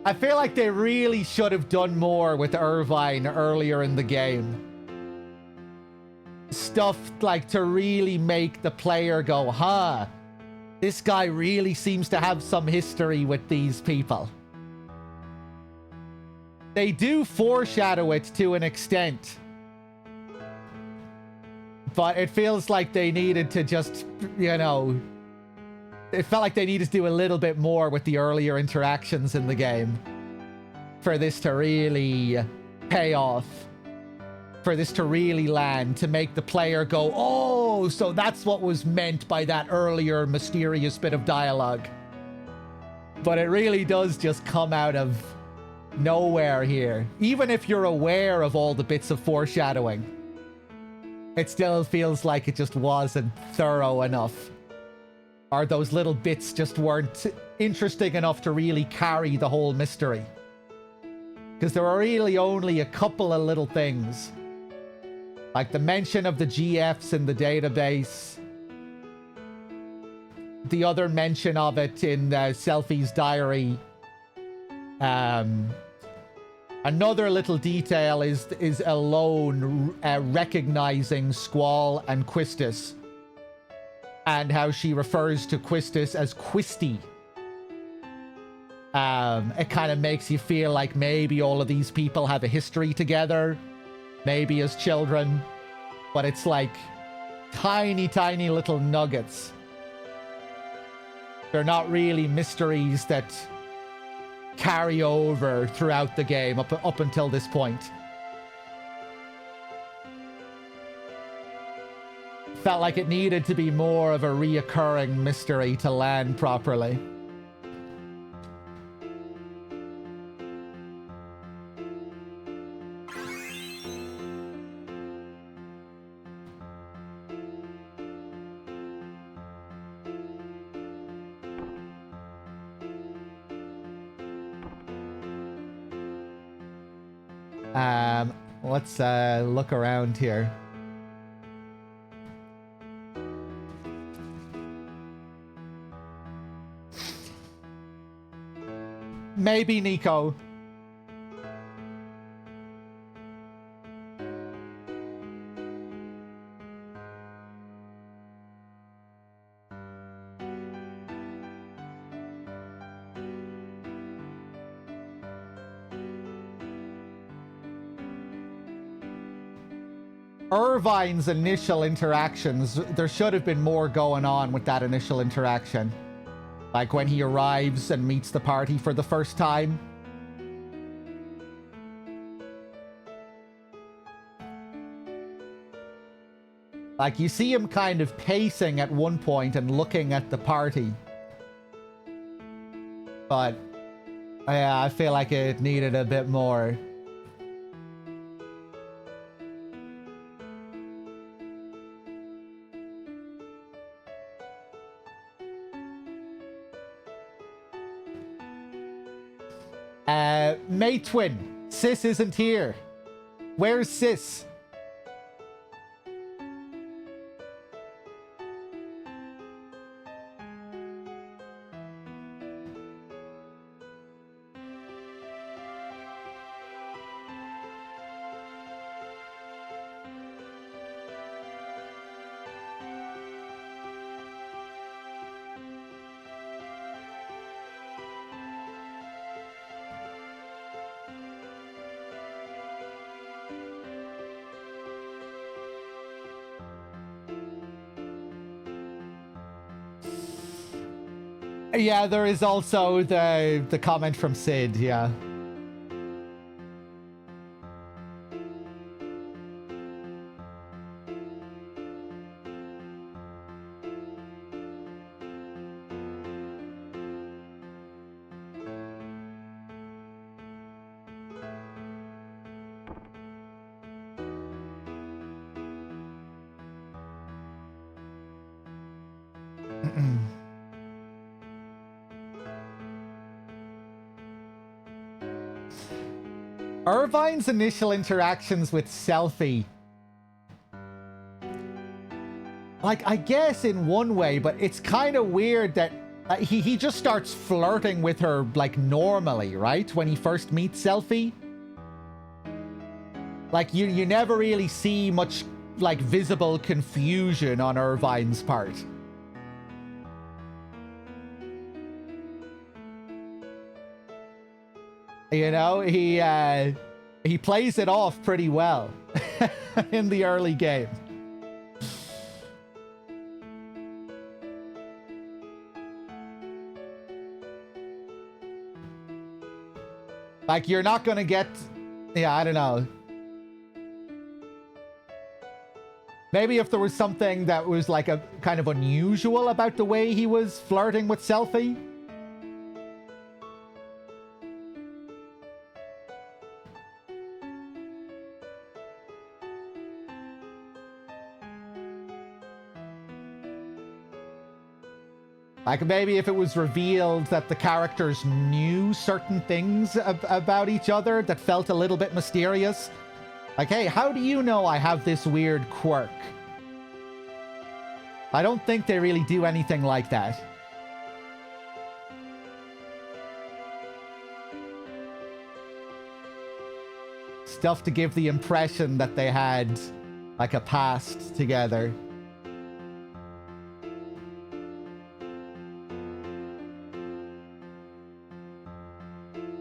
I feel like they really should have done more with Irvine earlier in the game. Stuff like to really make the player go, huh, this guy really seems to have some history with these people. They do foreshadow it to an extent. But it feels like they needed to just, you know... It felt like they needed to do a little bit more with the earlier interactions in the game. For this to really pay off. For this to really land. To make the player go, oh, so that's what was meant by that earlier mysterious bit of dialogue. But it really does just come out of nowhere here. Even if you're aware of all the bits of foreshadowing, it still feels like it just wasn't thorough enough. Or those little bits just weren't interesting enough to really carry the whole mystery. Because there were really only a couple of little things. Like the mention of the GFs in the database. The other mention of it in Selfie's diary. Another little detail is Alone recognizing Squall and Quistis. And how she refers to Quistis as Quisty. It kind of makes you feel like maybe all of these people have a history together. Maybe as children. But it's like tiny, tiny little nuggets. They're not really mysteries that carry over throughout the game up until this point. Felt like it needed to be more of a reoccurring mystery to land properly. Let's look around here. Maybe Nico. Irvine's initial interactions, there should have been more going on with that initial interaction. Like when he arrives and meets the party for the first time. Like, you see him kind of pacing at one point and looking at the party. But, yeah, I feel like it needed a bit more. Matewin, Sis isn't here. Where's Sis? Yeah, there is also the comment from Sid, yeah. Irvine's initial interactions with Selphie. Like, I guess in one way, but it's kind of weird that he just starts flirting with her, like, normally, right? When he first meets Selphie. Like, you never really see much, like, visible confusion on Irvine's part. You know, he plays it off pretty well in the early game. Like, you're not gonna get... Yeah, I don't know. Maybe if there was something that was, like, a kind of unusual about the way he was flirting with Selphie. Like, maybe if it was revealed that the characters knew certain things about each other that felt a little bit mysterious. Like, hey, how do you know I have this weird quirk? I don't think they really do anything like that. Stuff to give the impression that they had, like, a past together.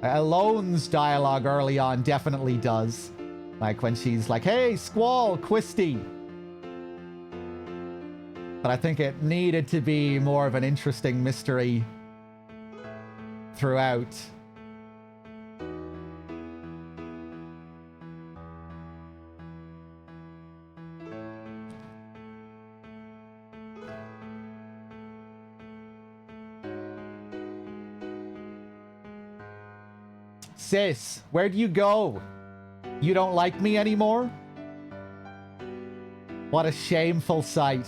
Alone's dialogue early on definitely does. Like when she's like, hey, Squall, Quisty. But I think it needed to be more of an interesting mystery throughout. Sis, where'd you go? You don't like me anymore? What a shameful sight.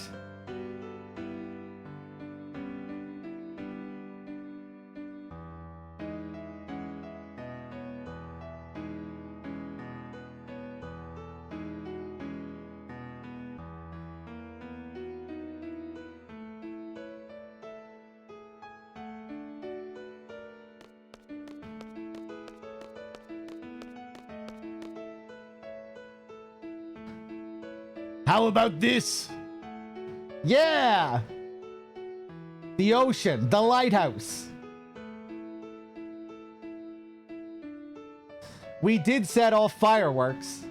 How about this? Yeah! The ocean, the lighthouse. We did set off fireworks.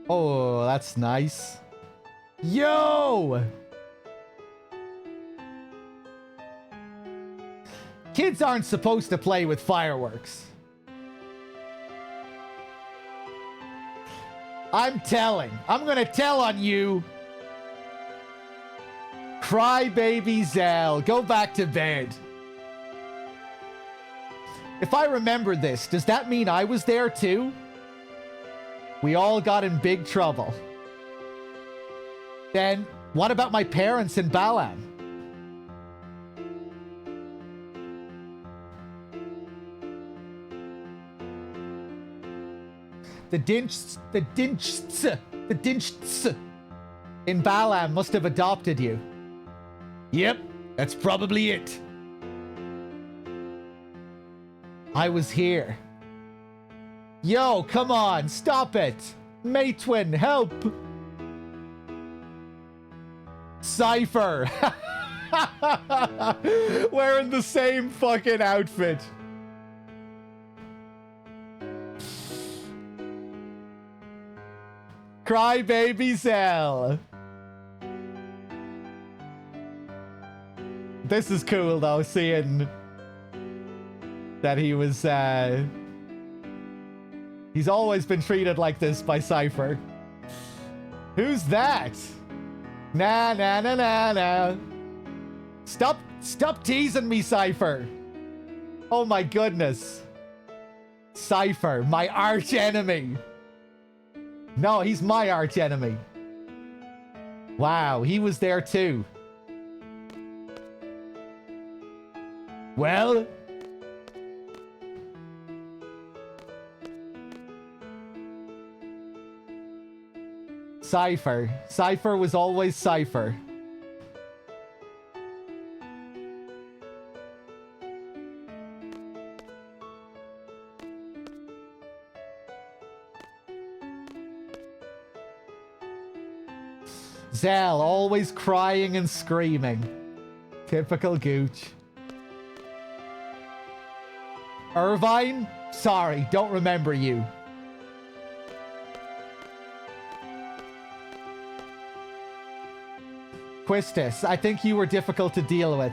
Oh, that's nice. Yo! Kids aren't supposed to play with fireworks. I'm telling. I'm gonna tell on you. Crybaby Zell, go back to bed. If I remember this, does that mean I was there too? We all got in big trouble. Then, what about my parents in Balam? The Dinchs in Balam must have adopted you. Yep, that's probably it. I was here. Yo, come on, stop it. Matewin, help. Cypher. Wearing the same fucking outfit. Crybaby Zell. This is cool though, seeing that he was, he's always been treated like this by Cypher. Who's that? Nah, nah, nah, nah, nah. Stop teasing me, Cypher. Oh my goodness. Cypher, my arch enemy. No, he's my arch enemy. Wow, he was there too. Well, Cypher. Cypher was always Cypher. Zell, always crying and screaming. Typical Gooch. Irvine? Sorry, don't remember you. Quistis, I think you were difficult to deal with.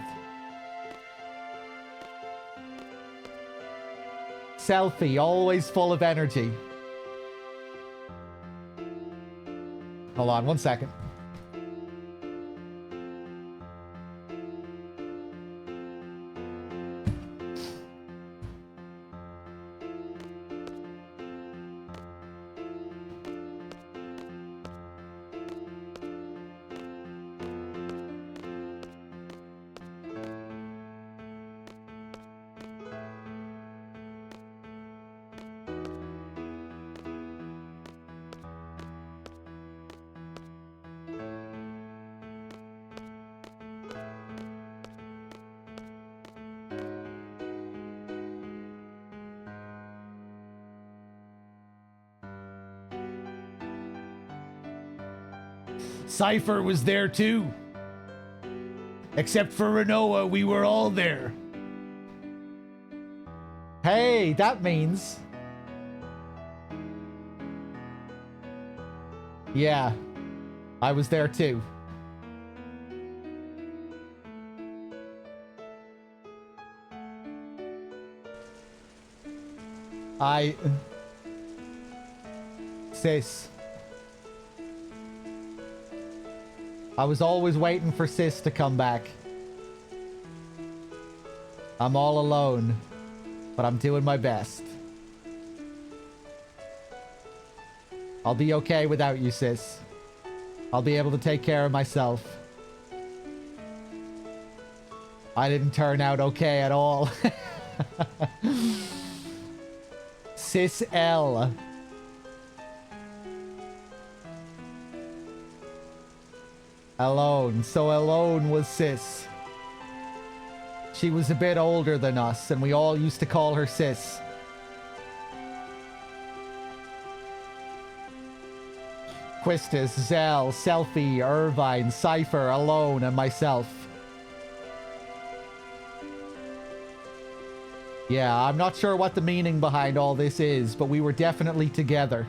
Selfie, always full of energy. Hold on, 1 second. Cypher was there too. Except for Renoa, we were all there. Hey, that means... Yeah, I was there too. Sis. I was always waiting for Sis to come back. I'm all alone, but I'm doing my best. I'll be okay without you, Sis. I'll be able to take care of myself. I didn't turn out okay at all. Sis L. Alone. So alone was Sis. She was a bit older than us, and we all used to call her Sis. Quistis, Zell, Selfie, Irvine, Cypher, Alone, and myself. Yeah, I'm not sure what the meaning behind all this is, but we were definitely together.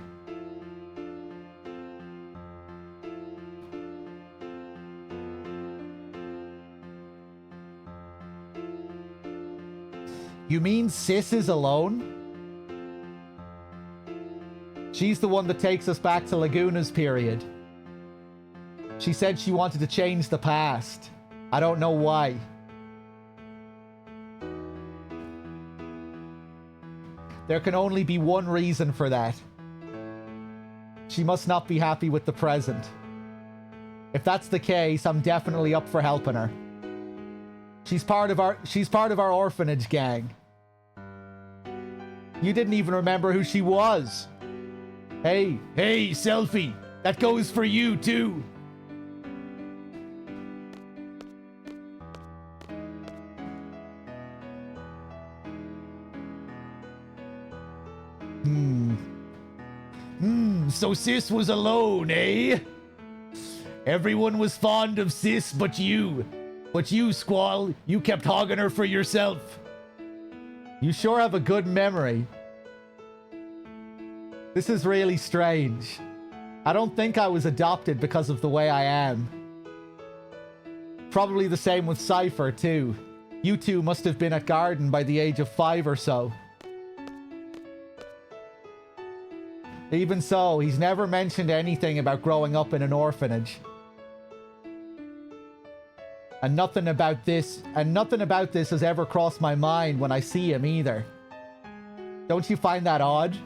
You mean Sis is alone? She's the one that takes us back to Laguna's period. She said she wanted to change the past. I don't know why. There can only be one reason for that. She must not be happy with the present. If that's the case, I'm definitely up for helping her. She's part of our orphanage gang. You didn't even remember who she was. Hey, Selfie. That goes for you too. So Sis was alone, eh? Everyone was fond of Sis but you. But you, Squall, you kept hogging her for yourself. You sure have a good memory. This is really strange. I don't think I was adopted because of the way I am. Probably the same with Cypher, too. You two must have been at Garden by the age of 5 or so. Even so, he's never mentioned anything about growing up in an orphanage. And nothing about this has ever crossed my mind when I see him either. Don't you find that odd?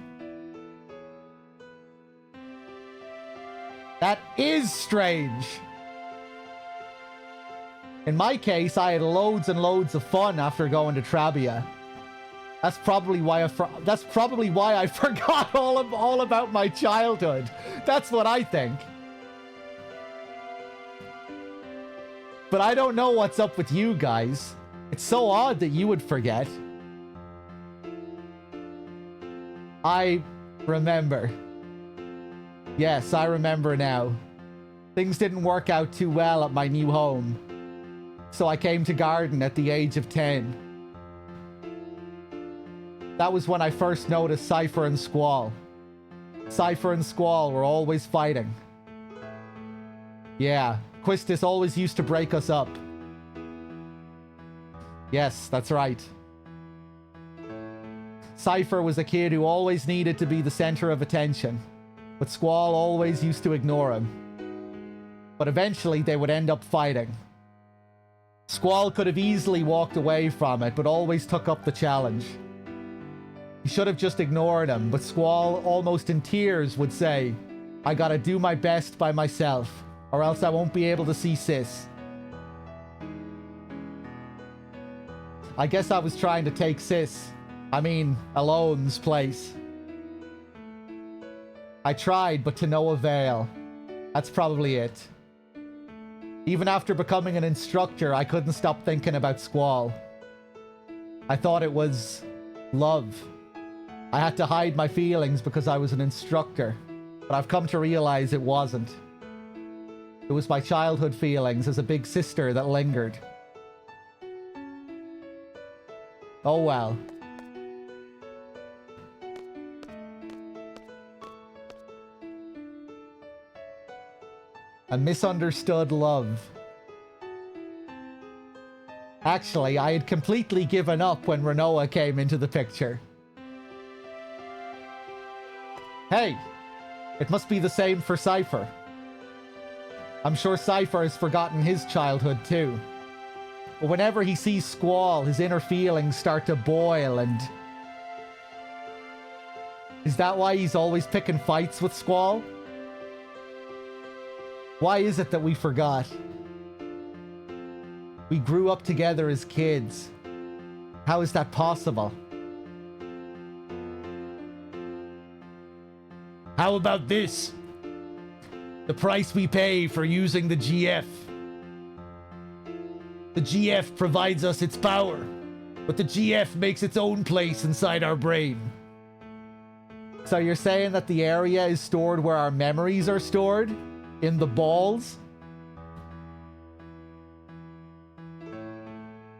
That is strange. In my case, I had loads and loads of fun after going to Trabia. That's probably why I forgot all about my childhood. That's what I think. But I don't know what's up with you guys. It's so odd that you would forget. I remember. Yes, I remember now. Things didn't work out too well at my new home. So I came to Garden at the age of 10. That was when I first noticed Cypher and Squall. Cypher and Squall were always fighting. Yeah, Quistis always used to break us up. Yes, that's right. Cypher was a kid who always needed to be the center of attention, but Squall always used to ignore him. But eventually they would end up fighting. Squall could have easily walked away from it, but always took up the challenge. He should have just ignored him, but Squall, almost in tears, would say, "I gotta do my best by myself, or else I won't be able to see Sis." I guess I was trying to take Alone's place. I tried, but to no avail. That's probably it. Even after becoming an instructor, I couldn't stop thinking about Squall. I thought it was love. I had to hide my feelings because I was an instructor, but I've come to realize it wasn't. It was my childhood feelings as a big sister that lingered. Oh well. A misunderstood love. Actually, I had completely given up when Renoa came into the picture. Hey, it must be the same for Cypher. I'm sure Cypher has forgotten his childhood too. But whenever he sees Squall, his inner feelings start to boil and... Is that why he's always picking fights with Squall? Why is it that we forgot? We grew up together as kids. How is that possible? How about this? The price we pay for using the GF. The GF provides us its power, but the GF makes its own place inside our brain. So you're saying that the area is stored where our memories are stored? In the balls?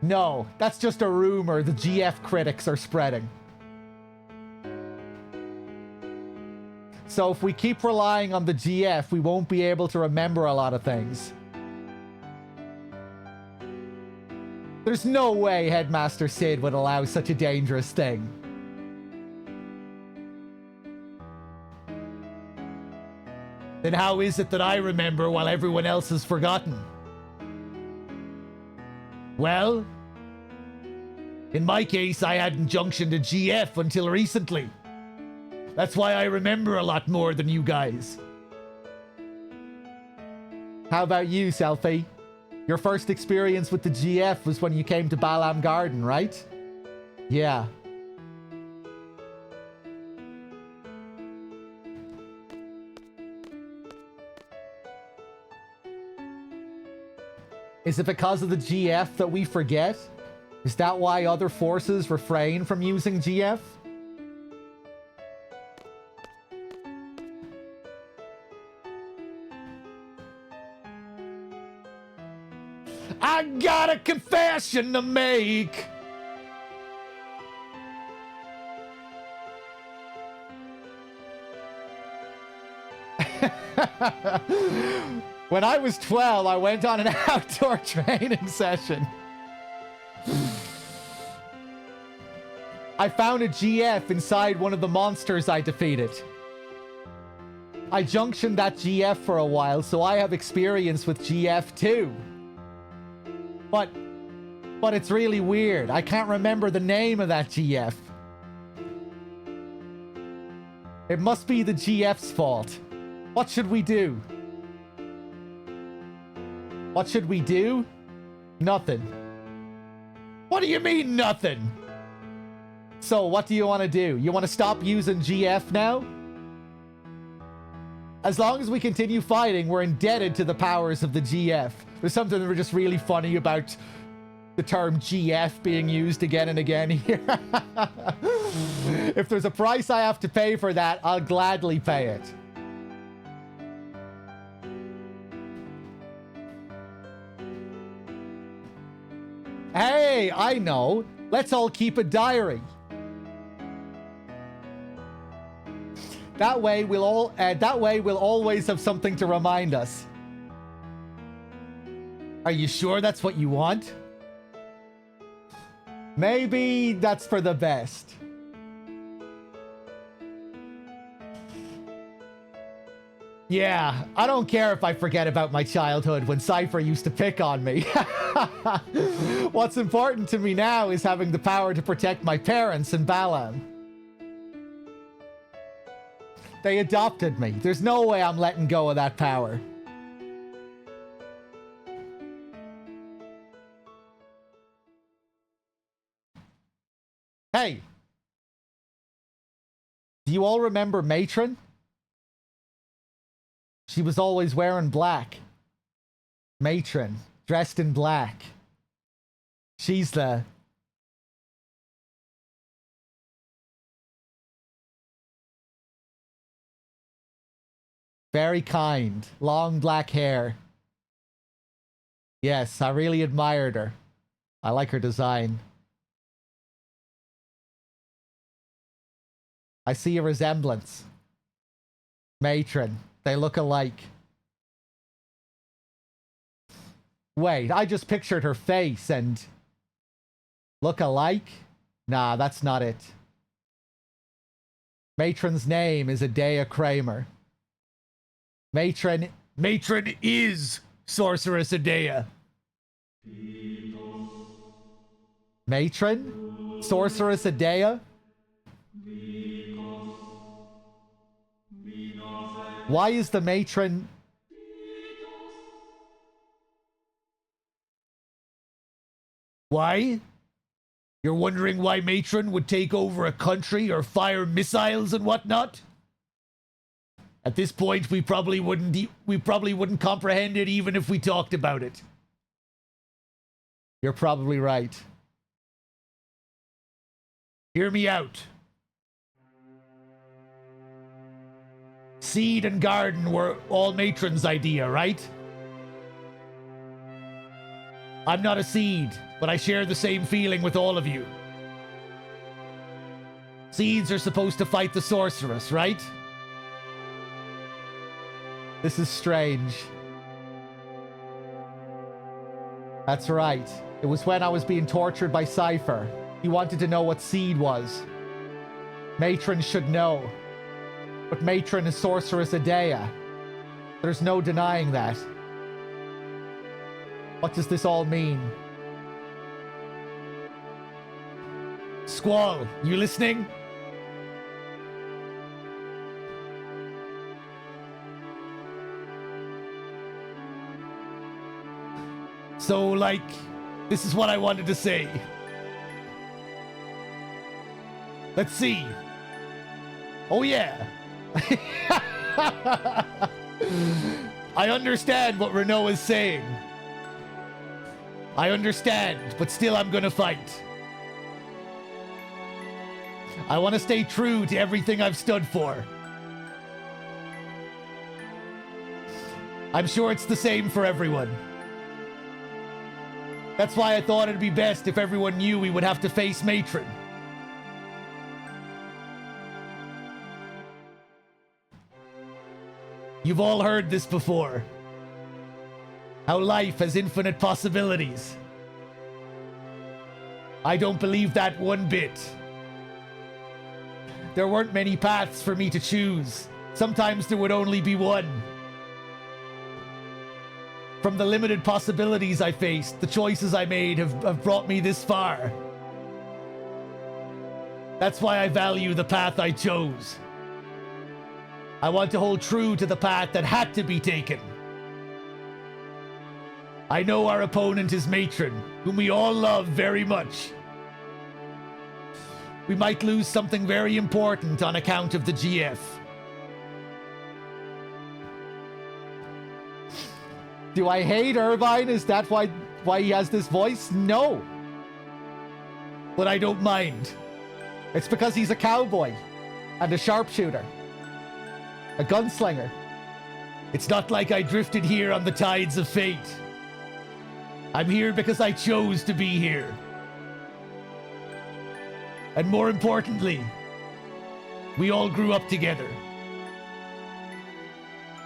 No, that's just a rumor the GF critics are spreading. So if we keep relying on the GF, we won't be able to remember a lot of things. There's no way Headmaster Sid would allow such a dangerous thing. Then how is it that I remember while everyone else has forgotten? Well, in my case, I hadn't junctioned to GF until recently. That's why I remember a lot more than you guys. How about you, Selfie? Your first experience with the GF was when you came to Balam Garden, right? Yeah. Is it because of the GF that we forget? Is that why other forces refrain from using GF? I got a confession to make. When I was 12, I went on an outdoor training session. I found a GF inside one of the monsters I defeated. I junctioned that GF for a while, so I have experience with GF too. But it's really weird. I can't remember the name of that GF. It must be the GF's fault. What should we do? What should we do? Nothing. What do you mean, nothing? So, what do you want to do? You want to stop using GF now? As long as we continue fighting, we're indebted to the powers of the GF. There's something that just really funny about the term GF being used again and again here. If there's a price I have to pay for that, I'll gladly pay it. Hey, I know. Let's all keep a diary. That way we'll always have something to remind us. Are you sure that's what you want? Maybe that's for the best. Yeah, I don't care if I forget about my childhood when Cypher used to pick on me. What's important to me now is having the power to protect my parents in Balam. They adopted me. There's no way I'm letting go of that power. Hey! Do you all remember Matron? She was always wearing black. Matron, dressed in black. She's the... very kind. Long black hair. Yes, I really admired her. I like her design. I see a resemblance. Matron. They look alike. Wait, I just pictured her face and... look alike? Nah, that's not it. Matron's name is Adea Kramer. Matron is Sorceress Adea. Matron? Sorceress Adea? Why is the matron... Why? You're wondering why Matron would take over a country or fire missiles and whatnot? At this point, we probably wouldn't comprehend it even if we talked about it. You're probably right. Hear me out. Seed and garden were all Matron's idea, right? I'm not a seed, but I share the same feeling with all of you. Seeds are supposed to fight the sorceress, right? This is strange. That's right. It was when I was being tortured by Cypher. He wanted to know what seed was. Matron should know. But Matron is Sorceress Adea. There's no denying that. What does this all mean? Squall, you listening? So, like, this is what I wanted to say. Let's see. Oh, yeah. I understand what Renault is saying. I understand, but still I'm gonna fight. I want to stay true to everything I've stood for. I'm sure it's the same for everyone. That's why I thought it'd be best if everyone knew we would have to face Matron. You've all heard this before. How life has infinite possibilities. I don't believe that one bit. There weren't many paths for me to choose. Sometimes there would only be one. From the limited possibilities I faced, the choices I made have brought me this far. That's why I value the path I chose. I want to hold true to the path that had to be taken. I know our opponent is Matron, whom we all love very much. We might lose something very important on account of the GF. Do I hate Irvine? Is that why he has this voice? No. But I don't mind. It's because he's a cowboy and a sharpshooter. A gunslinger. It's not like I drifted here on the tides of fate. I'm here because I chose to be here. And more importantly, we all grew up together.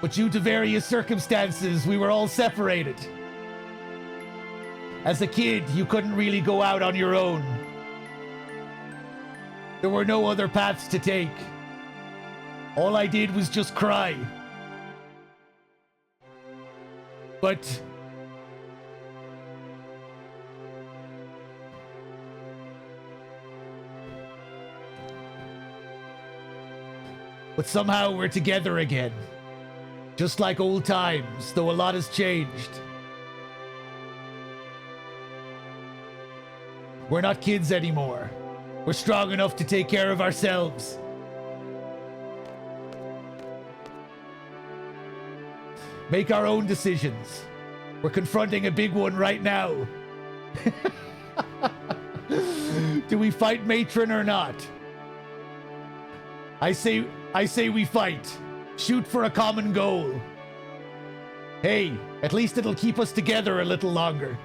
But due to various circumstances, we were all separated. As a kid, you couldn't really go out on your own. There were no other paths to take. All I did was just cry. But somehow we're together again. Just like old times, though a lot has changed. We're not kids anymore. We're strong enough to take care of ourselves. Make our own decisions. We're confronting a big one right now. Do we fight Matron or not? I say we fight. Shoot for a common goal. Hey, at least it'll keep us together a little longer.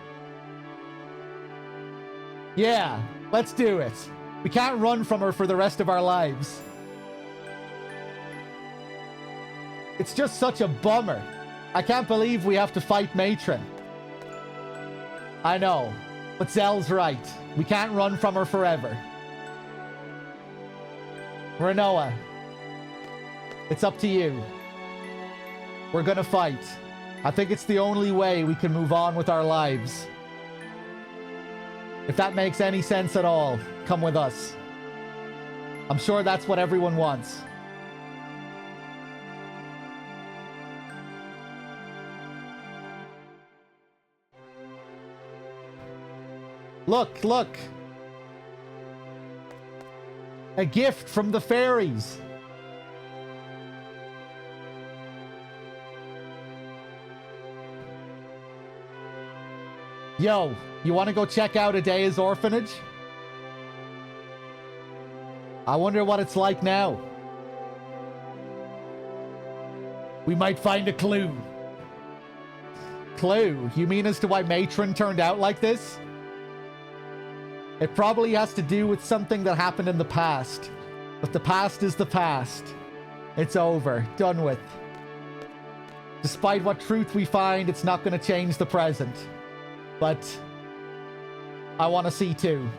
Yeah, let's do it. We can't run from her for the rest of our lives. It's just such a bummer. I can't believe we have to fight Matron. I know, but Zell's right. We can't run from her forever. Renoa, it's up to you. We're gonna fight. I think it's the only way we can move on with our lives. If that makes any sense at all, come with us. I'm sure that's what everyone wants. Look, look! A gift from the fairies! Yo, you want to go check out Adea's orphanage? I wonder what it's like now. We might find a clue. Clue? You mean as to why Matron turned out like this? It probably has to do with something that happened in the past. But the past is the past. It's over. Done with. Despite what truth we find, it's not going to change the present. But I want to see too.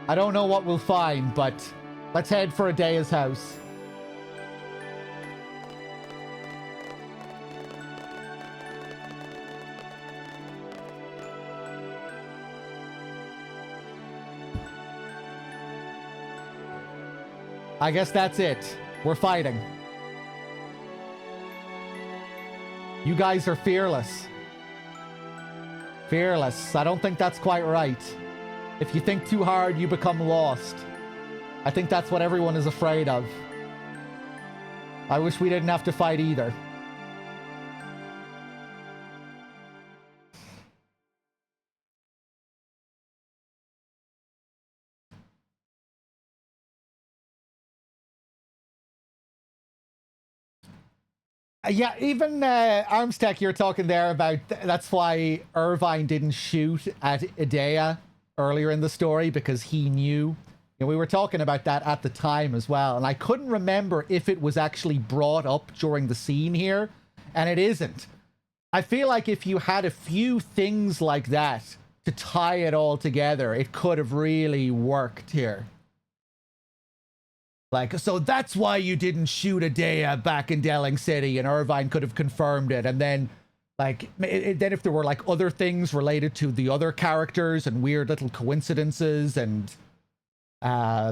I don't know what we'll find, but let's head for Adea's house. I guess that's it. We're fighting. You guys are fearless. Fearless. I don't think that's quite right. If you think too hard, you become lost. I think that's what everyone is afraid of. I wish we didn't have to fight either. Yeah, even Armstech, you're talking there about that's why Irvine didn't shoot at Adea earlier in the story, because he knew. And we were talking about that at the time as well, and I couldn't remember if it was actually brought up during the scene here, and it isn't. I feel like if you had a few things like that to tie it all together, it could have really worked here. Like, so that's why you didn't shoot Adea back in Delling City, and Irvine could have confirmed it. And then, like, then if there were, like, other things related to the other characters and weird little coincidences and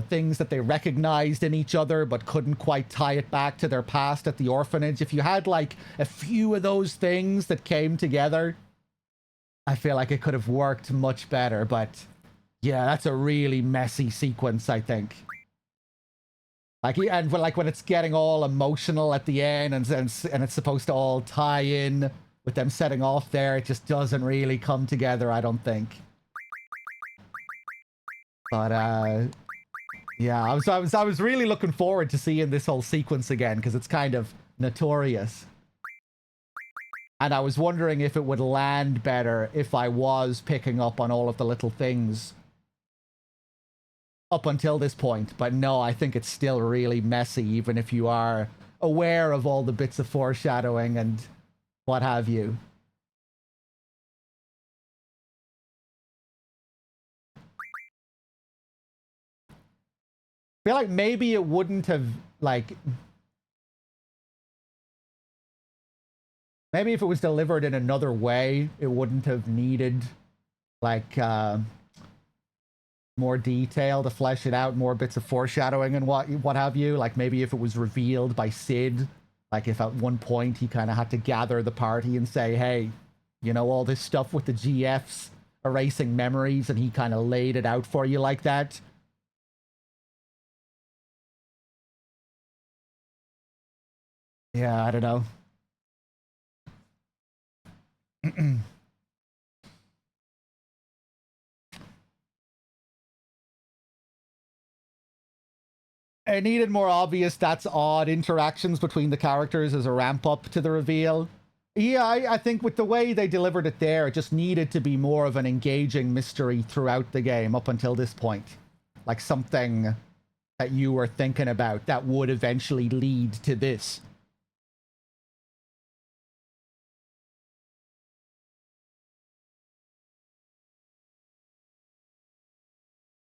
things that they recognized in each other but couldn't quite tie it back to their past at the orphanage. If you had, like, a few of those things that came together, I feel like it could have worked much better. But, yeah, that's a really messy sequence, I think. Like, and like when it's getting all emotional at the end and it's supposed to all tie in with them setting off there, it just doesn't really come together, I don't think. But yeah, I was really looking forward to seeing this whole sequence again, because it's kind of notorious. And I was wondering if it would land better if I was picking up on all of the little things up until this point. But no, I think it's still really messy, even if you are aware of all the bits of foreshadowing and what have you. I feel like maybe it wouldn't have, like... Maybe if it was delivered in another way, it wouldn't have needed, like, more detail to flesh it out, more bits of foreshadowing and what have you. Like, maybe if it was revealed by Sid, like if at one point he kind of had to gather the party and say, hey, you know, all this stuff with the GFs erasing memories, and he kind of laid it out for you like that. Yeah, I don't know. It needed more obvious, that's odd interactions between the characters as a ramp up to the reveal. Yeah, I think with the way they delivered it there, it just needed to be more of an engaging mystery throughout the game up until this point. Like something that you were thinking about that would eventually lead to this.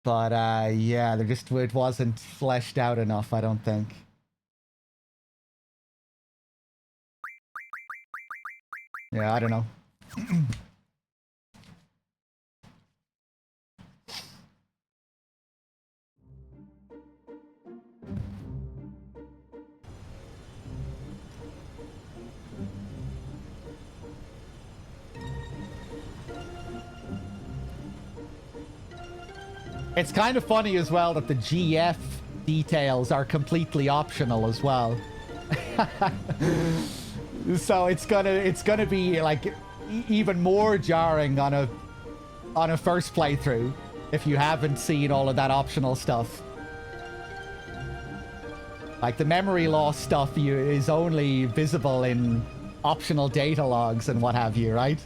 But, yeah, it wasn't fleshed out enough, I don't think. Yeah, I don't know. It's kind of funny as well that the GF details are completely optional as well. So it's gonna be like even more jarring on a first playthrough if you haven't seen all of that optional stuff. Like the memory loss stuff is only visible in optional data logs and what have you, right?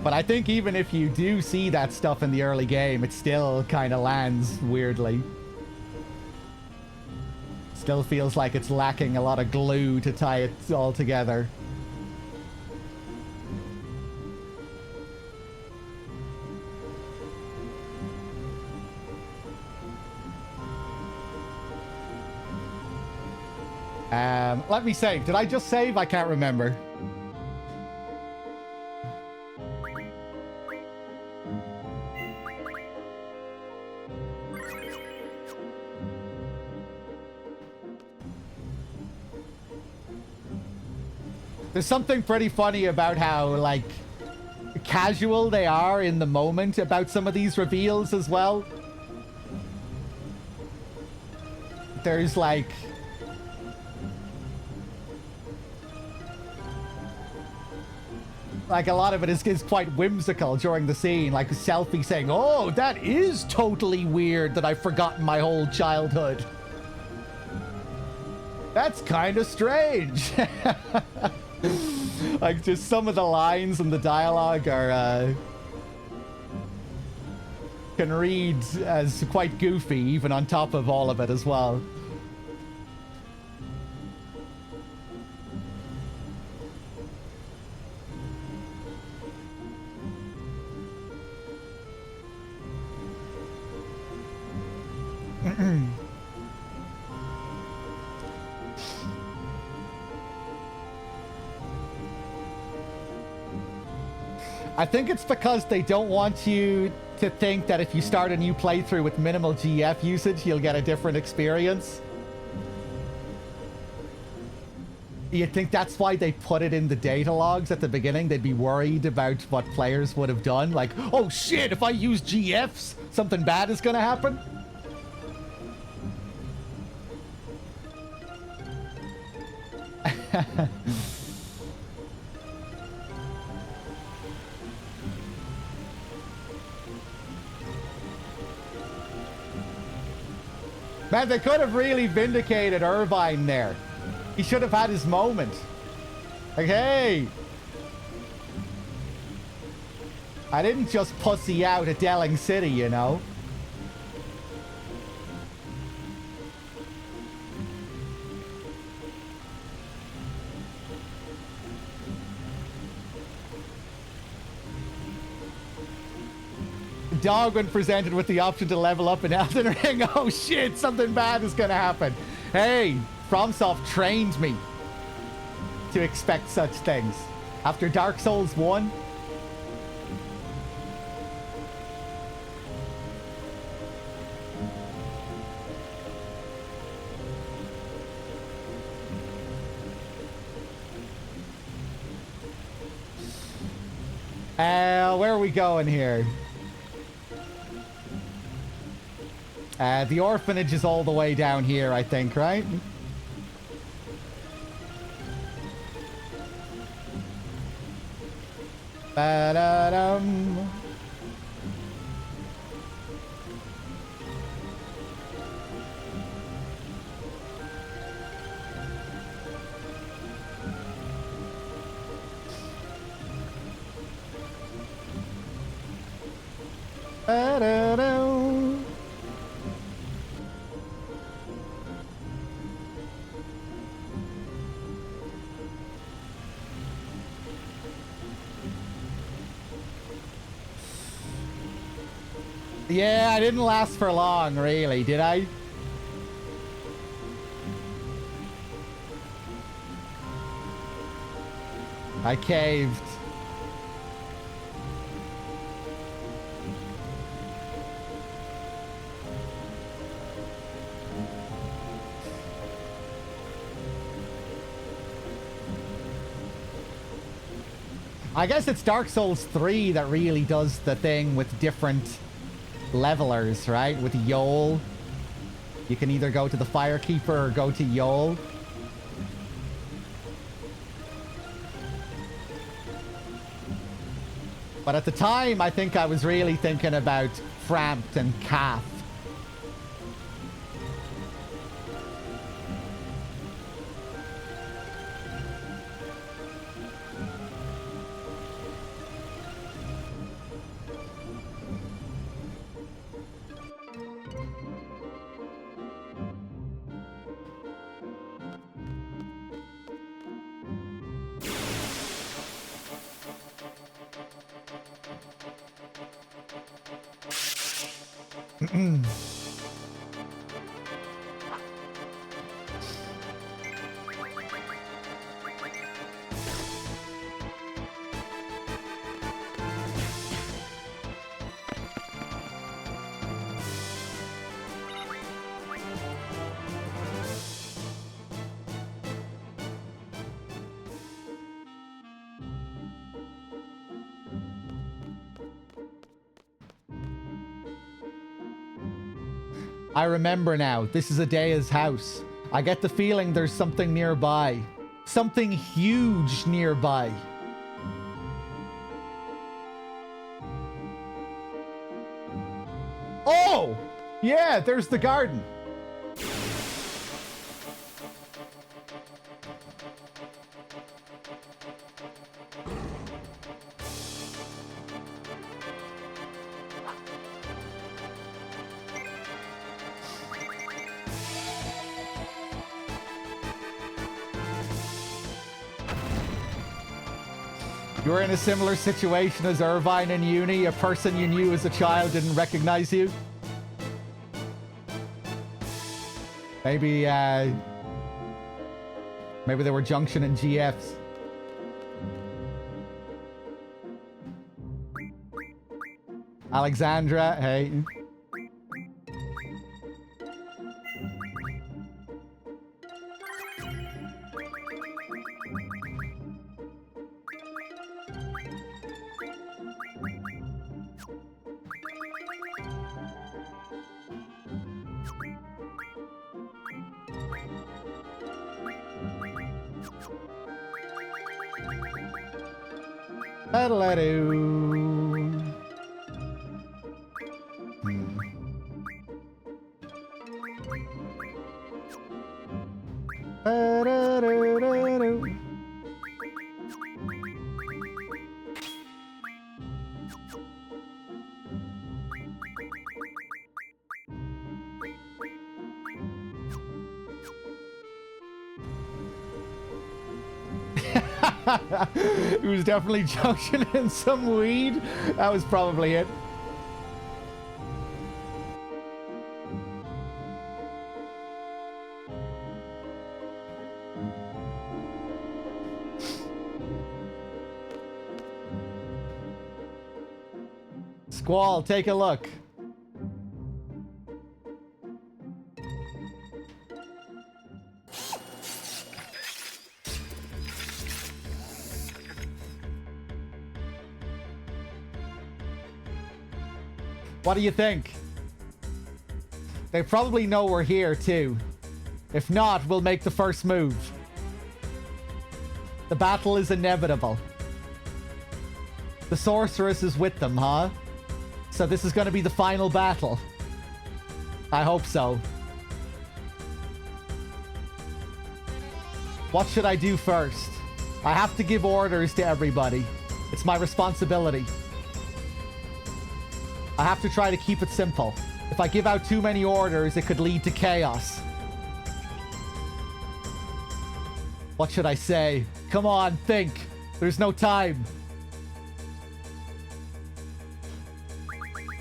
But I think even if you do see that stuff in the early game, it still kind of lands weirdly. Still feels like it's lacking a lot of glue to tie it all together. Let me save. Did I just save? I can't remember. There's something pretty funny about how, like, casual they are in the moment about some of these reveals as well. There's, like... Like, a lot of it is quite whimsical during the scene. Like, a selfie saying, oh, that is totally weird that I've forgotten my whole childhood. That's kind of strange. Like, just some of the lines in the dialogue are, can read as quite goofy, even on top of all of it as well. I think it's because they don't want you to think that if you start a new playthrough with minimal GF usage, you'll get a different experience. You think that's why they put it in the data logs at the beginning? They'd be worried about what players would have done. Like, oh shit, if I use GFs, something bad is gonna happen? Man, they could have really vindicated Irvine there. He should have had his moment. Like, hey! I didn't just pussy out at Delling City, you know? Dog, when presented with the option to level up in Elden Ring, oh shit, something bad is gonna happen. Hey, FromSoft trained me to expect such things. After Dark Souls 1, where are we going here? The orphanage is all the way down here, I think, right? Ba-da-dum. Ba-da-dum. Yeah, I didn't last for long, really, did I? I caved. I guess it's Dark Souls 3 that really does the thing with different levelers, right? With Yol, you can either go to the Firekeeper or go to Yol. But at the time, I think I was really thinking about Frampt and Calf. I remember now. This is Adea's house. I get the feeling there's something nearby. Something huge nearby. Oh! Yeah, there's the garden. You were in a similar situation as Irvine in uni. A person you knew as a child didn't recognize you. Maybe, maybe they were Junction and GFs. Alexandra, hey. It was definitely Junction and some weed. That was probably it. Squall, take a look. What do you think? They probably know we're here too. If not, we'll make the first move. The battle is inevitable. The sorceress is with them, huh? So this is going to be the final battle. I hope so. What should I do first? I have to give orders to everybody. It's my responsibility. I have to try to keep it simple. If I give out too many orders, it could lead to chaos. What should I say? Come on, think. There's no time.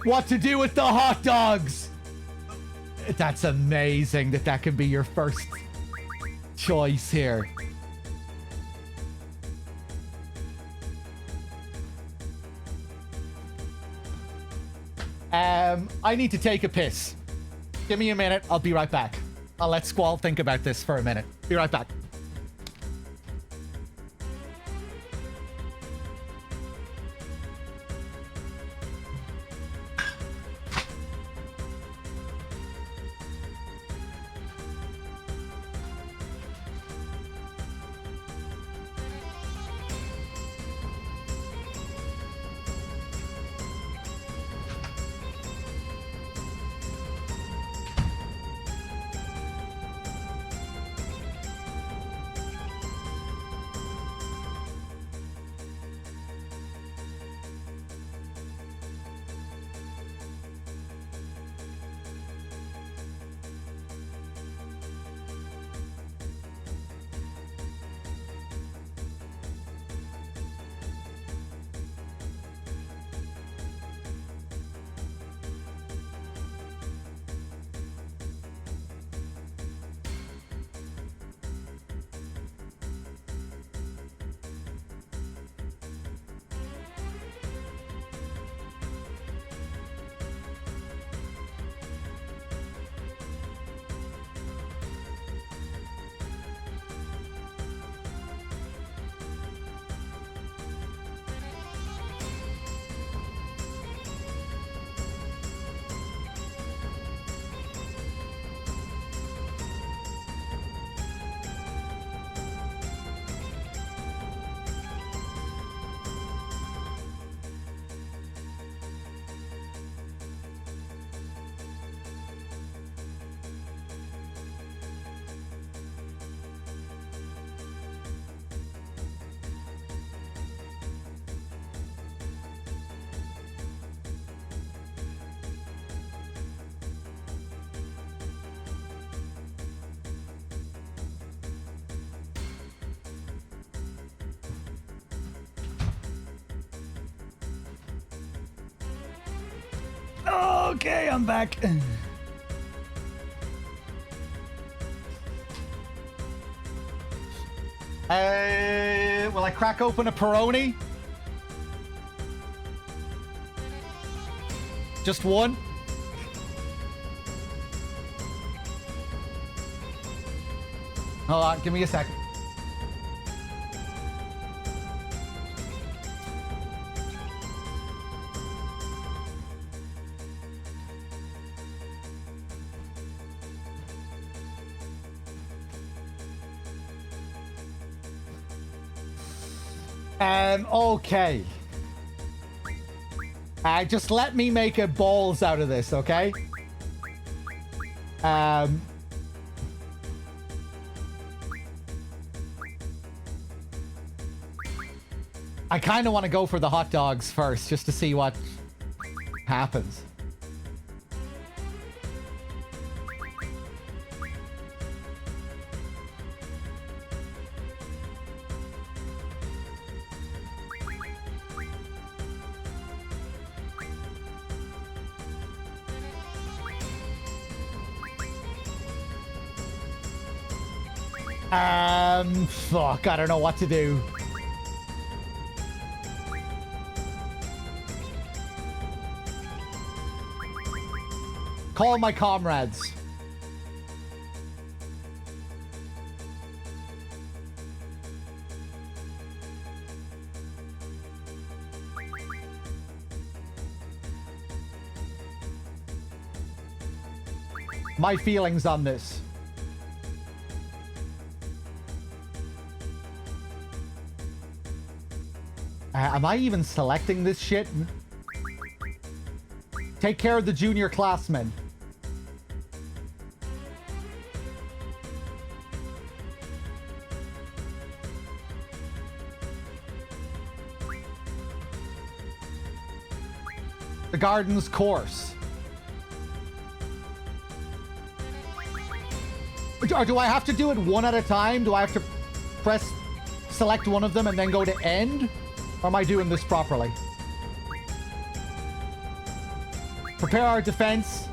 What to do with the hot dogs? That's amazing that that can be your first choice here. I need to take a piss. Give me a minute. I'll be right back. I'll let Squall think about this for a minute. Be right back. Okay, I'm back. Will I crack open a Peroni? Just one? Hold on, give me a second. Okay. Just let me make a balls out of this, okay? I kind of want to go for the hot dogs first, just to see what happens. Fuck, I don't know what to do. Call my comrades. My feelings on this. Am I even selecting this shit? Take care of the junior classmen. The garden's course. Or do I have to do it one at a time? Do I have to select one of them and then go to end? Or am I doing this properly? Prepare our defense.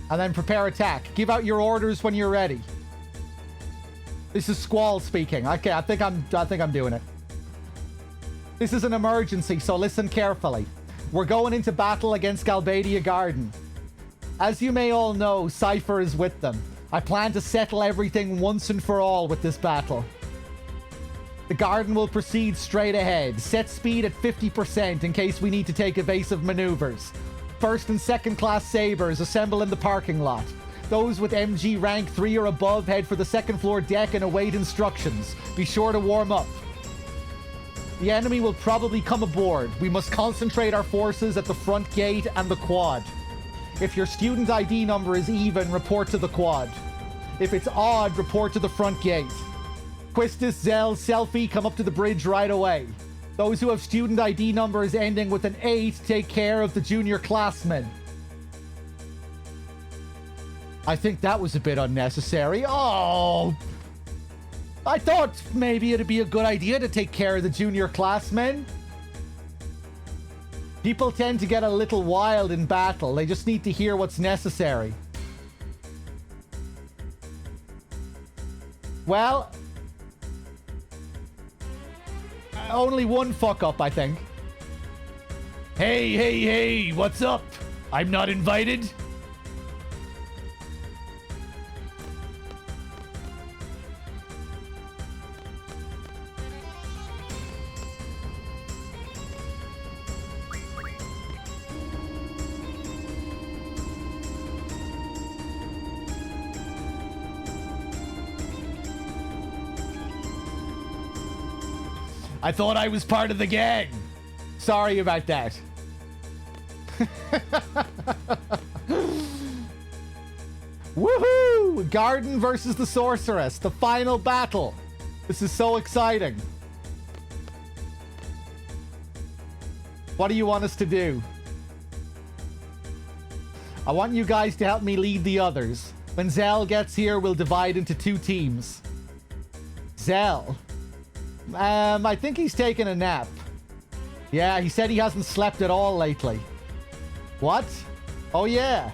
And then prepare attack. Give out your orders when you're ready. This is Squall speaking. Okay, I think I'm doing it. This is an emergency, so listen carefully. We're going into battle against Galbadia Garden. As you may all know, Cypher is with them. I plan to settle everything once and for all with this battle. The garden will proceed straight ahead. Set speed at 50% in case we need to take evasive maneuvers. First and second class sabers assemble in the parking lot. Those with MG rank 3 or above head for the second floor deck and await instructions. Be sure to warm up. The enemy will probably come aboard. We must concentrate our forces at the front gate and the quad. If your student ID number is even, report to the quad. If it's odd, report to the front gate. Quistis, Zell, Selfie, come up to the bridge right away. Those who have student ID numbers ending with an 8, take care of the junior classmen. I think that was a bit unnecessary. Oh! I thought maybe it'd be a good idea to take care of the junior classmen. People tend to get a little wild in battle. They just need to hear what's necessary. Well, only one fuck up, I think. Hey, what's up? I'm not invited? I thought I was part of the gang. Sorry about that. Woohoo! Garden versus the Sorceress. The final battle. This is so exciting. What do you want us to do? I want you guys to help me lead the others. When Zell gets here, we'll divide into 2 teams. Zell. I think he's taking a nap. Yeah, he said he hasn't slept at all lately. What? Oh, yeah.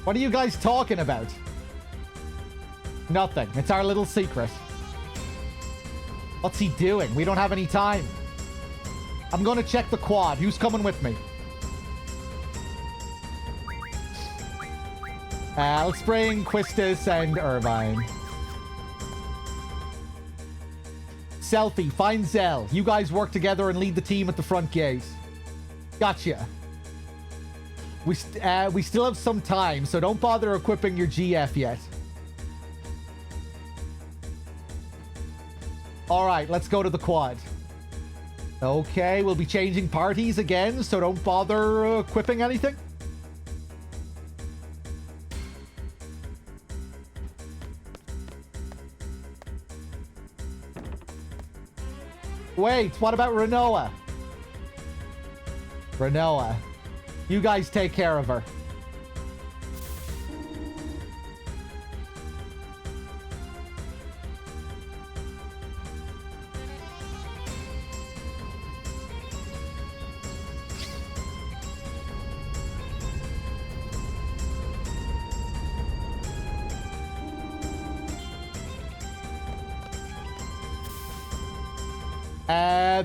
What are you guys talking about? Nothing. It's our little secret. What's he doing? We don't have any time. I'm going to check the quad. Who's coming with me? Let's bring Quistis and Irvine. Selfie, find Zell. You guys work together and lead the team at the front gate. Gotcha. We still have some time, so don't bother equipping your GF yet. Alright, let's go to the quad. Okay, we'll be changing parties again, so don't bother equipping anything. Wait, what about Renoa? Renoa. You guys take care of her.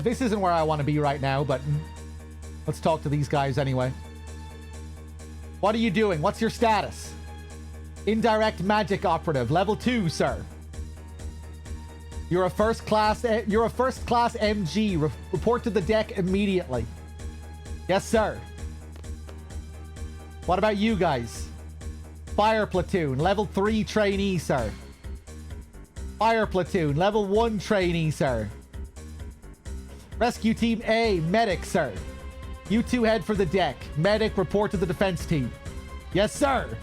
This isn't where I want to be right now, but let's talk to these guys anyway. What are you doing? What's your status? Indirect magic operative, level 2, sir. You're a first class MG. Report to the deck immediately. Yes, sir. What about you guys? Fire platoon, level 3 trainee, sir. Fire platoon, level 1 trainee, sir. Rescue team A, medic, sir. You 2 head for the deck. Medic, report to the defense team. Yes, sir.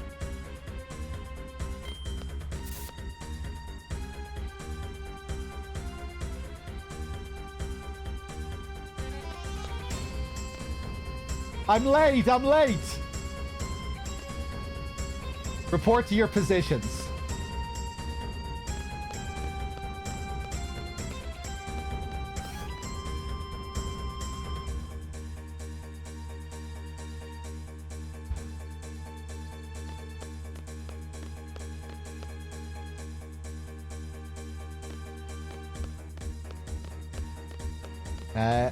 I'm late. Report to your positions.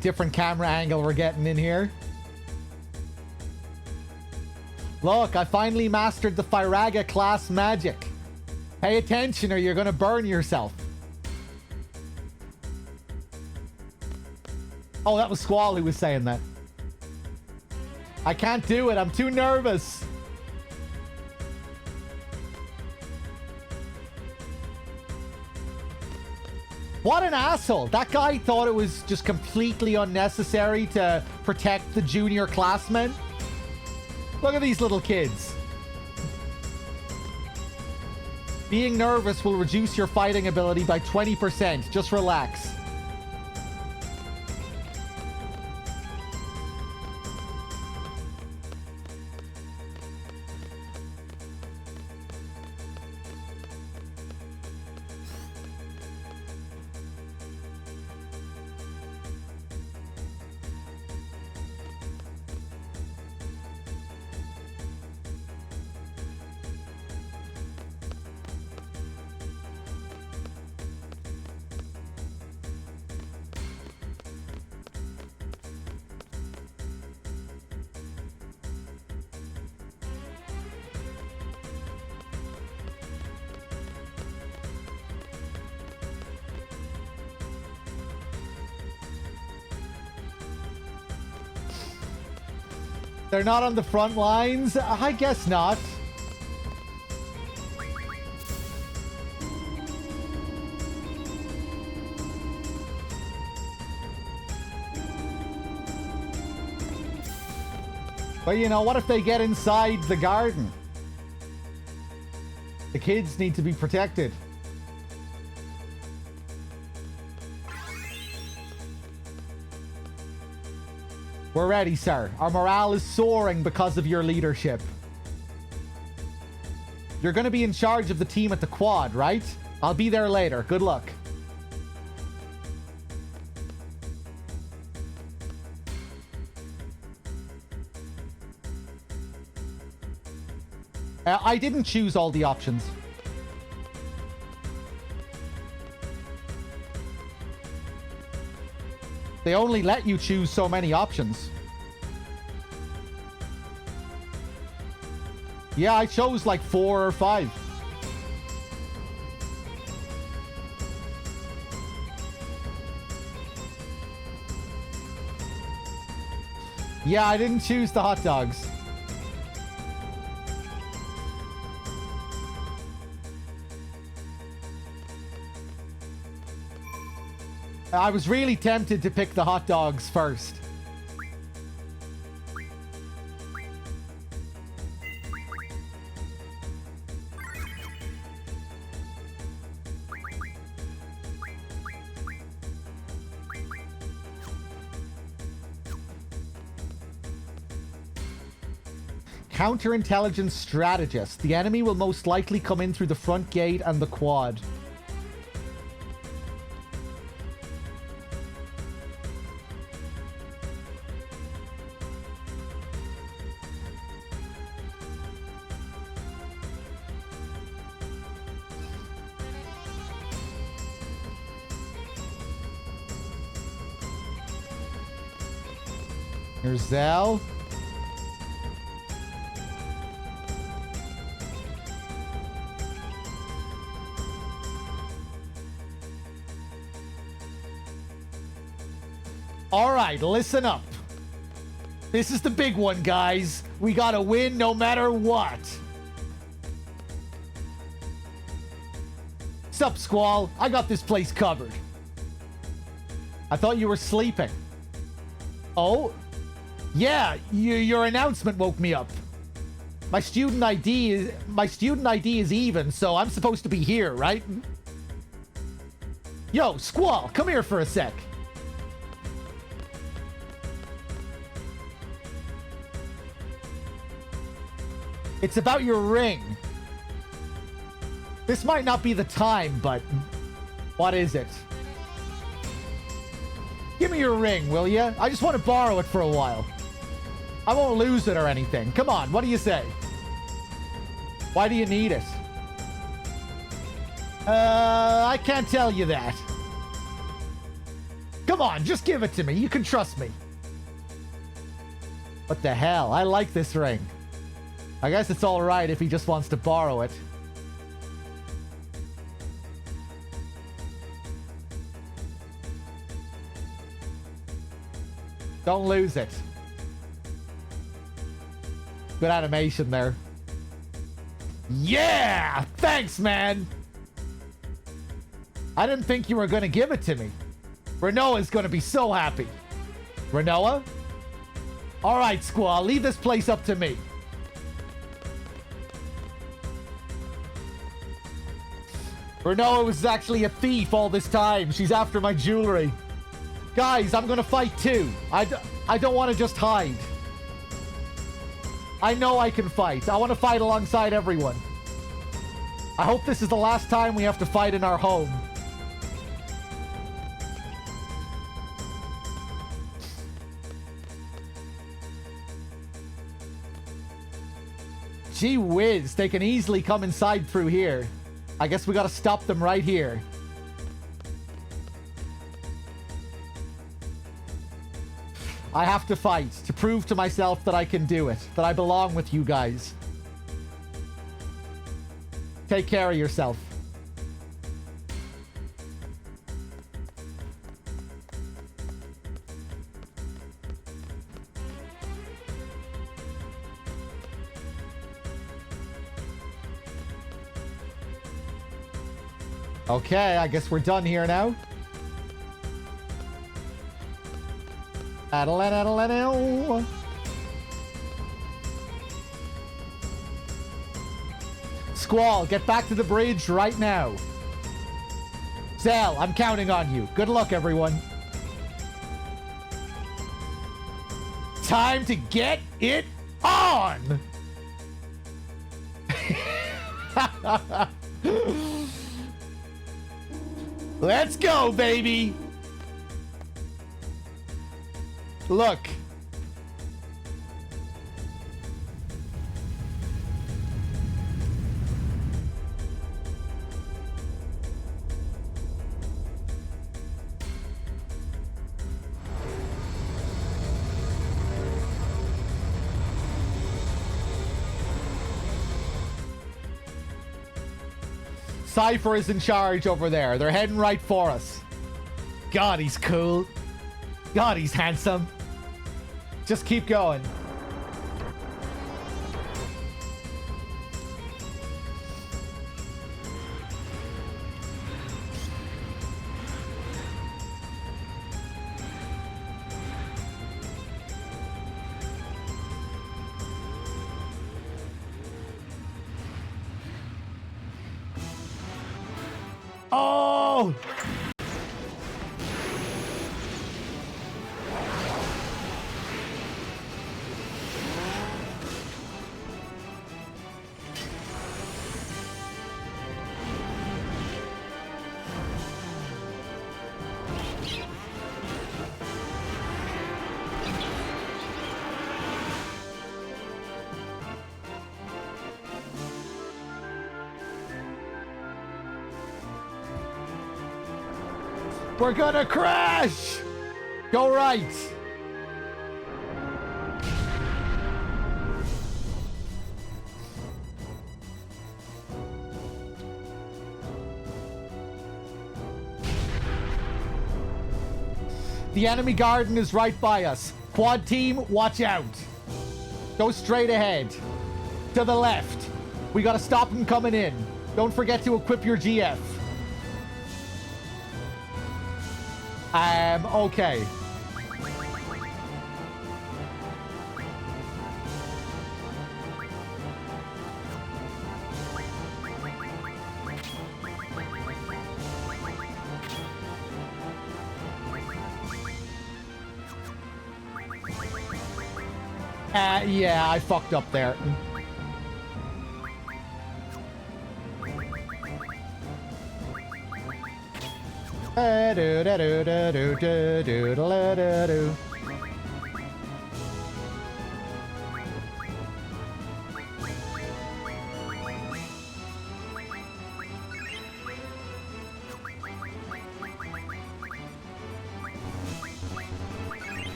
Different camera angle we're getting in here. Look, I finally mastered the Threedogg class magic. Pay attention or you're gonna burn yourself. Oh, that was Squall who was saying that. I can't do it. I'm too nervous. What an asshole. That guy thought it was just completely unnecessary to protect the junior classmen. Look at these little kids. Being nervous will reduce your fighting ability by 20%. Just relax. They're not on the front lines? I guess not. But you know, what if they get inside the garden? The kids need to be protected. We're ready, sir. Our morale is soaring because of your leadership. You're going to be in charge of the team at the quad, right? I'll be there later. Good luck. I didn't choose all the options. They only let you choose so many options. Yeah, I chose like 4 or 5. Yeah, I didn't choose the hot dogs. I was really tempted to pick the hot dogs first. Counterintelligence strategist. The enemy will most likely come in through the front gate and the quad. Here's Zell. All right, listen up. This is the big one, guys. We gotta win no matter what. Sup, Squall? I got this place covered. I thought you were sleeping. Oh? Yeah, your announcement woke me up. My student ID is even, so I'm supposed to be here, right? Yo, Squall, come here for a sec. It's about your ring. This might not be the time, but what is it? Give me your ring, will ya? I just want to borrow it for a while. I won't lose it or anything. Come on, what do you say? Why do you need it? I can't tell you that. Come on, just give it to me. You can trust me. What the hell? I like this ring. I guess it's all right if he just wants to borrow it. Don't lose it. Good animation there. Yeah! Thanks, man! I didn't think you were going to give it to me. Renoa's going to be so happy. Renoa? All right, Squall, leave this place up to me. Renoa was actually a thief all this time. She's after my jewelry. Guys, I'm gonna fight too. I don't want to just hide. I know I can fight. I want to fight alongside everyone. I hope this is the last time we have to fight in our home. Gee whiz, they can easily come inside through here. I guess we gotta stop them right here. I have to fight to prove to myself that I can do it, that I belong with you guys. Take care of yourself. Okay, I guess we're done here now. Squall, get back to the bridge right now. Zell, I'm counting on you. Good luck, everyone. time to get it on! Let's go, baby! Look. Cypher is in charge over there. They're heading right for us. God, he's cool. God, he's handsome. Just keep going. Oh! We're gonna crash! Go right. The enemy garden is right by us. Quad team, watch out. Go straight ahead. To the left. We gotta stop them coming in. Don't forget to equip your GF. Okay. Yeah, I fucked up there.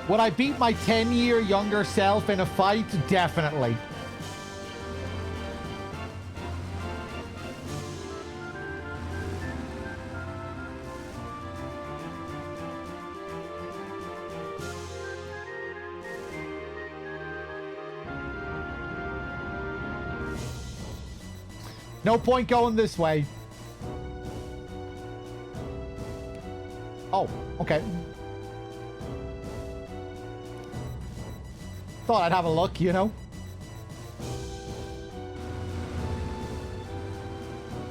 Would I beat my 10-year younger self in a fight? Definitely. No point going this way. Oh, okay. Thought I'd have a look, you know.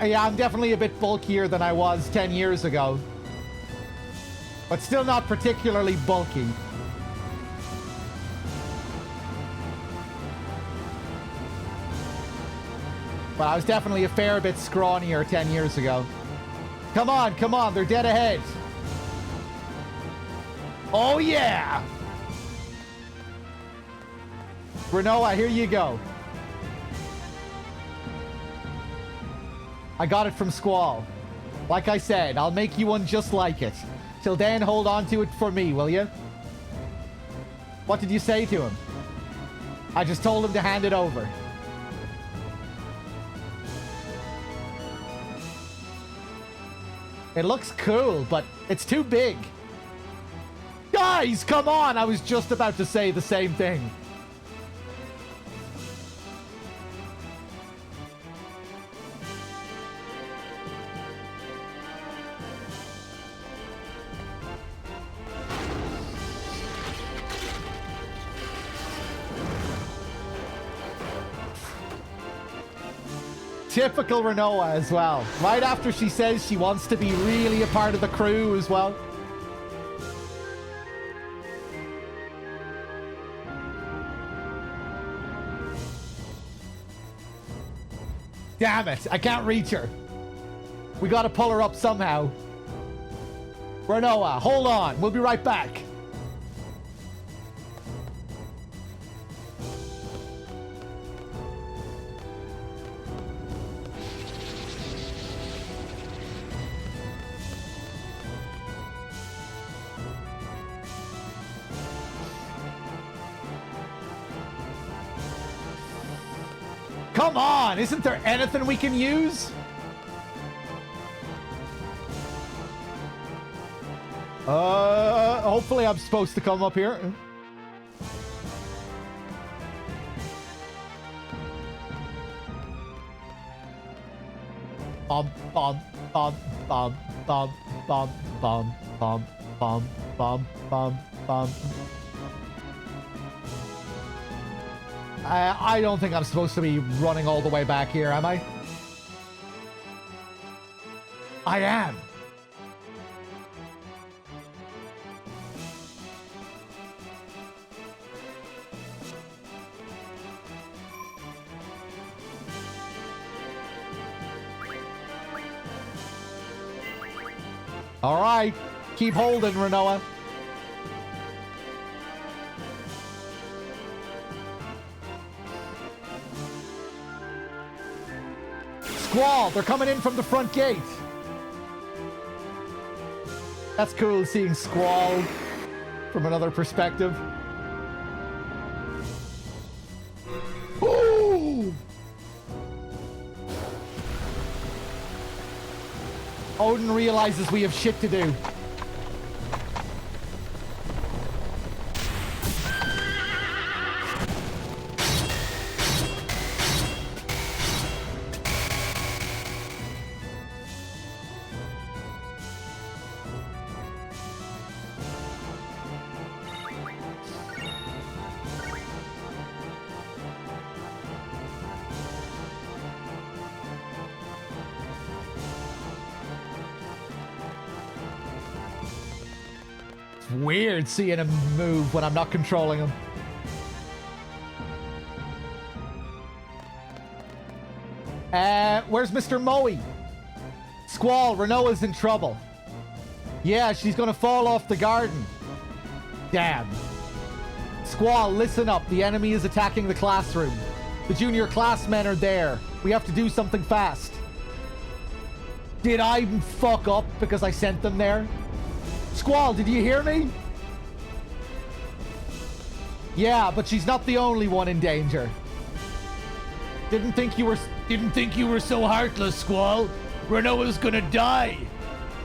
Yeah, I'm definitely a bit bulkier than I was 10 years ago. But still not particularly bulky. But I was definitely a fair bit scrawnier 10 years ago. Come on, they're dead ahead. Oh yeah! Renault, here you go. I got it from Squall. Like I said, I'll make you one just like it. Till then, hold on to it for me, will you? What did you say to him? I just told him to hand it over. It looks cool, but it's too big. Guys, come on! I was just about to say the same thing. Typical Renoa as well. Right after she says she wants to be really a part of the crew as well. Damn it, I can't reach her. We gotta pull her up somehow. Renoa, hold on. We'll be right back. Come on, isn't there anything we can use? Hopefully I'm supposed to come up here. Bum, bum, bum, bum, bum, bum, bum, bum, bum, bum, bum, bum. I don't think I'm supposed to be running all the way back here, am I? I am. All right. Keep holding, Renoa. Squall, they're coming in from the front gate. That's cool seeing Squall from another perspective. Ooh! Odin realizes we have shit to do. Weird seeing him move when I'm not controlling him. Where's Mr. Moe? Squall, Renoa's in trouble. Yeah, she's gonna fall off the garden. Damn. Squall, listen up. The enemy is attacking the classroom. The junior classmen are there. We have to do something fast. Did I fuck up because I sent them there? Squall, did you hear me? Yeah, but she's not the only one in danger. Didn't think you were so heartless, Squall. Renoa's gonna die.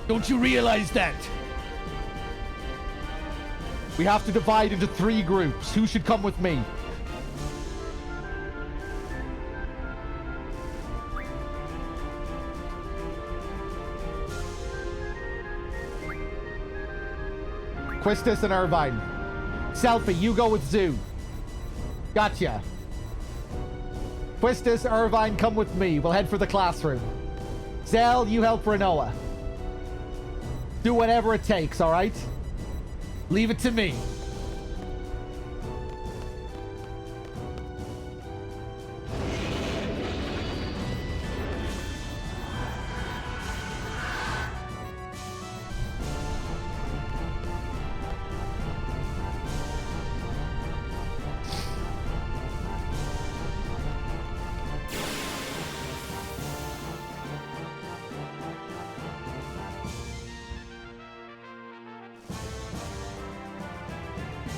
Don't you realize that? We have to divide into 3 groups. Who should come with me? Quistis and Irvine. Selfie, you go with Zoo. Gotcha. Quistis, Irvine, come with me. We'll head for the classroom. Zell, you help Renoa. Do whatever it takes, alright? Leave it to me.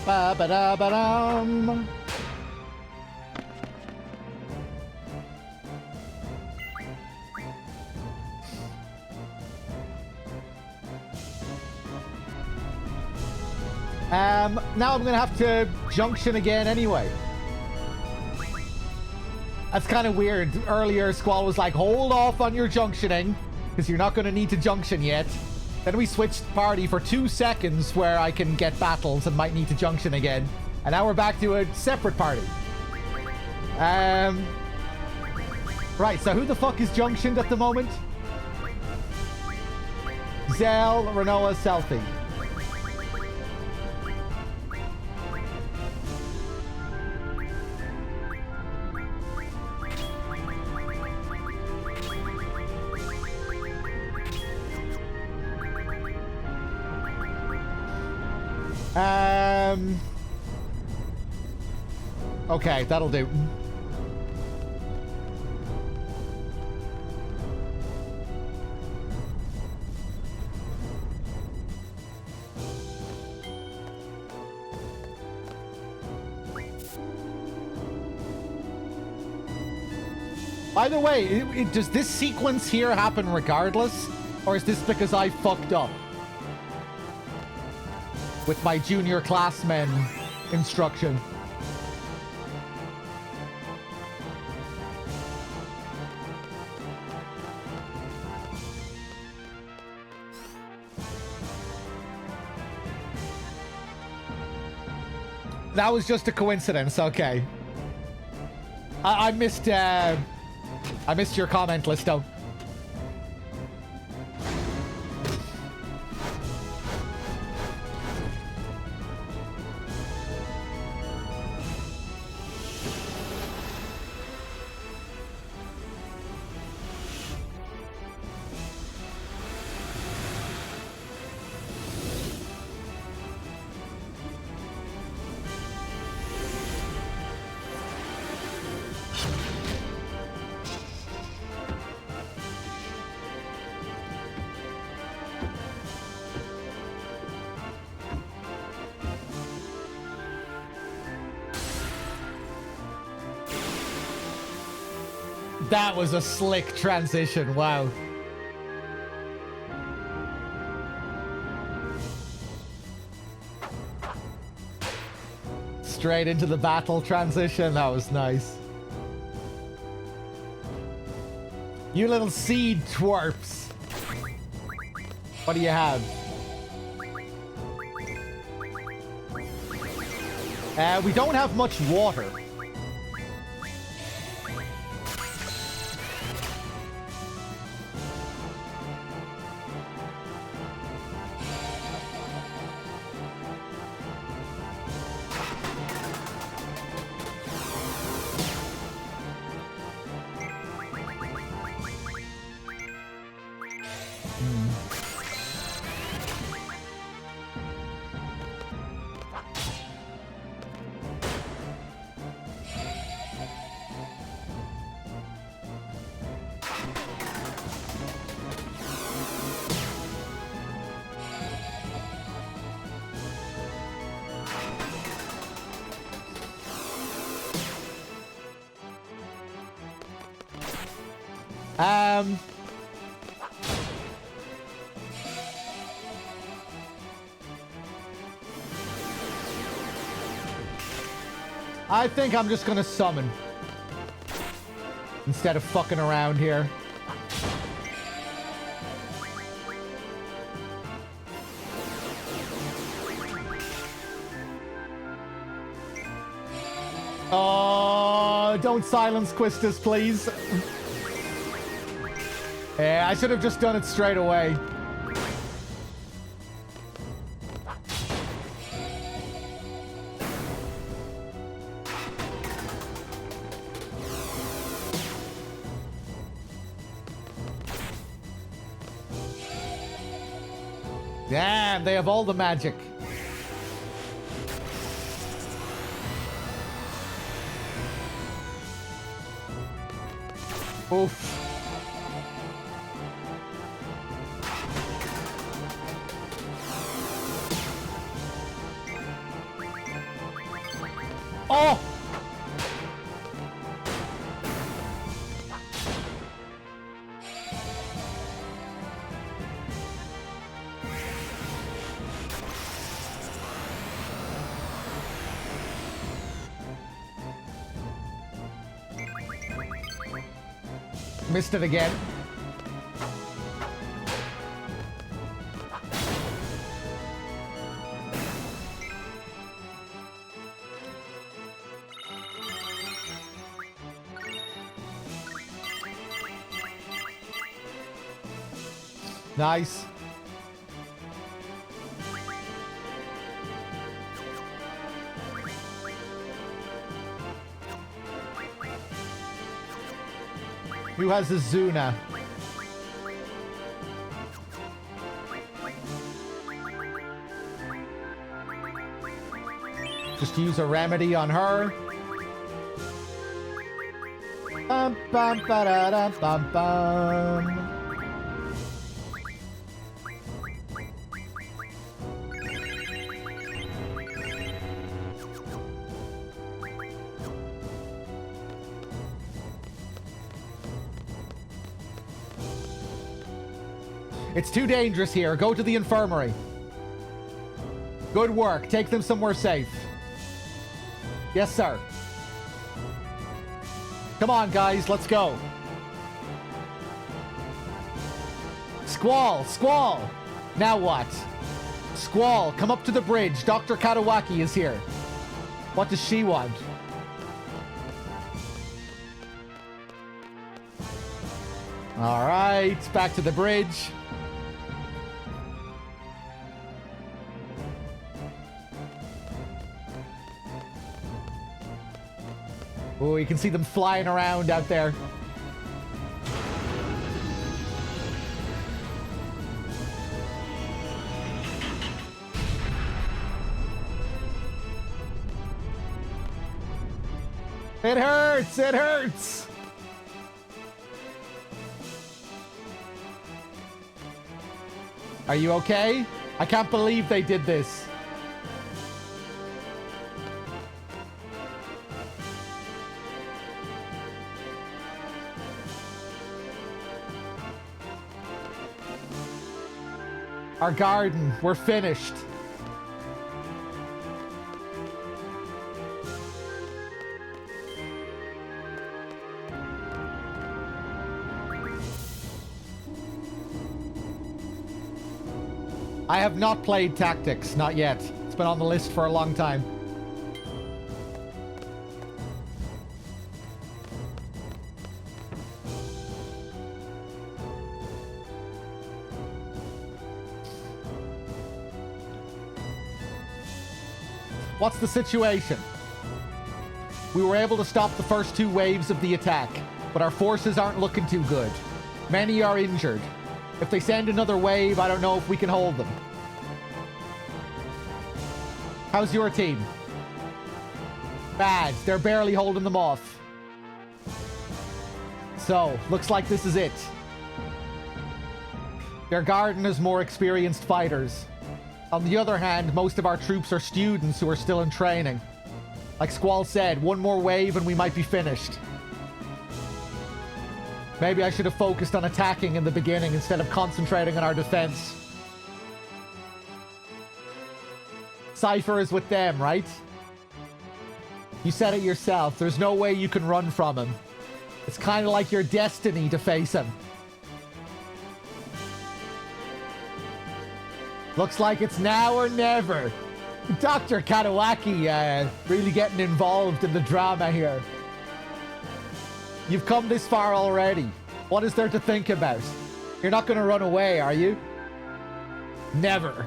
Ba-ba-da-ba-dum. Now I'm gonna have to junction again anyway. That's kind of weird. Earlier, Squall was like, hold off on your junctioning, because you're not gonna need to junction yet. Then we switched party for 2 seconds where I can get battles and might need to junction again. And now we're back to a separate party. Right, so who the fuck is junctioned at the moment? Zell, Renoa, Selfie. Okay, that'll do. By the way, does this sequence here happen regardless? Or is this because I fucked up with my junior classmen instruction? That was just a coincidence, okay. I missed your comment, Listo. That was a slick transition, wow. Straight into the battle transition, that was nice. You little seed twerps. What do you have? We don't have much water. I think I'm just gonna summon instead of fucking around here. Oh, don't silence Quistis, please. Yeah, I should have just done it straight away. Damn, they have all the magic. Oof. Oh! Missed it again. Nice. Who has a Zuna? Just use a remedy on her. Bum, bum, ba-da-da, bum, bum. It's too dangerous here. Go to the infirmary. Good work. Take them somewhere safe. Yes, sir. Come on, guys. Let's go. Squall. Squall. Now what? Squall, come up to the bridge. Dr. Katawaki is here. What does she want? All right. Back to the bridge. Oh, you can see them flying around out there. It hurts! It hurts! Are you okay? I can't believe they did this. Our garden, we're finished. I have not played Tactics, not yet. It's been on the list for a long time. What's the situation? We were able to stop the first two waves of the attack, but our forces aren't looking too good. Many are injured. If they send another wave, I don't know if we can hold them. How's your team? Bad. They're barely holding them off. So, looks like this is it. Their garden has more experienced fighters. On the other hand, most of our troops are students who are still in training. Like Squall said, one more wave and we might be finished. Maybe I should have focused on attacking in the beginning instead of concentrating on our defense. Cypher is with them, right? You said it yourself. There's no way you can run from him. It's kind of like your destiny to face him. Looks like it's now or never. Dr. Katawaki really getting involved in the drama here. You've come this far already. What is there to think about? You're not going to run away, are you? Never.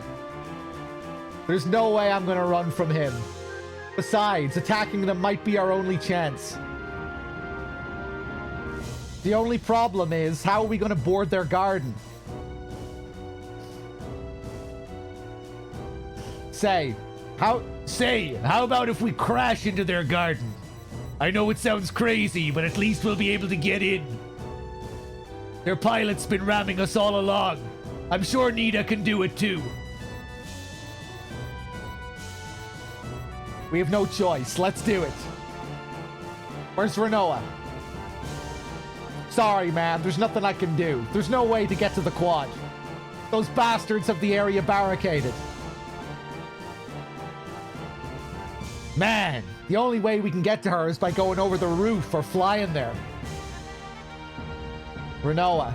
There's no way I'm going to run from him. Besides, attacking them might be our only chance. The only problem is, how are we going to board their garden? How about if we crash into their garden? I know it sounds crazy, but at least we'll be able to get in. Their pilot's been ramming us all along. I'm sure Nita can do it too. We have no choice. Let's do it. Where's Renoa? Sorry, man. There's nothing I can do. There's no way to get to the quad. Those bastards have the area barricaded. Man, the only way we can get to her is by going over the roof or flying there. Renoa.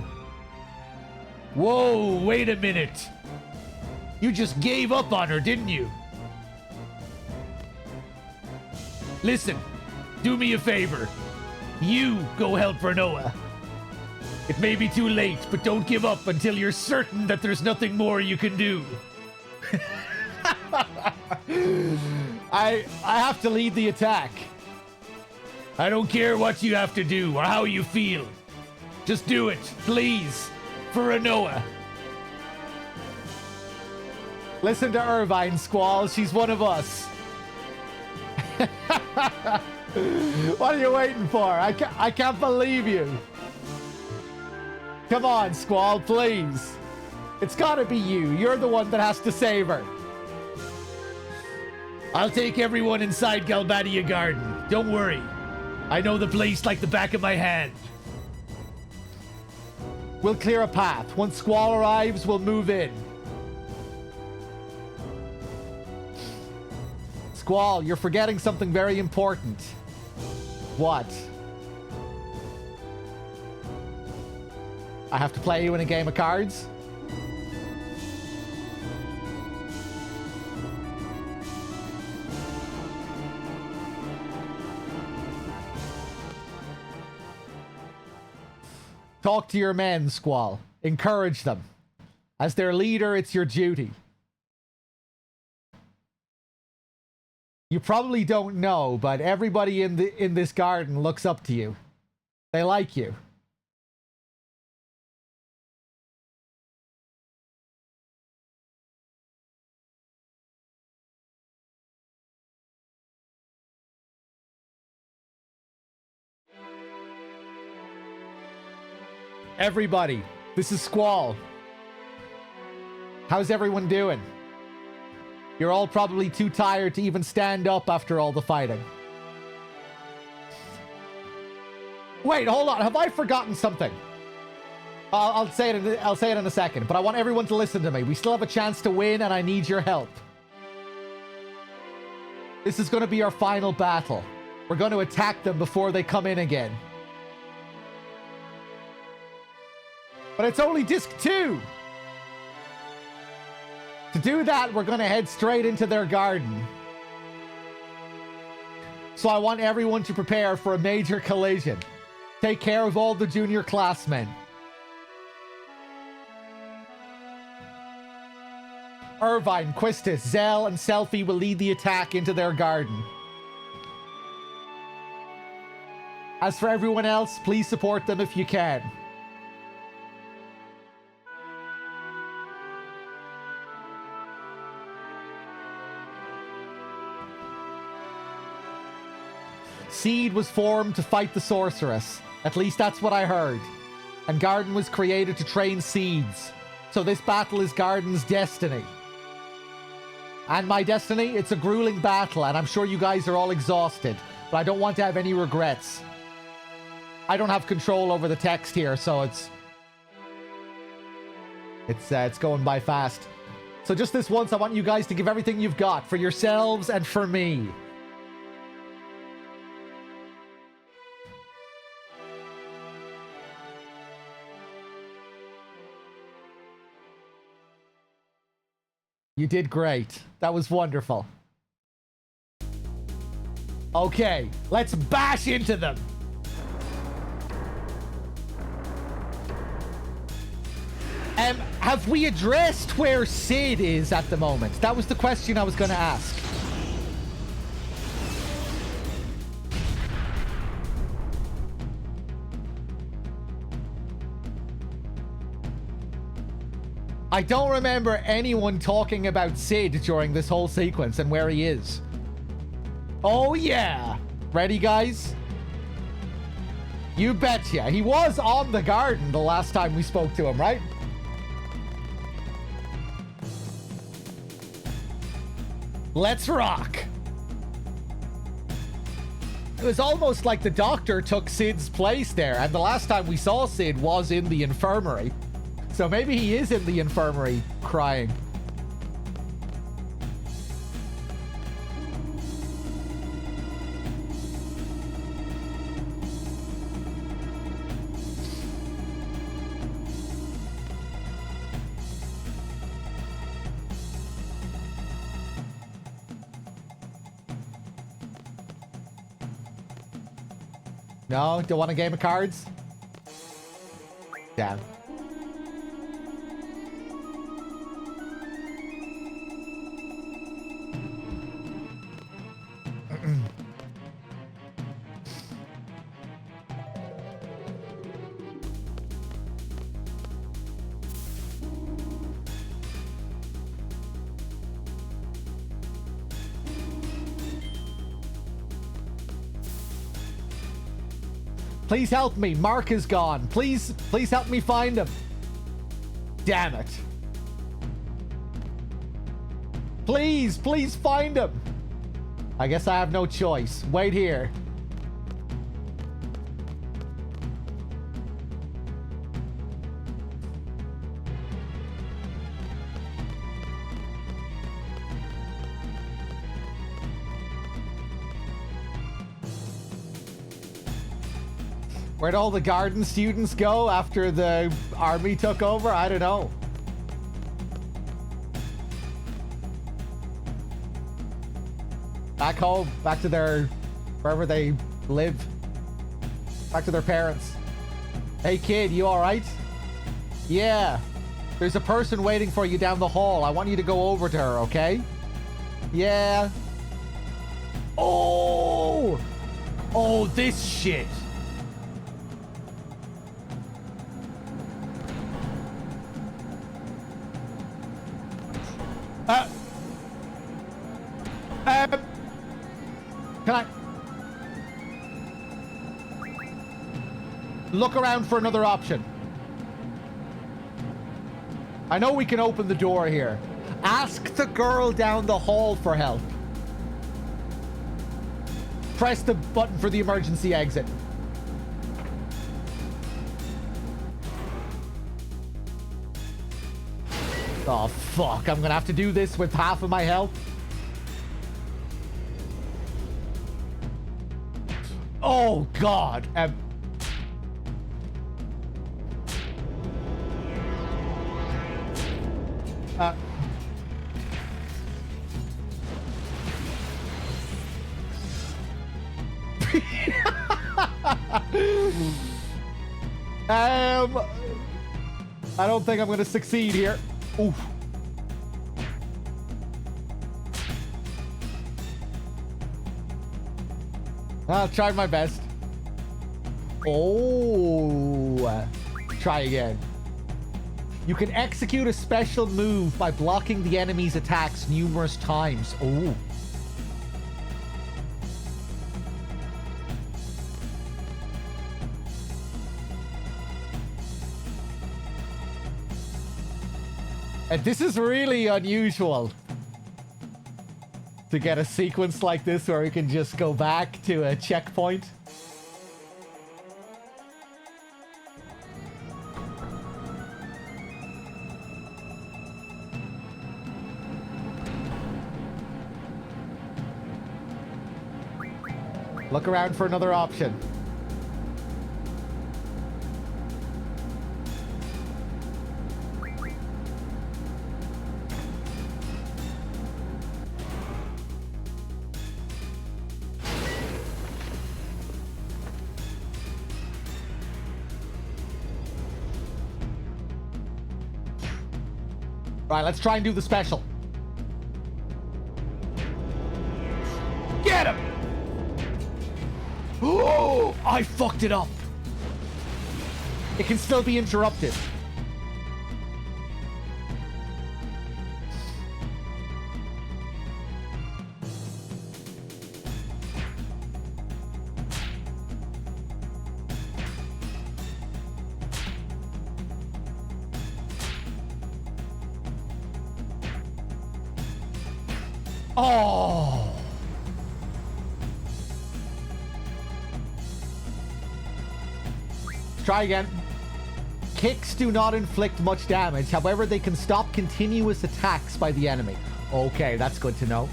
Whoa, wait a minute. You just gave up on her, didn't you? Listen, do me a favor. You go help Renoa. It may be too late, but don't give up until you're certain that there's nothing more you can do. I have to lead the attack. I don't care what you have to do or how you feel. Just do it, please, for Renoa. Listen to Irvine, Squall. She's one of us. What are you waiting for? I can't believe you. Come on, Squall, please. It's gotta be you. You're the one that has to save her. I'll take everyone inside Galbadia Garden. Don't worry. I know the place like the back of my hand. We'll clear a path. Once Squall arrives, we'll move in. Squall, you're forgetting something very important. What? I have to play you in a game of cards? Talk to your men, Squall. Encourage them. As their leader, it's your duty. You probably don't know, but everybody in this garden looks up to you. They like you. Everybody, this is Squall. How's everyone doing? You're all probably too tired to even stand up after all the fighting. Wait, hold on. Have I forgotten something? I'll say it in a second, but I want everyone to listen to me. We still have a chance to win, and I need your help. This is going to be our final battle. We're going to attack them before they come in again. But it's only disc 2. To do that, we're going to head straight into their garden. So I want everyone to prepare for a major collision. Take care of all the junior classmen. Irvine, Quistis, Zell, and Selfie will lead the attack into their garden. As for everyone else, please support them if you can. Seed was formed to fight the sorceress. At least that's what I heard. And Garden was created to train seeds. So this battle is Garden's destiny. And my destiny? It's a grueling battle, and I'm sure you guys are all exhausted. But I don't want to have any regrets. I don't have control over the text here, so it's going by fast. So just this once, I want you guys to give everything you've got for yourselves and for me. You did great. That was wonderful. Okay, let's bash into them. Have we addressed where Sid is at the moment? That was the question I was going to ask. I don't remember anyone talking about Sid during this whole sequence and where he is. Oh yeah. Ready, guys? You betcha. He was on the garden the last time we spoke to him, right? Let's rock. It was almost like the doctor took Sid's place there, and the last time we saw Sid was in the infirmary. So maybe he is in the infirmary crying. No? Don't want a game of cards? Damn. Please help me. Mark is gone. Please help me find him. Damn it. Please find him. I guess I have no choice. Wait here. Where'd all the garden students go after the army took over? I don't know. Back home, back to their, wherever they live. Back to their parents. Hey kid, you alright? Yeah. There's a person waiting for you down the hall. I want you to go over to her, okay? Yeah. Oh! Oh, this shit. Can I look around for another option? I know we can open the door here. Ask the girl down the hall for help. Press the button for the emergency exit. Oh, fuck. I'm gonna have to do this with half of my health. Oh, God. I don't think I'm gonna succeed here. Oof. I'll try my best. Oh. Try again. You can execute a special move by blocking the enemy's attacks numerous times. Oh. And this is really unusual to get a sequence like this where we can just go back to a checkpoint. Look around for another option. Right, let's try and do the special. Get him! Oh, I fucked it up. It can still be interrupted. Oh. Try again. Kicks do not inflict much damage. However, they can stop continuous attacks by the enemy. Okay, that's good to know.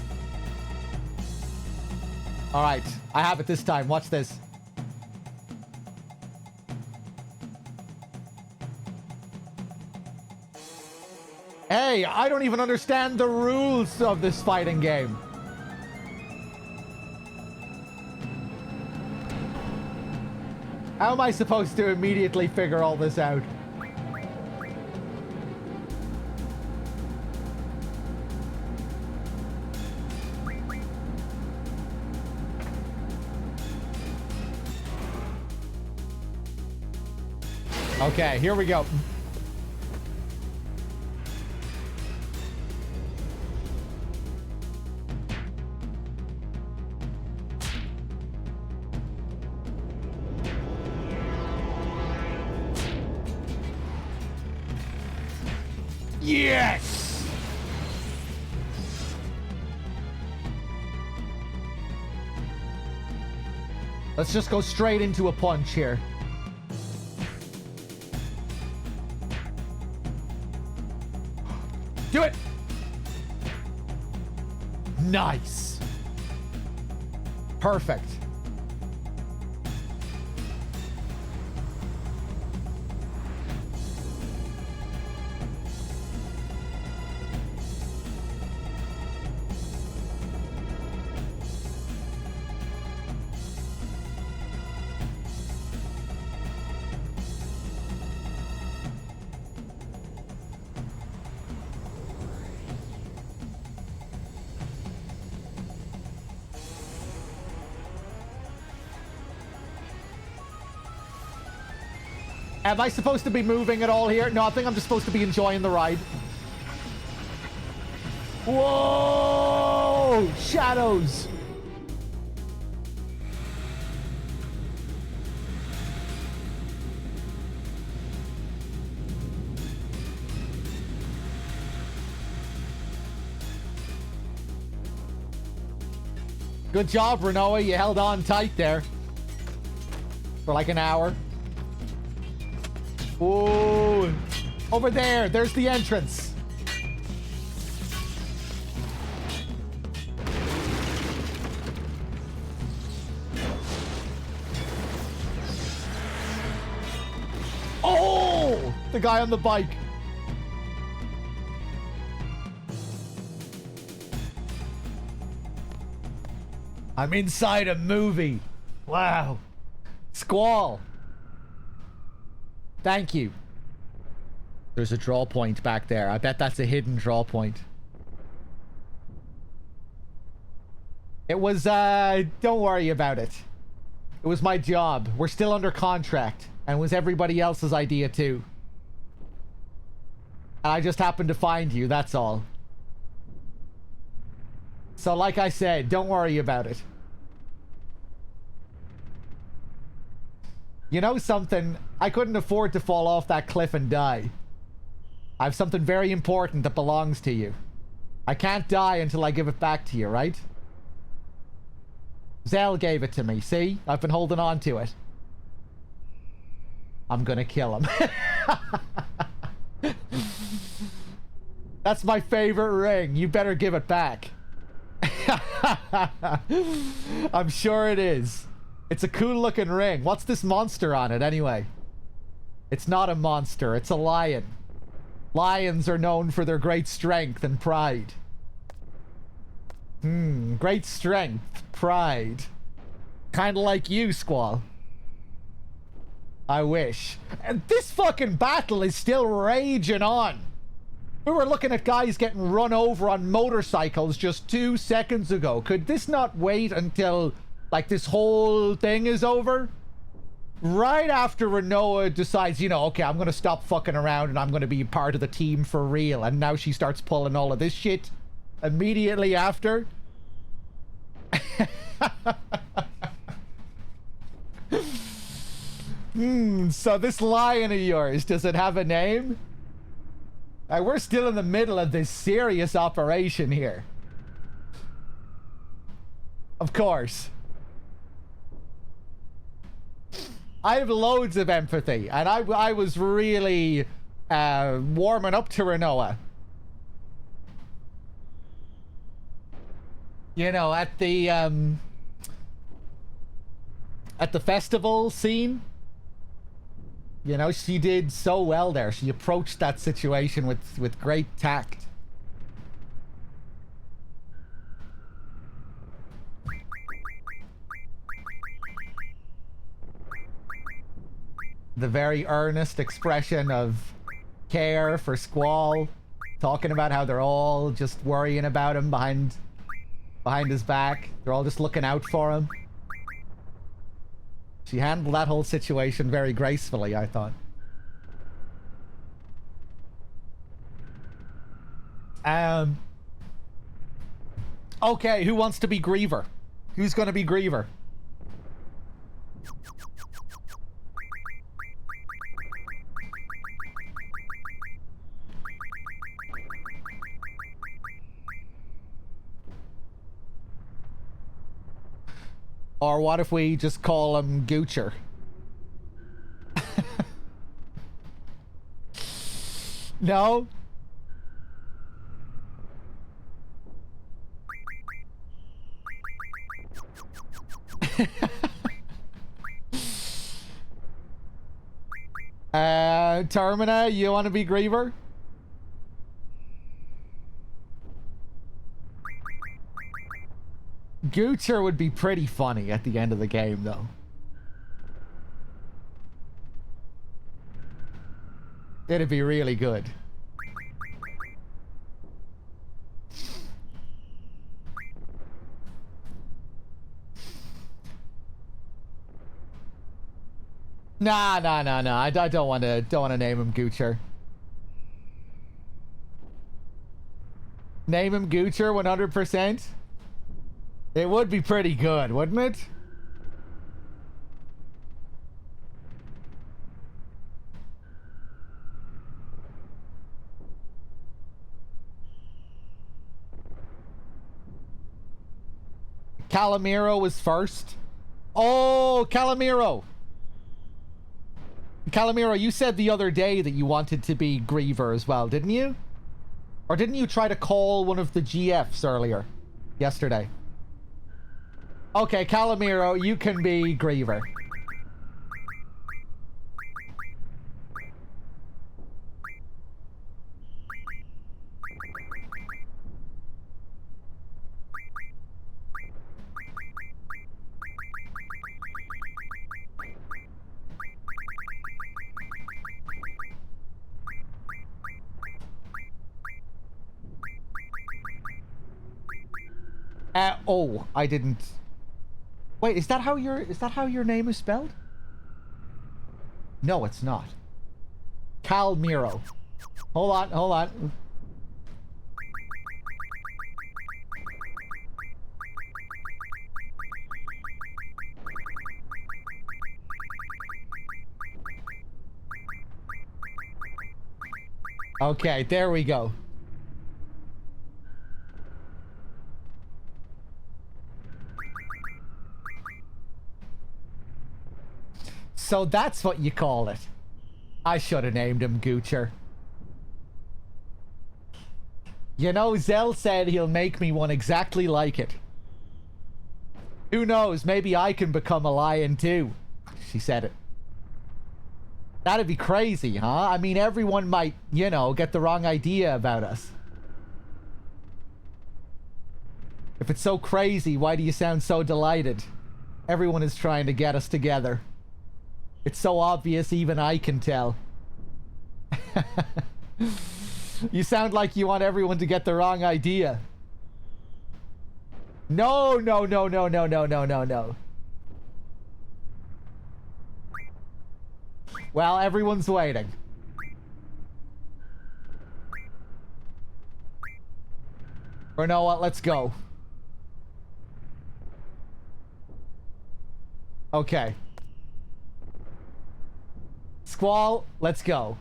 All right, I have it this time. Watch this. Hey, I don't even understand the rules of this fighting game. How am I supposed to immediately figure all this out? Okay, here we go. Yes! Let's just go straight into a punch here. Do it! Nice. Perfect. Am I supposed to be moving at all here? No, I think I'm just supposed to be enjoying the ride. Whoa! Shadows! Good job, Renoa. You held on tight there. For like an hour. Ooh. Over there. There's the entrance. Oh! The guy on the bike. I'm inside a movie. Wow. Squall. Thank you. There's a draw point back there. I bet that's a hidden draw point. It was, don't worry about it. It was my job. We're still under contract. And it was everybody else's idea too. And I just happened to find you, that's all. So like I said, don't worry about it. You know something? I couldn't afford to fall off that cliff and die. I have something very important that belongs to you. I can't die until I give it back to you, right? Zell gave it to me, see? I've been holding on to it. I'm gonna kill him. That's my favorite ring. You better give it back. I'm sure it is. It's a cool looking ring. What's this monster on it anyway? It's not a monster, it's a lion. Lions are known for their great strength and pride. Great strength, pride. Kinda like you, Squall. I wish. And this fucking battle is still raging on. We were looking at guys getting run over on motorcycles just 2 seconds ago. Could this not wait until, like, this whole thing is over? Right after Renoa decides, you know, okay, I'm gonna stop fucking around and I'm gonna be part of the team for real. And now she starts pulling all of this shit immediately after. So this lion of yours, does it have a name? We're still in the middle of this serious operation here. Of course. I have loads of empathy, and I was really warming up to Renoa. You know, at the festival scene. You know, she did so well there. She approached that situation with great tact. The very earnest expression of care for Squall, talking about how they're all just worrying about him behind his back. They're all just looking out for him. She handled that whole situation very gracefully, I thought. Okay, who wants to be Griever? Who's gonna be Griever? Or what if we just call him Goocher? No? Termina, you want to be Griever? Goocher would be pretty funny at the end of the game, though. It'd be really good. Nah. I don't want to name him Goocher. Name him Goocher 100%. It would be pretty good, wouldn't it? Calamiro was first. Oh, Calamiro! Calamiro, you said the other day that you wanted to be Griever as well, didn't you? Or didn't you try to call one of the GFs earlier? Yesterday. Okay, Calamiro, you can be Griever. Oh, I didn't. Wait, is that how your name is spelled? No, it's not. Calmiro. Hold on. Okay, there we go. So that's what you call it. I should have named him Goocher. You know, Zell said he'll make me one exactly like it. Who knows, maybe I can become a lion too. She said it. That'd be crazy, huh? I mean, everyone might, you know, get the wrong idea about us. If it's so crazy, why do you sound so delighted? Everyone is trying to get us together. It's so obvious, even I can tell. You sound like you want everyone to get the wrong idea. No. Well, everyone's waiting. Or know what? Let's go. Okay. Squall, let's go.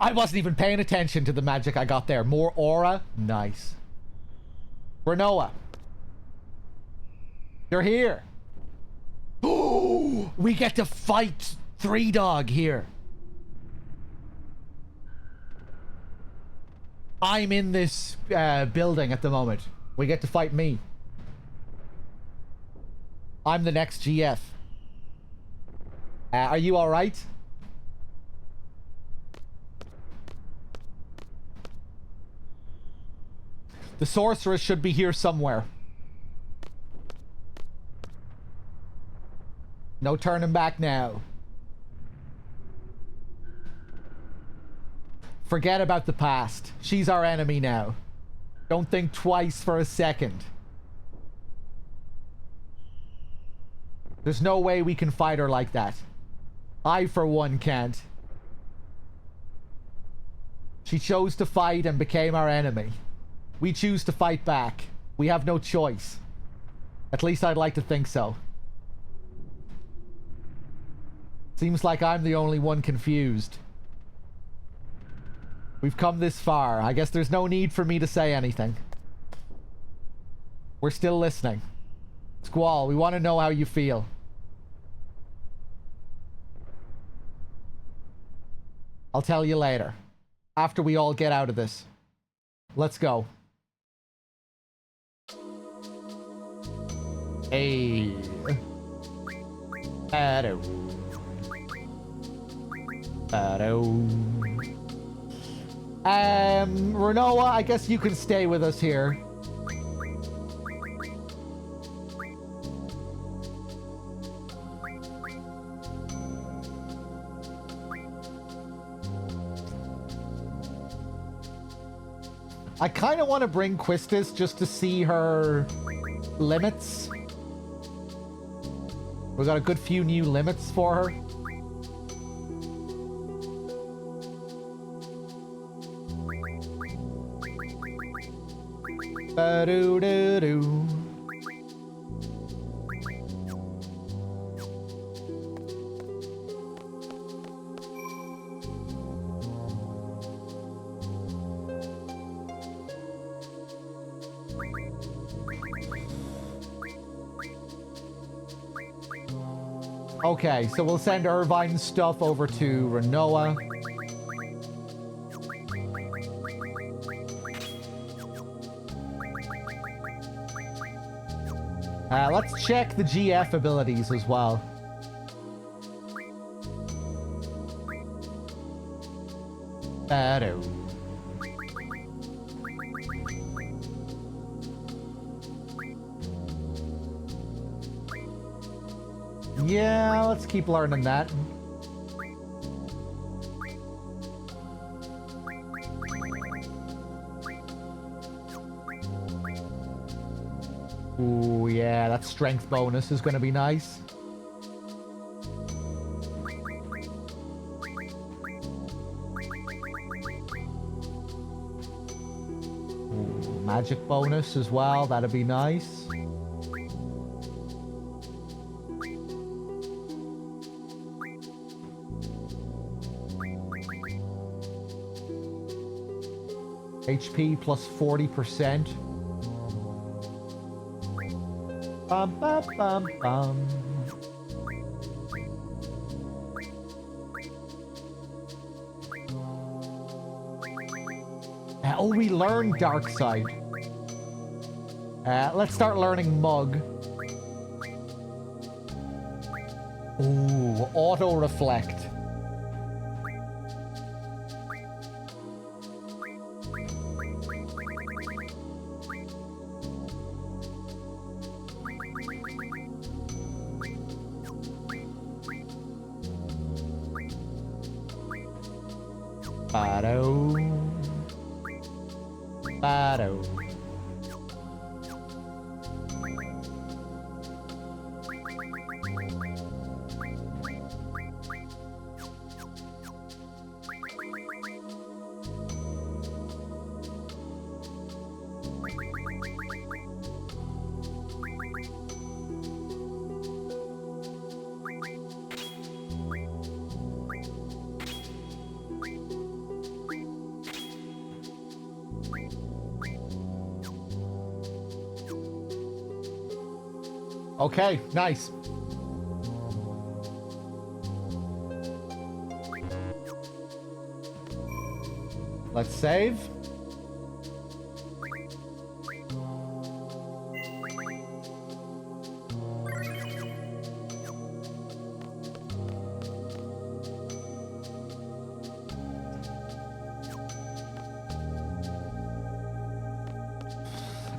I wasn't even paying attention to the magic I got there. More aura. Nice. Renoa. You're here. Oh, we get to fight Threedogg here. I'm in this building at the moment. We get to fight me. I'm the next GF. Are you alright? The sorceress should be here somewhere. No turning back now. Forget about the past. She's our enemy now. Don't think twice for a second. There's no way we can fight her like that. I, for one, can't. She chose to fight and became our enemy. We choose to fight back. We have no choice. At least I'd like to think so. Seems like I'm the only one confused. We've come this far. I guess there's no need for me to say anything. We're still listening. Squall, we want to know how you feel. I'll tell you later. After we all get out of this. Let's go. Hey. Hello. Hello. Renoa, I guess you can stay with us here. I kind of want to bring Quistis just to see her limits. We got a good few new limits for her. Ba-do-do-do. Okay, so we'll send Irvine's stuff over to Renoa. Let's check the GF abilities as well. Battle. Yeah, let's keep learning that. Ooh, yeah, that strength bonus is going to be nice. Ooh, magic bonus as well, that'd be nice. HP plus 40%. Bum, bum, bum, bum. Oh, we learned Dark Side. Let's start learning Mug. Ooh, Auto Reflect. Bado. Bado. Okay, nice. Let's save.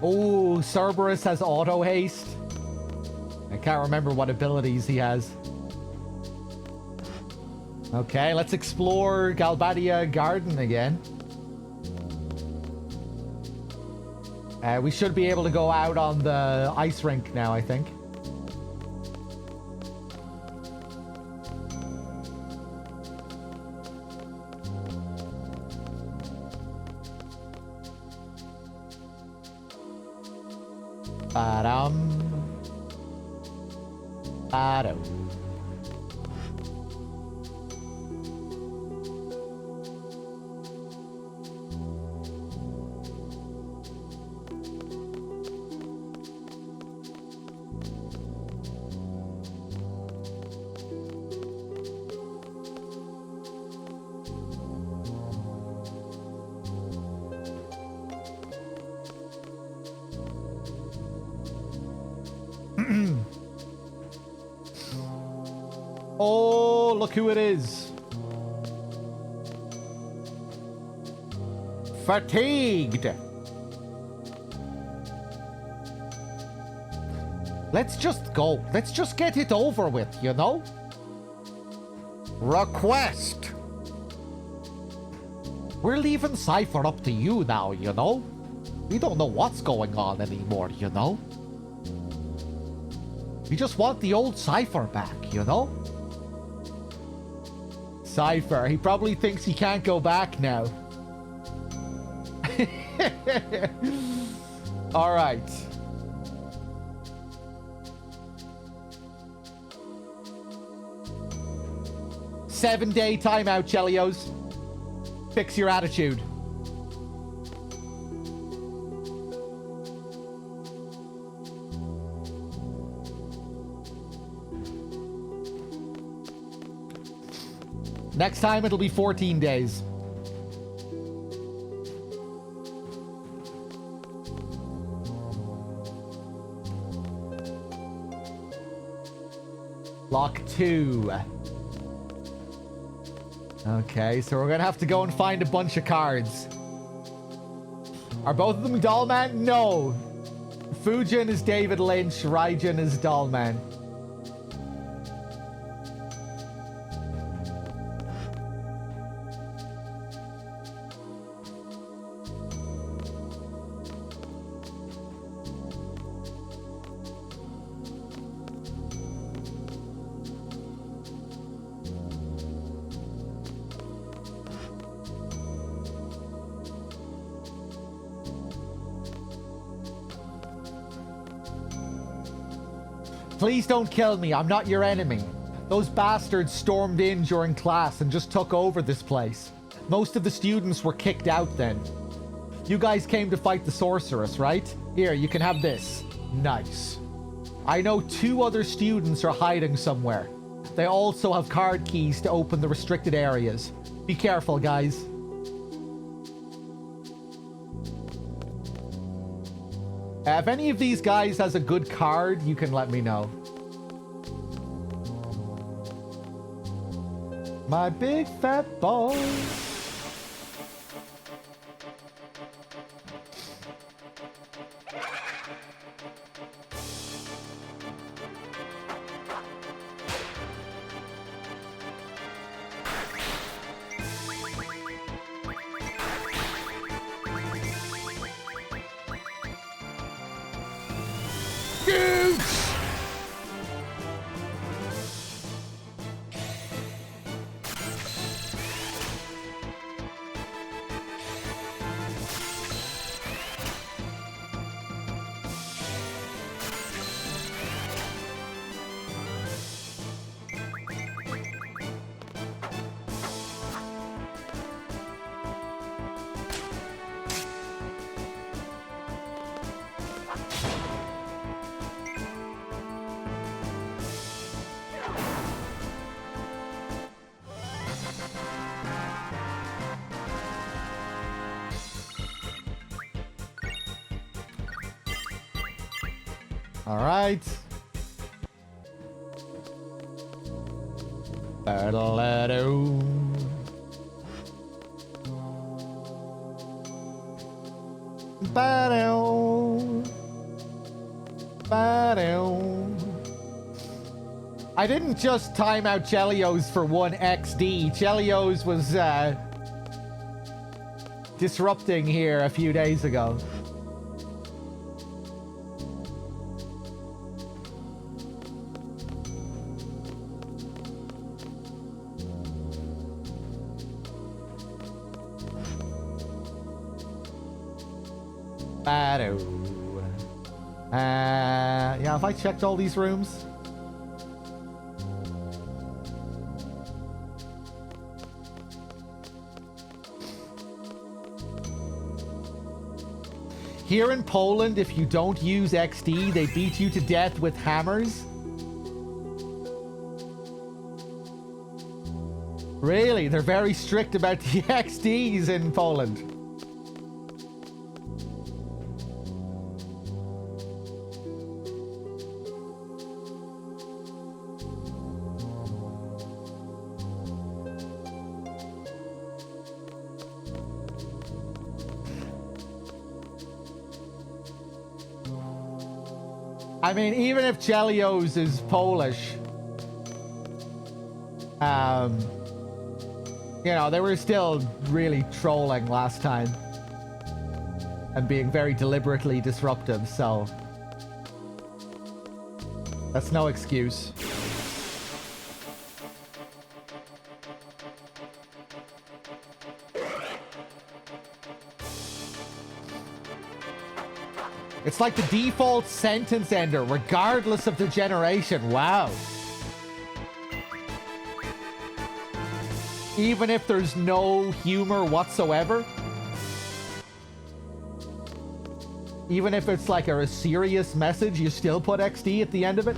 Oh, Cerberus has auto haste. I can't remember what abilities he has. Okay, let's explore Galbadia Garden again. We should be able to go out on the ice rink now, I think. Ba-dum. Ba-dum. Oh, look who it is. Fatigued. Let's just go. Let's just get it over with, you know? Request. We're leaving Cypher up to you now, you know? We don't know what's going on anymore, you know? We just want the old Cypher back, you know? Cypher, he probably thinks he can't go back now. All right. Seven-day timeout, Chelios. Fix your attitude. Next time it'll be 14 days. Lock 2. Okay, so we're gonna have to go and find a bunch of cards. Are both of them Dollman? No. Fujin is David Lynch, Raijin is Dollman. Please don't kill me. I'm not your enemy. Those bastards stormed in during class and just took over this place. Most of the students were kicked out then. You guys came to fight the sorceress, right? Here, you can have this. Nice. I know 2 other students are hiding somewhere. They also have card keys to open the restricted areas. Be careful, guys. If any of these guys has a good card, you can let me know. My big fat balls. All right. Ba-da-la-do. Ba-do. Ba-do. I didn't just time out Chelios for 1 XD. Chelios was disrupting here a few days ago. Yeah, have I checked all these rooms? Here in Poland, if you don't use XD, they beat you to death with hammers. Really? They're very strict about the XDs in Poland. I mean, even if Chelios is Polish, you know, they were still really trolling last time and being very deliberately disruptive, so that's no excuse. It's like the default sentence ender, regardless of the generation. Wow. Even if there's no humor whatsoever. Even if it's like a serious message, you still put XD at the end of it.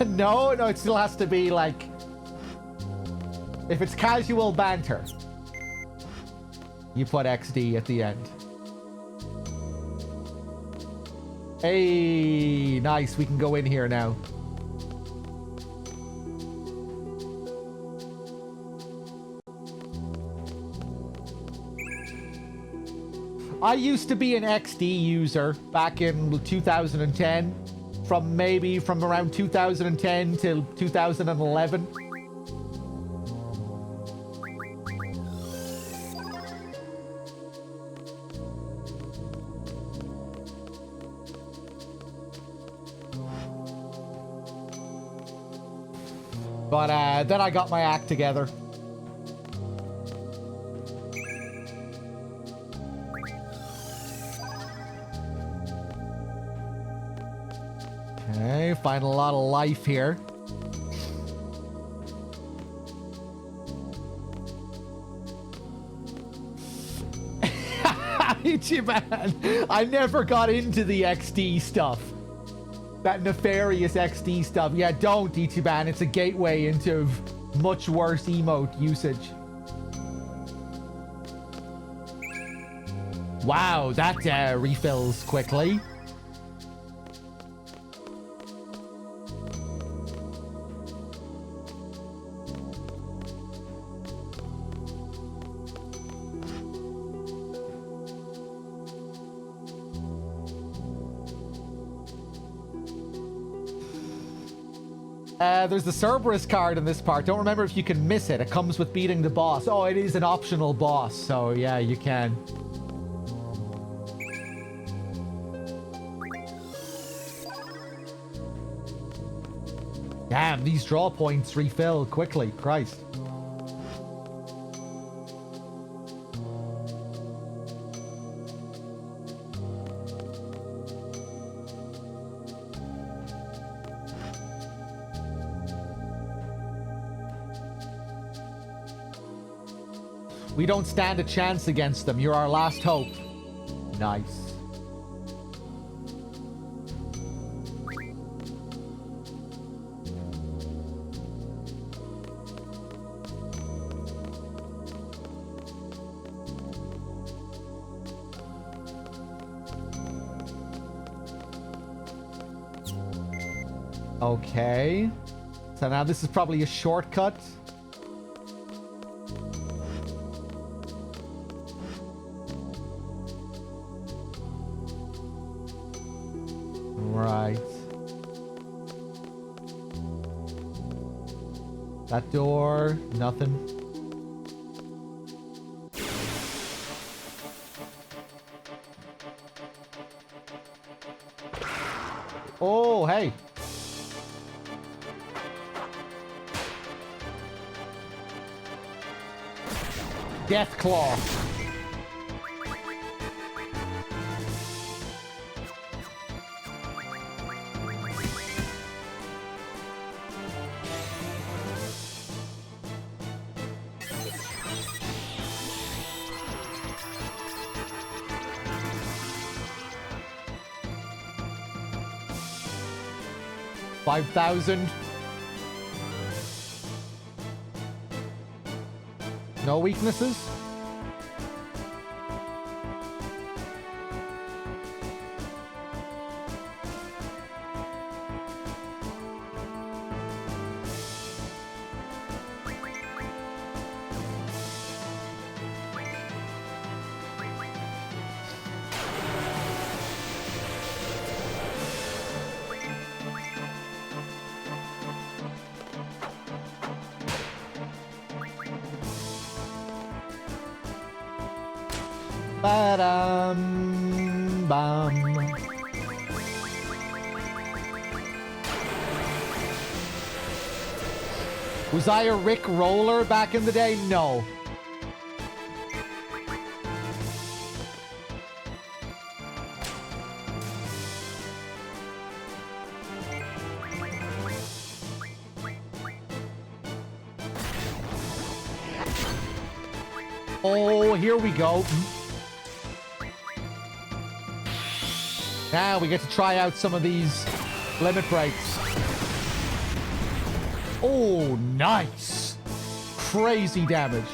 No, it still has to be like, if it's casual banter, you put XD at the end. Hey, nice. We can go in here now. I used to be an XD user back in 2010. From around 2010 till 2011. But then I got my act together. Okay, find a lot of life here. Ichiban, I never got into the XD stuff. That nefarious XD stuff. Yeah, don't, Ichiban. It's a gateway into much worse emote usage. Wow, that refills quickly. There's the Cerberus card in this part. Don't remember if you can miss it. It comes with beating the boss. Oh, it is an optional boss, so yeah, you can. Damn, these draw points refill quickly. Christ. We don't stand a chance against them. You're our last hope. Nice. Okay. So now this is probably a shortcut. Right. That door, nothing. Oh, hey. Death Claw. $5,000. No weaknesses? Ba-dum-bum. Was I a Rick Roller back in the day? No. Oh, here we go. Now we get to try out some of these limit breaks. Oh, nice. Crazy damage.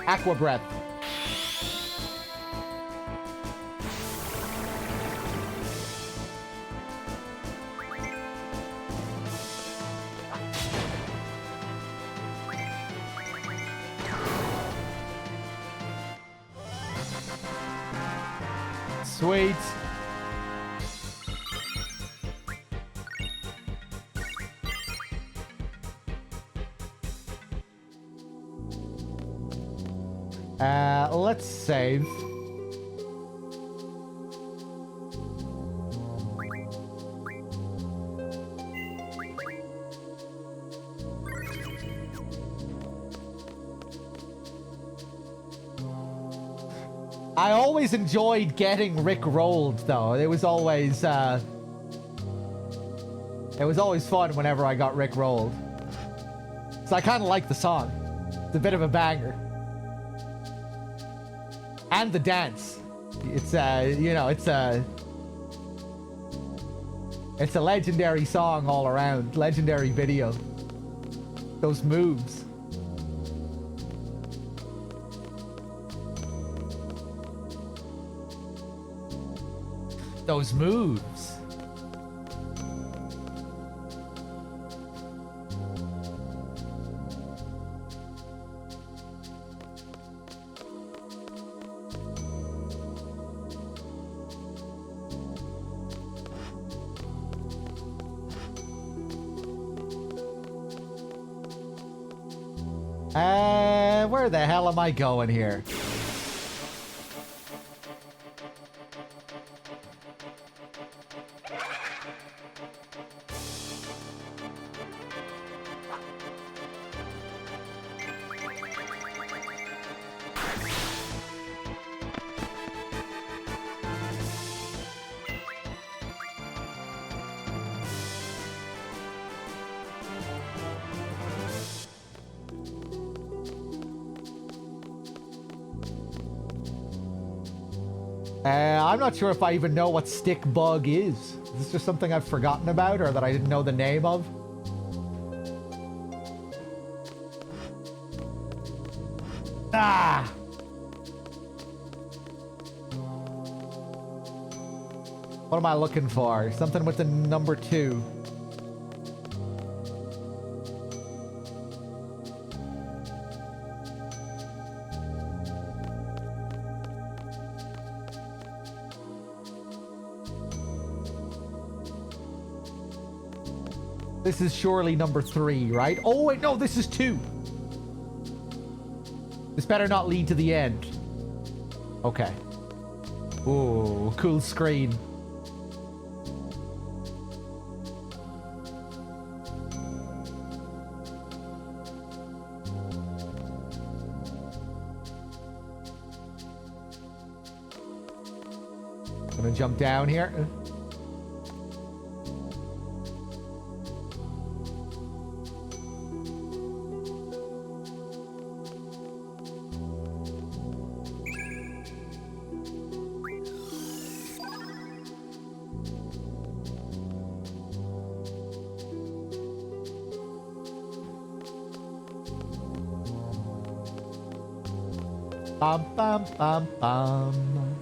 Aqua Breath. Sweet. Let's save. I always enjoyed getting Rick rolled, though. It was always fun whenever I got Rick rolled. So I kind of like the song. It's a bit of a banger. And the dance. It's it's a legendary song all around. Legendary video. Those moves. Those moves. Where the hell am I going here? I'm not sure if I even know what stick bug is. Is this just something I've forgotten about or that I didn't know the name of? Ah! What am I looking for? Something with the number 2. This is surely number 3, right? Oh, wait, no, this is 2. This better not lead to the end. Okay. Ooh, cool screen. Gonna jump down here. Bum, bum, bum, bum.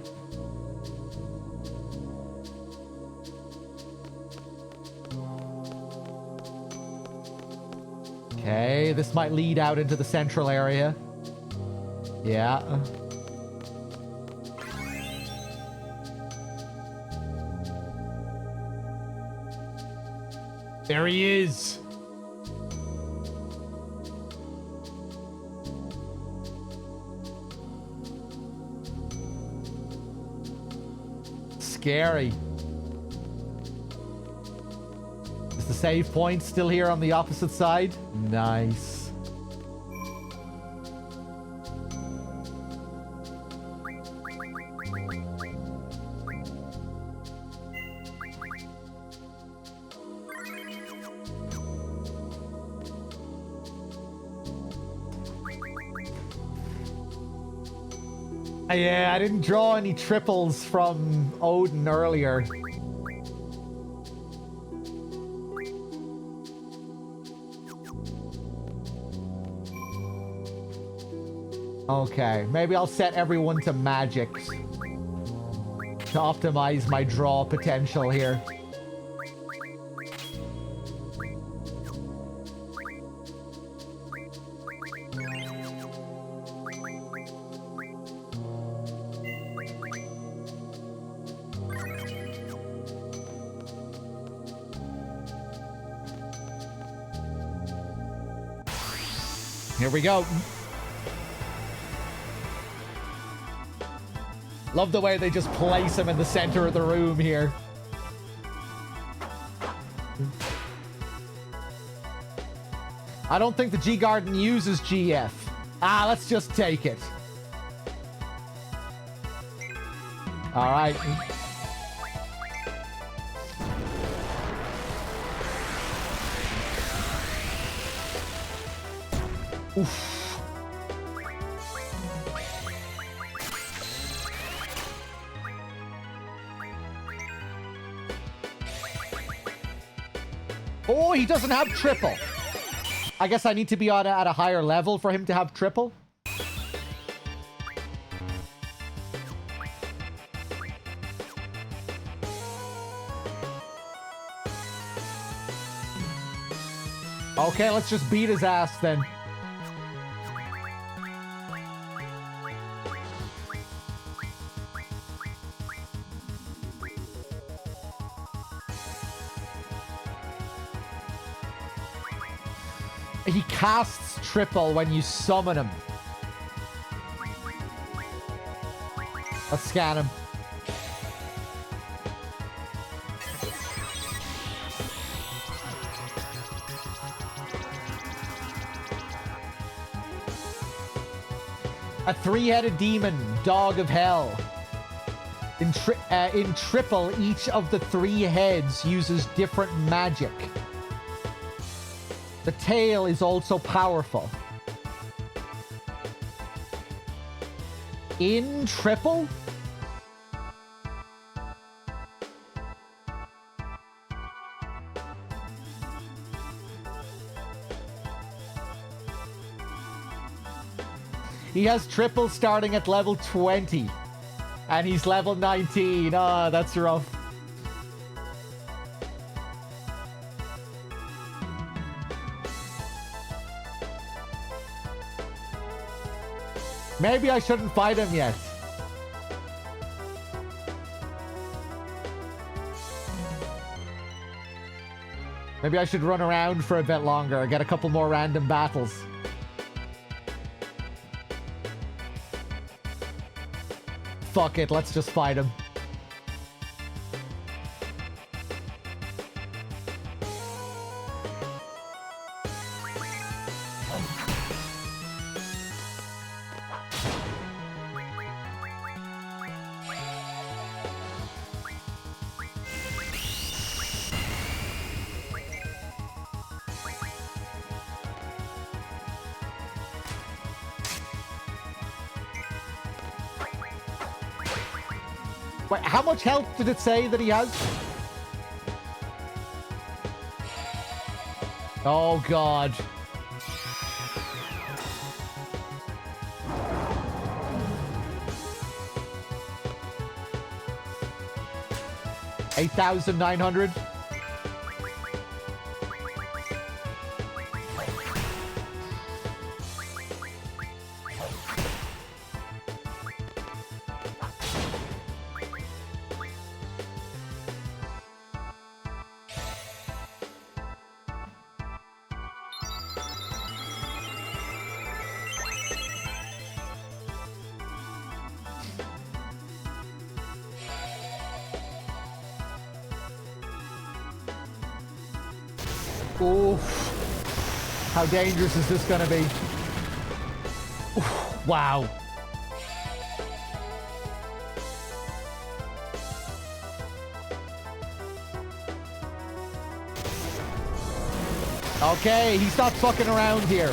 Okay, this might lead out into the central area. Yeah. There he is. Scary. Is the save point still here on the opposite side? Nice. Yeah, I didn't draw any triples from Odin earlier. Okay, maybe I'll set everyone to magic to optimize my draw potential here. Here we go. Love the way they just place him in the center of the room here. I don't think the G Garden uses GF. Ah, let's just take it. All right. Oof. Oh, he doesn't have triple. I guess I need to be at a higher level for him to have triple. Okay, let's just beat his ass then. He casts triple when you summon him. Let's scan him. A three-headed demon, dog of hell. In triple, each of the 3 heads uses different magic. The tail is also powerful. In triple? He has triple starting at level 20. And he's level 19. Ah, that's rough. Maybe I shouldn't fight him yet. Maybe I should run around for a bit longer, get a couple more random battles. Fuck it, let's just fight him. Wait, how much health did it say that he has? Oh, God. $8,900. Oof. How dangerous is this gonna be? Oof. Wow. Okay, he stopped fucking around here.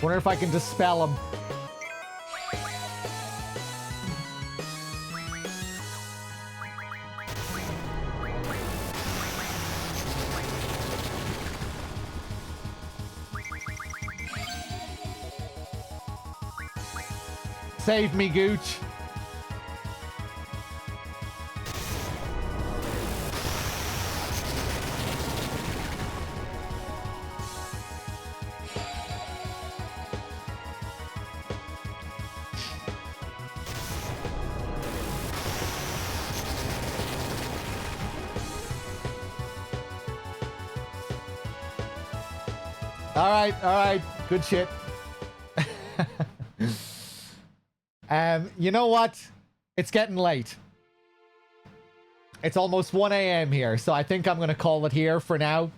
Wonder if I can dispel him. Save me, Gooch. All right, good shit. You know what? It's getting late. It's almost 1 a.m. here, so I think I'm going to call it here for now.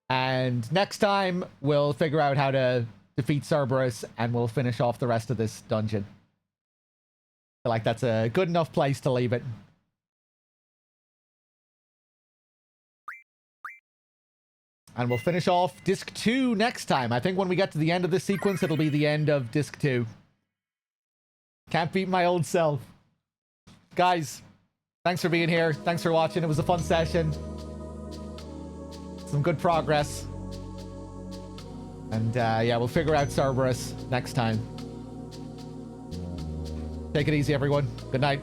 And next time, we'll figure out how to defeat Cerberus, and we'll finish off the rest of this dungeon. I feel like that's a good enough place to leave it. And we'll finish off Disc 2 next time. I think when we get to the end of this sequence, it'll be the end of Disc 2. Can't beat my old self. Guys, thanks for being here. Thanks for watching. It was a fun session. Some good progress. And yeah, we'll figure out Cerberus next time. Take it easy, everyone. Good night.